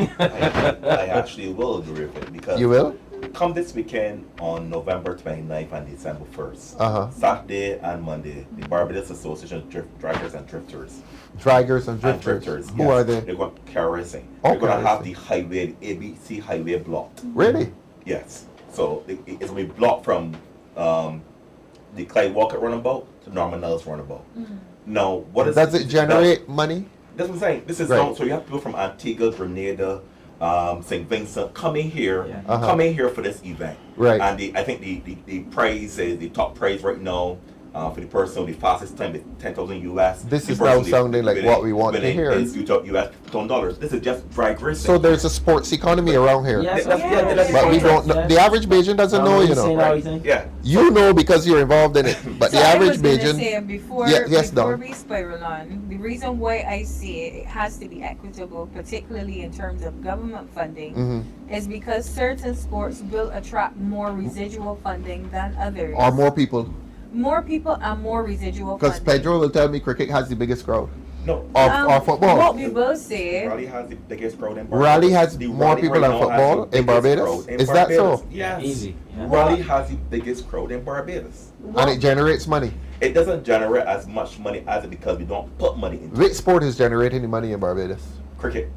I actually will agree with it because You will? come this weekend on November 29th and December 1st. Uh-huh. Saturday and Monday, the Barbados Association of Drivers and Drifters. Draggers and And drifters. drifters. Who yes. are they? They're going to car racing. Oh, They're going car to have racing. the highway, ABC highway blocked. Really? Yes. So it's going to be blocked from the Clyde Walker runabout to Norman Nellis runabout. Now, what is Does it generate money? That's what I'm saying. This is Right. so you have people from Antigua, Grenada, St. Vincent coming here, Yeah. coming here for this event. Right. And I think the prize is the top prize right now for the person with the fastest time is 10,000 US. This The is person now with the sounding like winning- what we want to winning hear. Is US $10. This is just drag racing. So there's a sports economy around here. Yes, That's- yeah, that's- But we yes, don't know. yes. The average Bajan doesn't know, you know. Right. Yeah. You know because you're involved in it. But So the I average was gonna Bajan. say, before, Yes, before Dawn. we spiral on, the reason why I say it has to be equitable, particularly in terms of government funding, Mhm. is because certain sports will attract more residual funding than others. Or more people. More people and more residual Because funding. Pedro will tell me cricket has the biggest crowd. No. Or football. What we will say, Raleigh has the biggest crowd in Barbados. Raleigh has The more Raleigh people right than now has football the in biggest Barbados? crowd in Is that so? Barbados. Yes. Easy. Yeah. Raleigh has the biggest crowd in Barbados. And it generates money. It doesn't generate as much money as it because we don't put money into Which sport is generating the money in Barbados? cricket.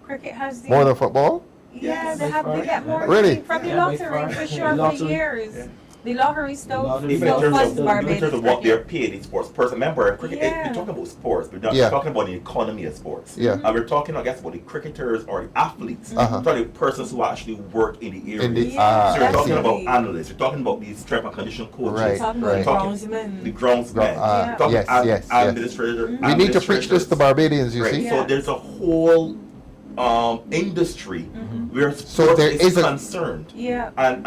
cricket has the More than football? yeah, By far. they get more Really? money from the Yeah, by lottery far. for sure for Lottery. years. Yeah. The lottery still Lottery. Even in still terms funds of, even in Barbados terms of what they're cricket. paid in sports. Person, remember, cricket, Yeah. we're talking about sports. We're not Yeah. talking about the economy of sports. Yeah. And we're talking, I guess, about the cricketers or the athletes. Uh-huh. We're talking about persons who actually work in the area. In the- Yeah, So you're talking definitely. about analysts. You're talking about these strength and condition coaches. Right, Talking right. about Talking- groundsmen. The groundsmen. Yeah. Talking Yes, yes, yes. administrator. We need to preach this to Barbadians, you Right. see. Yeah. So there's a whole industry where So sports there is is a- concerned. Yeah. And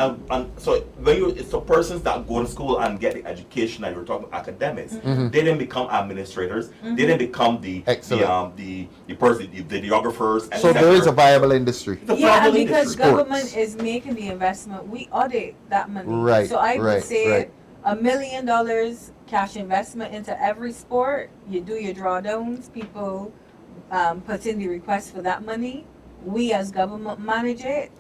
so when you it's the persons that go to school and get the education that you're talking about academics, they didn't become administrators, they didn't become the Excellent. the person the videographers. So there is a viable industry. It's a Yeah, and viable because industry. government is making the investment, we audit that money. Right, So I right, would say right. $1 million cash investment into every sport. You do your drawdowns. People put in the request for that money. We as government manage it.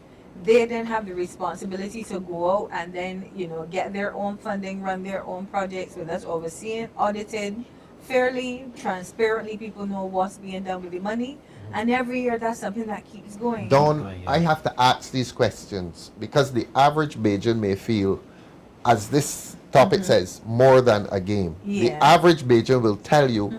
They then have the responsibility to go out and then get their own funding, run their own projects with us overseen, audited fairly, transparently. People know what's being done with the money. And every year, that's something that keeps going. Don, Right, yeah. I have to ask these questions because the average Bajan may feel, as this topic says, more than a game. The Yeah. average Bajan will tell you,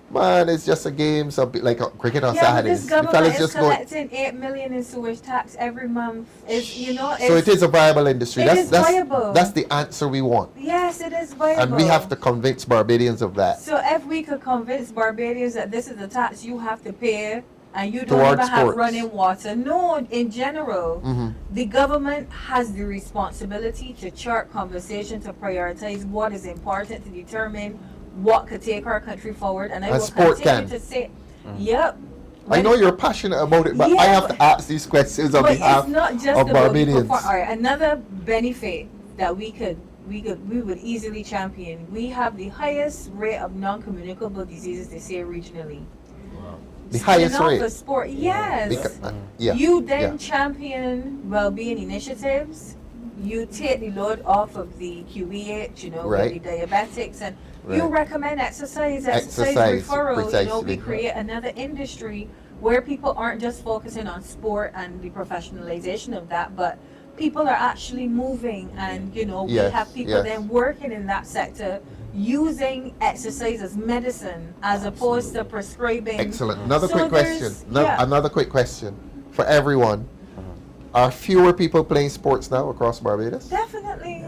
man, it's just a game, so like cricket on Yeah, but Saturdays. this The government fellas is just go. collecting $8 million in sewage tax every month. So it is a viable industry. It That's is viable. that's the answer we want, Yes, it is viable. and we have to convince Barbadians of that. So if we could convince Barbadians that this is a tax you have to pay, and you don't Towards even have sports. running water. No, in general, Mhm. the government has the responsibility to chart conversation, to prioritize what is important, to determine what could take our country forward. And I And will sport continue can. to say, yep. I know you're passionate about it, but Yeah, I have but- to ask these questions on But behalf it's not just of about the Barbadians. All right, another benefit that we would easily champion. We have the highest rate of non-communicable diseases, they say regionally. The highest Enough rate. for sport, yes. Yeah. You then yeah. champion well-being initiatives. You take the load off of the QEH, Right. with the diabetics, and you Right. recommend exercise Exercise, referral. We precisely. create another industry where people aren't just focusing on sport and the professionalization of that, but people are actually moving, and we Yes, have people yes. then working in that sector using exercise as medicine as opposed to prescribing. Excellent. Another So quick question. there's- yeah. Another quick question for everyone. Are fewer people playing sports now across Barbados? Definitely.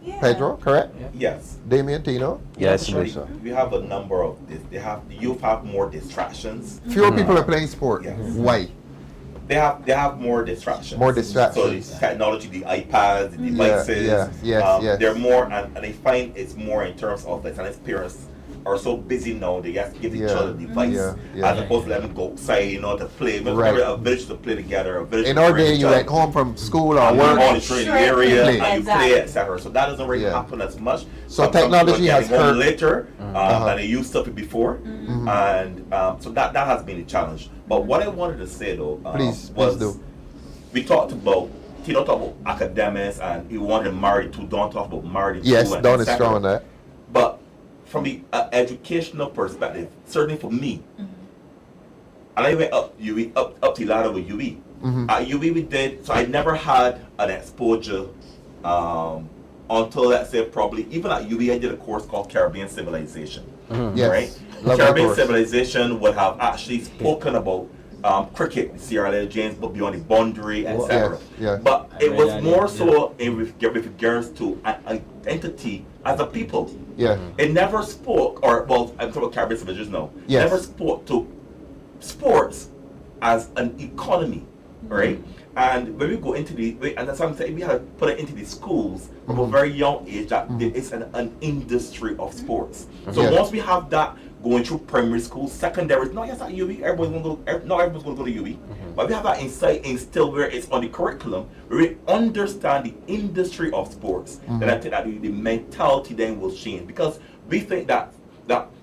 Yeah. Pedro, correct? Yes. Damien, Tino? Yes, Actually, sir. we have a number of this. The youth have more distractions. Fewer people are playing sport. Yes. Why? They have more distractions. More distractions. So the technology, the iPads, the devices. yes. They're more, and they find it's more in terms of like, and parents are so busy now. They have to give each Yeah, other a device yeah. as opposed to let them go outside, to play. But Right. a village to play together. A village In to our bring day, each you other. went home from school or And you're work. on the training area Play. and you Exactly. play, etc. So that doesn't really Yeah. happen as much. So technology people are has getting home hurt- later Uh-huh. than they used to be before, and so that has been a challenge. But what I wanted to say though, Please was do. we talked about Tino talked about academics and he wanted married to Don talked about married Yes, to and Don is etc. strong on that. But from the educational perspective, certainly for me, and I went up to Lada with UE. At UB we did, so I never had an exposure until, let's say, probably, even at UB I did a course called Caribbean Civilization. Yes. Right? Love that Caribbean course. Civilization would have actually spoken about cricket, Sierra Leone James, but beyond the boundary, etc. Yes. But I it read was that, more yeah. so with regards to an entity as a people. Yeah. It never spoke, or, well, I'm talking about Caribbean Civilization now. Yes. Never spoke to sports as an economy, right? And when we go into and that's what I'm saying, we have to put it into the schools from a very young age that there is an industry of sports. So Yes. once we have that going through primary school, secondary, not just at UB, everybody's going to go, not everyone's going to go to UB, but we have that insight instilled where it's on the curriculum, where we understand the industry of sports. Then I think that the mentality then will change, because we think that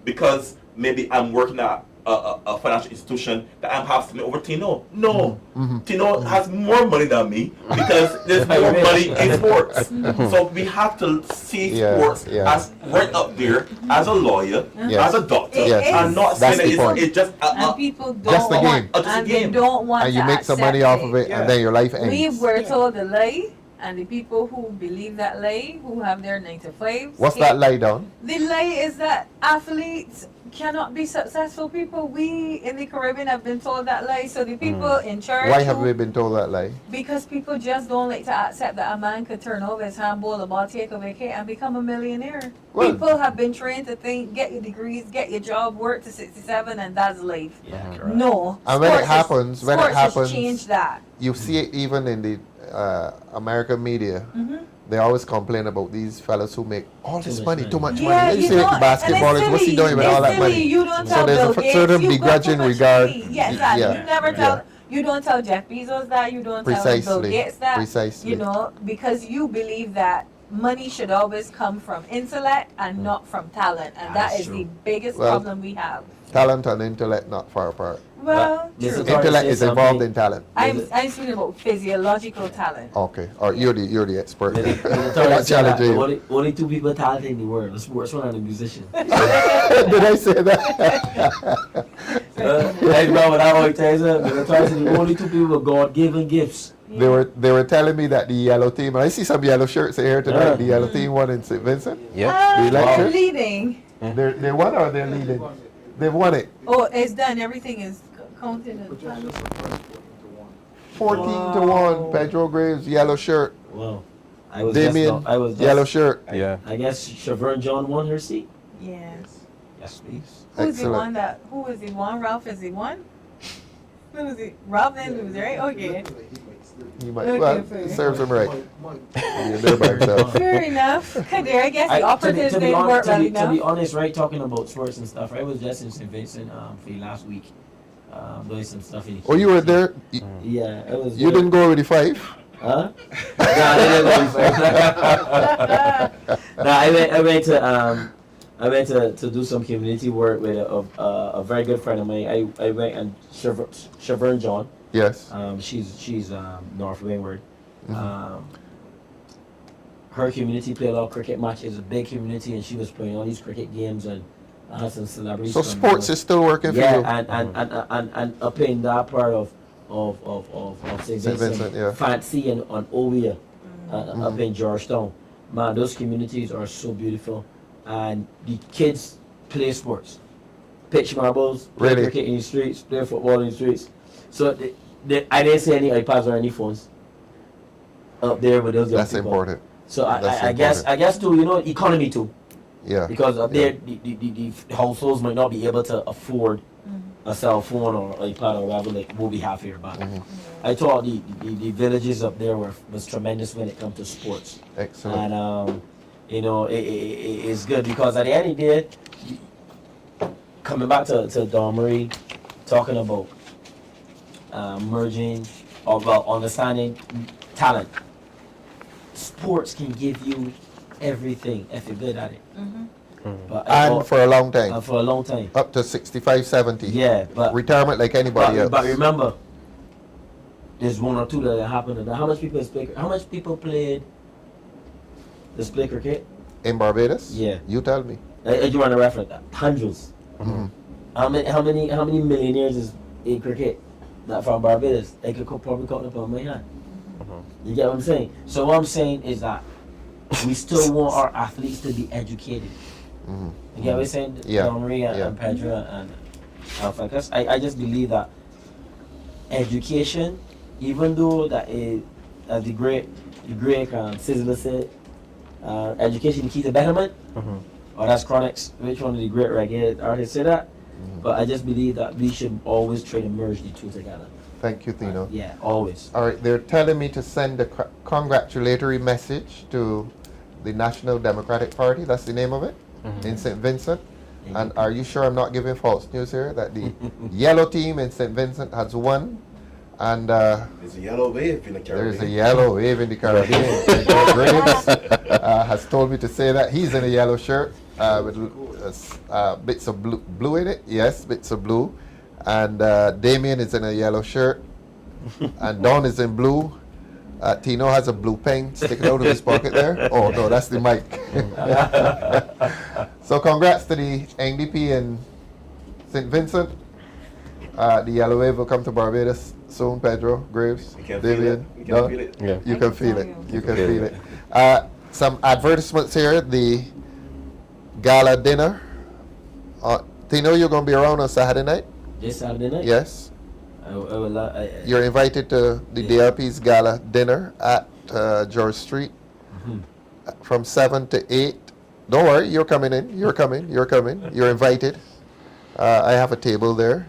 because maybe I'm working at a financial institution that I'm have something over Tino. No, Tino has more money than me because there's more money in sports. So we have to see sports as right up there as a lawyer, as a doctor, and not saying that it's just and people don't just the want, game. and they don't want And you to make some accept money off of it, and then your life ends. We were told a lie, and the people who believe that lie, who have their 9 to 5s. What's that lie down? The lie is that athletes cannot be successful people. We in the Caribbean have been told that lie. So the people in charge. Why have we been told that lie? Because people just don't like to accept that a man could turn over his handball, a ball, take a wicket, and become a millionaire. Well, people have been trained to think, get your degrees, get your job, work to 67, and that's life. Yeah. No. And when it Sports happens, has changed that. you see it even in the American media. They always complain about these fellas who make all this money, too much Yeah, money. You you see know, the basketballers, what's he doing with all that money? You don't So tell there's Bill a Gates, certain you got begrudging too much regard. money. Yes, exactly. Yeah, You never tell. yeah. You don't tell Jeff Bezos that. You don't tell Bill Precisely, Gates that. precisely. You know, because you believe that money should always come from intellect and not from talent, and that is the biggest Well, problem we have. Talent and intellect not far apart. Well, Mr. true. Thorne Intellect said is involved something. in talent. I'm speaking about physiological talent. Okay, or you're the expert. Mr. Thorne Not said that challenging the you. only two people talented in the world, the sportsman and the musician. Did I say that? Hey, bro, what I always tell you, Mr. Thorne said the only two people with God-given gifts. They were telling me that the yellow team, and I see some yellow shirts here tonight. The yellow team won in St. Vincent. Yeah. The lecture. Leading. They won or they're leading? They've won it. Oh, it's done. Everything is counted and done. 14 to 1. Pedro Graves, yellow shirt. Well, I was Damien, just, yellow shirt. Yeah. I guess Shavern John won her seat. Yes. Yes, please. Who's the Excellent. one that? Who was the one? Ralph is the one. Who was it? Ralph then lose, right? Okay. He might, Okay, well, fair. it serves him right. You're there by himself. Fair enough. Kadir, I guess the To be operatives didn't work well to be enough. honest, right, talking about sports and stuff, I was just in St. Vincent for last week, doing some stuff in. Oh, you were there? Yeah, I was. You there. didn't go with the 5? Huh? Nah, I went to do some community work with a very good friend of mine. I went and Shavern John. Yes. She's North Windward. Her community played a lot of cricket matches. It's a big community, and she was playing all these cricket games and had some celebrities. So sports is still working for you? and up in that part of St. Vincent, yeah. Fancy and on Ovia, up in Georgetown. Man, those communities are so beautiful, and the kids play sports, pitch marbles, play Really? cricket in the streets, play football in the streets. So I didn't see any iPads or any phones up there with those young That's people. important. So That's I guess too, economy too. Yeah. Because up there, the households might not be able to afford a cell phone or iPad or whatever like what we have here. But I thought the villages up there was tremendous when it comes to sports. Excellent. And it's good because at the end of the day, coming back to Don Marie, talking about merging or understanding talent. Sports can give you everything if you're good at it. But And for a long time. for a long time. Up to 65, 70. Yeah, but retirement like anybody else. But remember, there's one or two that happened. How much people played this play cricket? In Barbados? Yeah. You tell me. You want to reference that? Hundreds. How many millionaires is in cricket? not from Barbados, they could probably count up on my hand. You get what I'm saying? So what I'm saying is that we still want our athletes to be educated. You get what I'm saying? Yeah. Marie and Pedro and Alpha. I just believe that education, even though that is, as the great Sizzler said, education is key to betterment. Or that's Chronics, which one of the great reggae artists said that? But I just believe that we should always try to merge the two together. Thank you, Tino. Yeah, always. All right, they're telling me to send a congratulatory message to the National Democratic Party, that's the name of it, in St. Vincent. And are you sure I'm not giving false news here? That the yellow team in St. Vincent has won. And there's a yellow wave in the Caribbean. There's a yellow wave in the Caribbean. Graves has told me to say that. He's in a yellow shirt with bits of blue in it. Yes, bits of blue. And Damien is in a yellow shirt. And Don is in blue. Tino has a blue pen sticking out of his pocket there. Oh, no, that's the mic. So congrats to the NDP in St. Vincent. The yellow wave will come to Barbados soon. Pedro, Graves, David, Don. Yeah. You can feel it. You can feel it. Some advertisements here. The gala dinner. Tino, you're going to be around on Saturday night? This Saturday night? Yes. You're invited to the DLP's gala dinner at George Street from 7 to 8. Don't worry, you're coming in. You're coming. You're invited. I have a table there.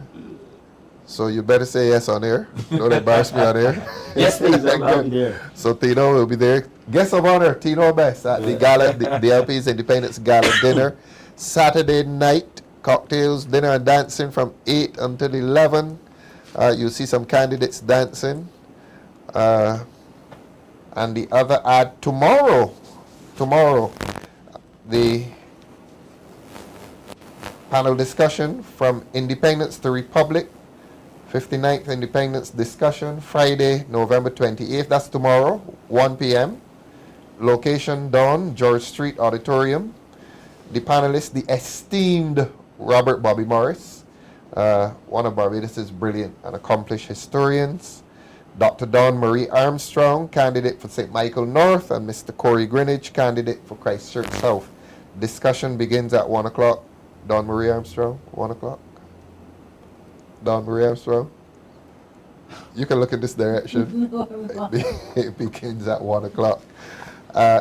So you better say yes on air. Don't embarrass me on air. Yes, please. I'll be there. So Tino will be there. Guest of honor, Tino Best at the gala, the DLP's Independence Gala dinner. Saturday night, cocktails, dinner and dancing from 8 until 11. You'll see some candidates dancing. And the other ad tomorrow, the panel discussion from Independence to Republic, 59th Independence discussion, Friday, November 28th. That's tomorrow, 1 p.m. Location, Dawn, George Street Auditorium. The panelists, the esteemed Robert Bobby Morris, one of Barbados' brilliant and accomplished historians. Dr. Dawn Marie Armstrong, candidate for St. Michael North, and Mr. Corey Greenwich, candidate for Christchurch South. Discussion begins at 1 o'clock. Dawn Marie Armstrong, 1 o'clock. Dawn Marie Armstrong. You can look in this direction. It begins at 1 o'clock.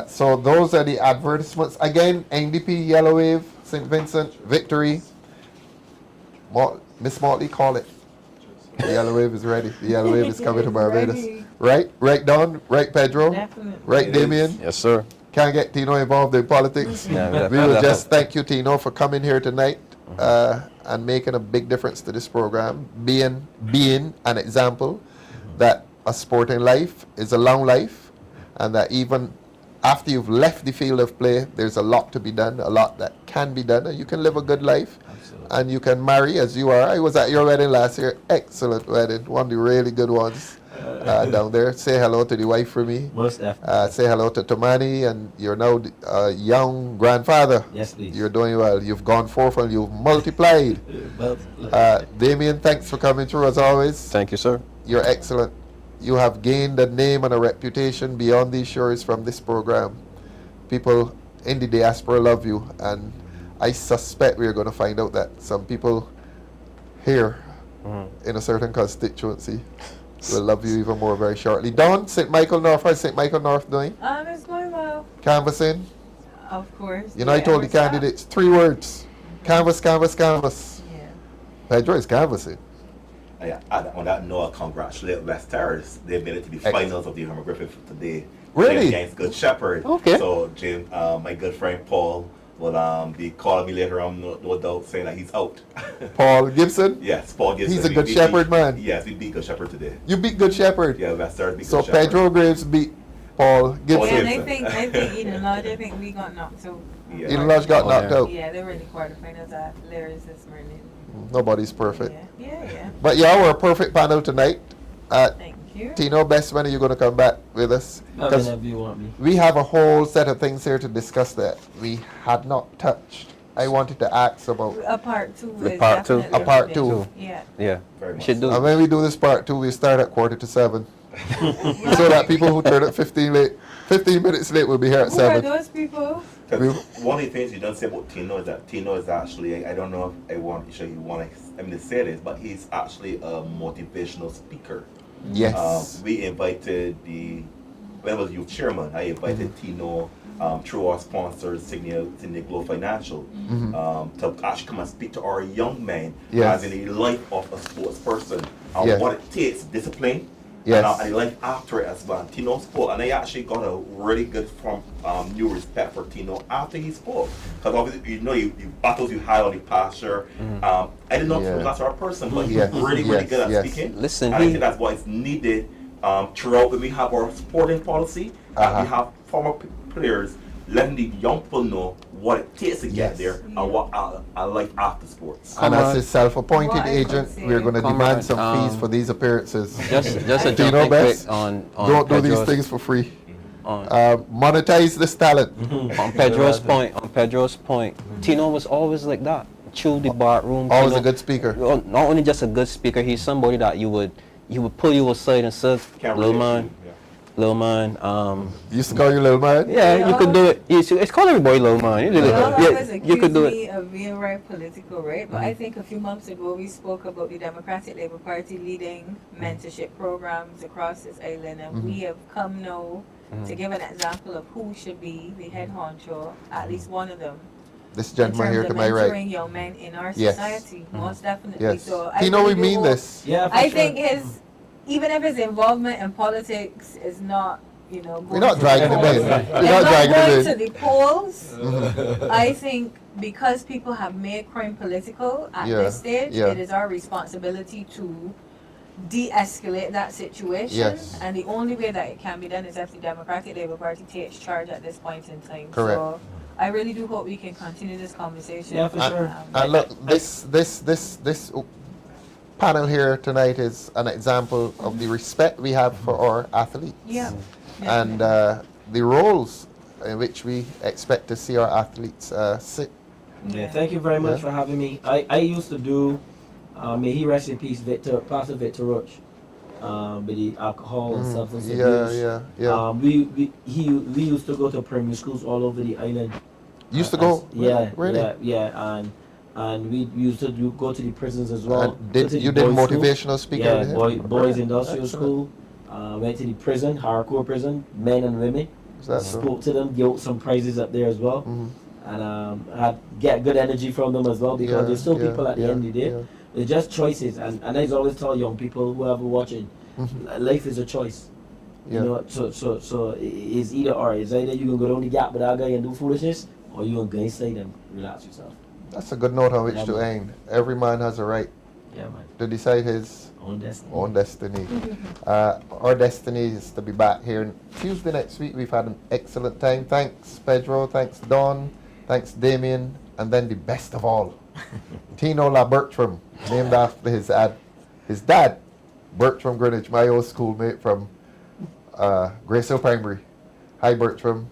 So those are the advertisements. Again, NDP, Yellow Wave, St. Vincent, Victory. Miss Motley, call it. The Yellow Wave is ready. The Yellow Wave is coming to Barbados. Right? Right, Don? Right, Pedro? Definitely. Right, Damien? Yes, sir. Can't get Tino involved in politics. Yeah, we will just thank you, Tino, for coming here tonight and making a big difference to this program, being an example that a sporting life is a long life, and that even after you've left the field of play, there's a lot to be done, a lot that can be done, and you can live a good life. Absolutely. And you can marry as you are. I was at your wedding last year. Excellent wedding. One of the really good ones down there. Say hello to the wife for me. Most definitely. Say hello to Tomani, and you're now a young grandfather. Yes, please. You're doing well. You've gone forth and you've multiplied. Damien, thanks for coming through as always. Thank you, sir. You're excellent. You have gained a name and a reputation beyond these shores from this program. People in the diaspora love you, and I suspect we're going to find out that some people here in a certain constituency will love you even more very shortly. Don, St. Michael North, how's St. Michael North doing? It's going well. Canvassing? Of course. You know, I told the candidates 3 words. Canvas, canvas, canvas. Yeah. Pedro is canvassing. On that note, congratulate West Terrace. They made it to the finals of the Herman Griffith today. Really? Against Good Shepherd. Okay. So, James, my good friend Paul will be calling me later on, no doubt, saying that he's out. Paul Gibson? Yes, Paul Gibson. He's a Good Shepherd man. Yes, we beat Good Shepherd today. You beat Good Shepherd? Yeah, West Terrace beat so Good Shepherd. So Pedro Graves beat Paul Gibson. Yeah, and I think Eden Lodge, I think we got knocked out. Yeah. Eden Lodge got knocked out. Yeah, they were in the quarterfinals at Larry's this morning. Nobody's perfect. Yeah. But y'all were a perfect panel tonight. Thank you. Tino, best when are you going to come back with us? Whenever you want me. We have a whole set of things here to discuss that we had not touched I wanted to ask about. A part two. The is part two? definitely A part needed. two. Yeah. Yeah, Very we much should do And it. when we do this part 2, we start at 6:45. So that people who turn up 15 minutes late will be here at Who are 7. those people? 'Cause one of the things you don't say about Tino is that Tino is actually, I don't know if I want to show you want to say this, but he's actually a motivational speaker. Yes. We invited when I was youth chairman, I invited Tino through our sponsors, Signia Glow Financial, to actually come and speak to our young men Yes. as in the life of a sports person and Yes. what it takes, discipline, Yes. and the life after it as well. Tino spoke, and I actually got a really good new respect for Tino after he spoke. Because obviously, you battles you had on the pasture. I didn't know Tino was that sort of person, but he's Yes. really Yes. good at Yes. speaking. Listen, and I think that's what is needed throughout when we have our sporting policy. We have former players letting the young people know what it takes to get Yes. there and what I like after sports. And as Comrade. his self-appointed What I agent, could say. we're going to Comrade, demand some fees for these appearances. Just a Do you know jumping quick best? on Don't do these Pedro's- things for free. on Monetize this talent. on Pedro's point, Tino was always like that. Chew the bar room. Always Tino- a good speaker. Well, not only just a good speaker, he's somebody that you would pull you aside and say, Can't little relate man, to, yeah. little man. You used to call you little man? Yeah, you could do it. It's called everybody little man. You did it. They always Yeah, you could accuse do it. me of being very political, right? But I think a few months ago we spoke about the Democratic Labour Party leading mentorship programs across this island, and we have come now to give an example of who should be the head honcho, at least one of them. This In gentleman terms here of to my right. mentoring young men in our Yes. society, most definitely. Yes. So I Tino, really we do mean hope- this. Yeah, for I sure. think even if his involvement in politics is not, going We're not to dragging the him polls, in. We're it's not not dragging going him to in. the polls. I think because people have made crime political at Yeah, this stage, yeah. it is our responsibility to de-escalate that situation. Yes. And the only way that it can be done is if the Democratic Labour Party takes charge at this point in time. Correct. So I really do hope we can continue this conversation. Yeah, for sure. And look, this panel here tonight is an example of the respect we have for our athletes. Yeah. And the roles in which we expect to see our athletes sit. Yeah, thank you very much Yeah. for having me. I used to do, may he rest in peace, Pastor Victor Roach, with the alcohol and substance abuse. Yeah. We used to go to primary schools all over the island. You used to go? Yeah, Really? yeah, and we used to go to the prisons as well. And Go to the you did boys' school. motivational speaking? Yeah, with him? boys industrial Excellent. school. Went to the prison, hardcore prison, men and women. Is that so? Spoke to them, gave out some prizes up there as well. Mhm. And had get good energy from them as well, because Yeah, there's still yeah, people at the yeah, end of the day. yeah. They're just choices, and I always tell young people, whoever watching, life is a choice. Yeah. You know, so it's either or. It's either you can go down the gap with that guy and do foolishness, or you can go inside and relax yourself. That's a good note on which Yeah, to man. end. Every man has a right Yeah, man. to decide his Own destiny. own destiny. Our destiny is to be back here Tuesday next week. We've had an excellent time. Thanks, Pedro. Thanks, Don. Thanks, Damien. And then the best of all, Tino La Bertram, named after his dad, Bertram Greenwich, my old schoolmate from Grace Hill Primary. Hi, Bertram.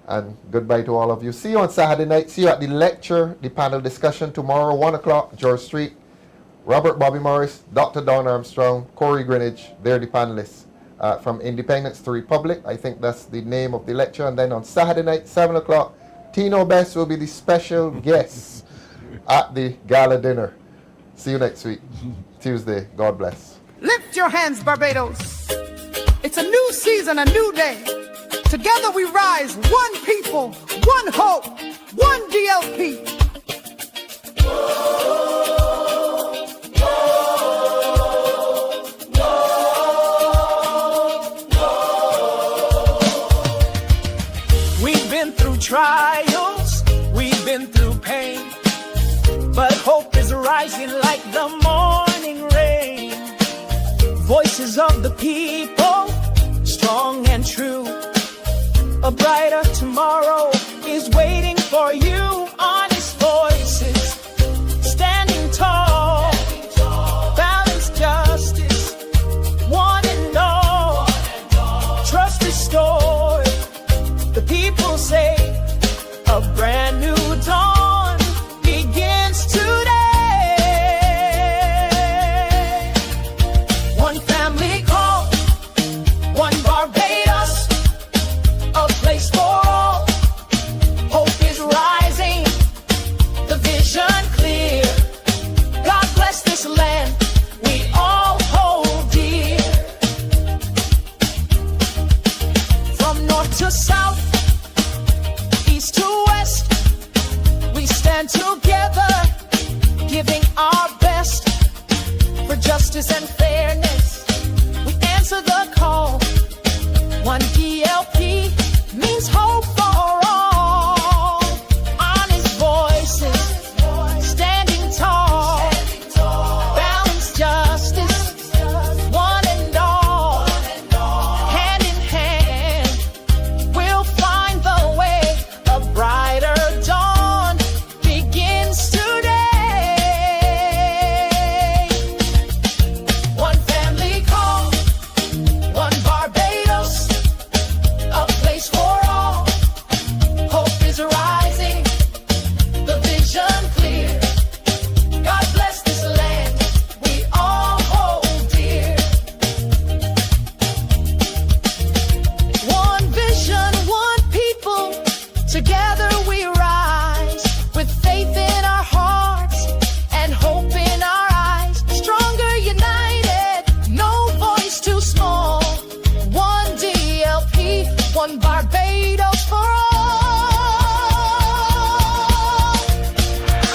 And goodbye to all of you. See you on Saturday night. See you at the lecture, the panel discussion tomorrow, 1 o'clock, George Street. Robert Bobby Morris, Dr. Don Armstrong, Corey Greenwich, they're the panelists. From Independence to Republic, I think that's the name of the lecture. And then on Saturday night, 7 o'clock, Tino Best will be the special guest at the gala dinner. See you next week, Tuesday. God bless. Lift your hands, Barbados. It's a new season, a new day. Together we rise, one people, one hope, one DLP. We've been through trials, we've been through pain, but hope is rising like the morning rain. Voices of the people, strong and true. A brighter tomorrow is waiting for you. Honest voices, standing tall, balance justice, one and all, trust restored. The people say a brand new dawn for justice and fairness. We answer the call. One DLP means hope for all. Honest voices standing tall. Balanced justice, one and all. Hand in hand, we'll find the way. A brighter dawn begins today. One family call, one Barbados, a place for all. Hope is rising, the vision clear. God bless this land we all hold dear. One vision, one people, together we rise. With faith in our hearts and hope in our eyes. Stronger united, no voice too small. One DLP, one Barbados for all.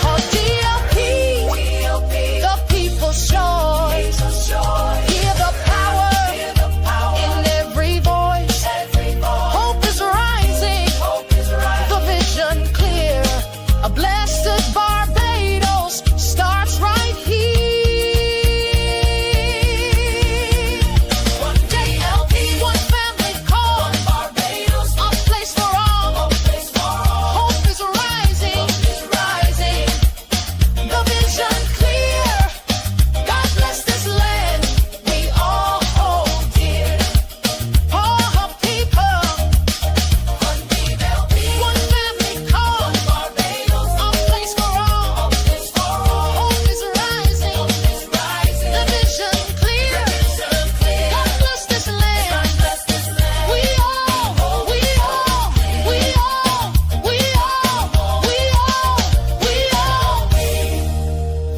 Called DLP, the people's choice. Hear the power in every voice. Hope is rising, the vision clear. A blessed Barbados starts right here. One DLP, one family call, one Barbados, a place for all. Hope is rising, the vision clear. God bless this land we all hold dear. Oh, people, one DLP, one family call, one Barbados, a place for all. Hope is rising, the vision clear. God bless this land. We all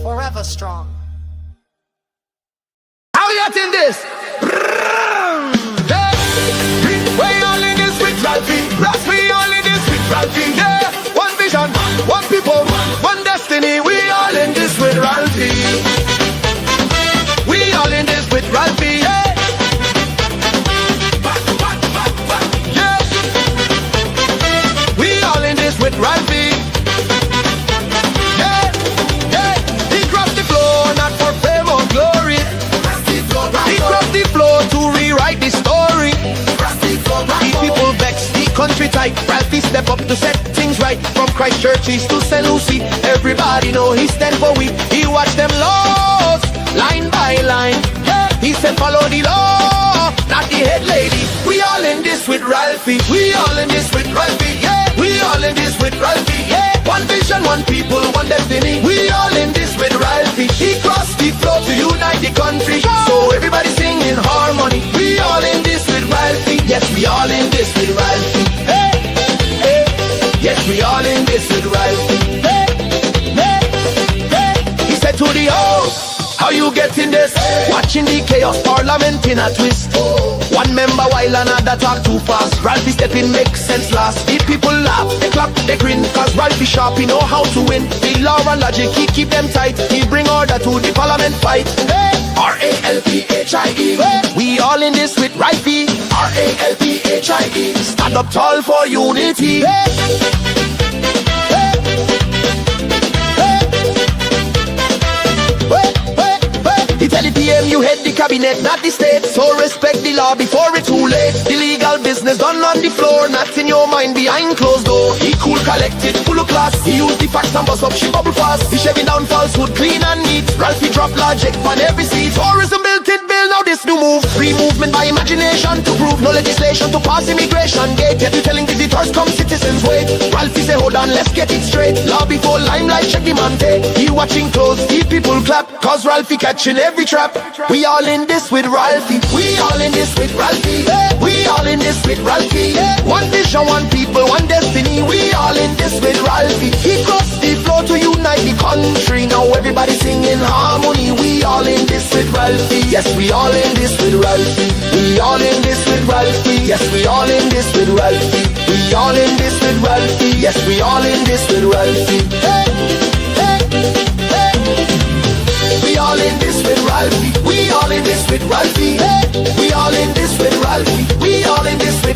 forever strong. How you getting this? Hey, we all in this with Ralphie. Plus we all in this with Ralphie. Yeah, one vision, one people, one destiny. We all in this with Ralphie. We all in this with Ralphie. Yeah. Yeah. We all in this with Ralphie. Yeah, yeah. He crossed the floor not for fame or glory. He crossed the floor to rewrite the story. The people vex, the country tight. Ralphie step up to set things right. From Christchurch East to St. Lucie, everybody know he stand for we. He watch them laws, line by line. Yeah. He said follow the law, not the head lady. We all in this with Ralphie. We all in this with Ralphie. Yeah. We all in this with Ralphie. Yeah. One vision, one people, one destiny. We all in this with Ralphie. He crossed the floor to unite the country. So everybody sing in harmony. We all in this with Ralphie. Yes, we all in this with Ralphie. Hey, hey. Yes, we all in this with Ralphie. Hey, hey, hey. He said to the house, how you getting this? Watching the chaos, parliament in a twist. One member while another talk too fast. Ralphie step in makes sense last. The people laugh, they clap, they grin. Cause Ralphie sharp, he know how to win. The law and logic, he keep them tight. He bring order to the parliament fight. Hey, R-A-L-P-H-I-E. We all in this with Ralphie. R-A-L-P-H-I-E. Stand up tall for unity. Hey. He tell the PM you head the cabinet, not the state. So respect the law before it's too late. The legal business done on the floor, not in your mind behind closed door. He cool, collected, full of class. He use the facts and bust up, she bubble fast. He shaving down falsehood, clean and neat. Ralphie drop logic on every seat. Tourism built it, build now this new move. Free movement by imagination to prove no legislation to pass immigration gate. Yet you telling visitors come, citizens wait. Ralphie say hold on, let's get it straight. Law before limelight, check the man take. He watching close, the people clap. Cause Ralphie catching every trap. We all in this with Ralphie. We all in this with Ralphie. We all in this with Ralphie. One vision, one people, one destiny. We all in this with Ralphie. He crossed the floor to unite the country. Now everybody sing in harmony. We all in this with Ralphie. Yes, we all in this with Ralphie. We all in this with Ralphie. Yes, we all in this with Ralphie. We all in this with Ralphie. Yes, we all in this with Ralphie. Hey, hey, hey. We all in this with Ralphie.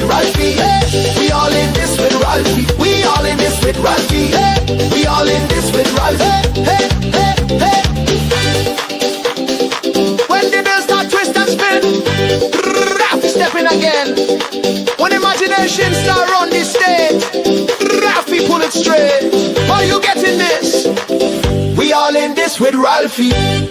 Ralphie. Hey, we all in this with Ralphie. We all in this with Ralphie. Hey, we all in this with Ralphie. Hey, hey, hey, hey. When the bells start twist and spin, Ralphie stepping again. When imagination start on this stage, Ralphie pull it straight. Are you getting this? We all in this with Ralphie.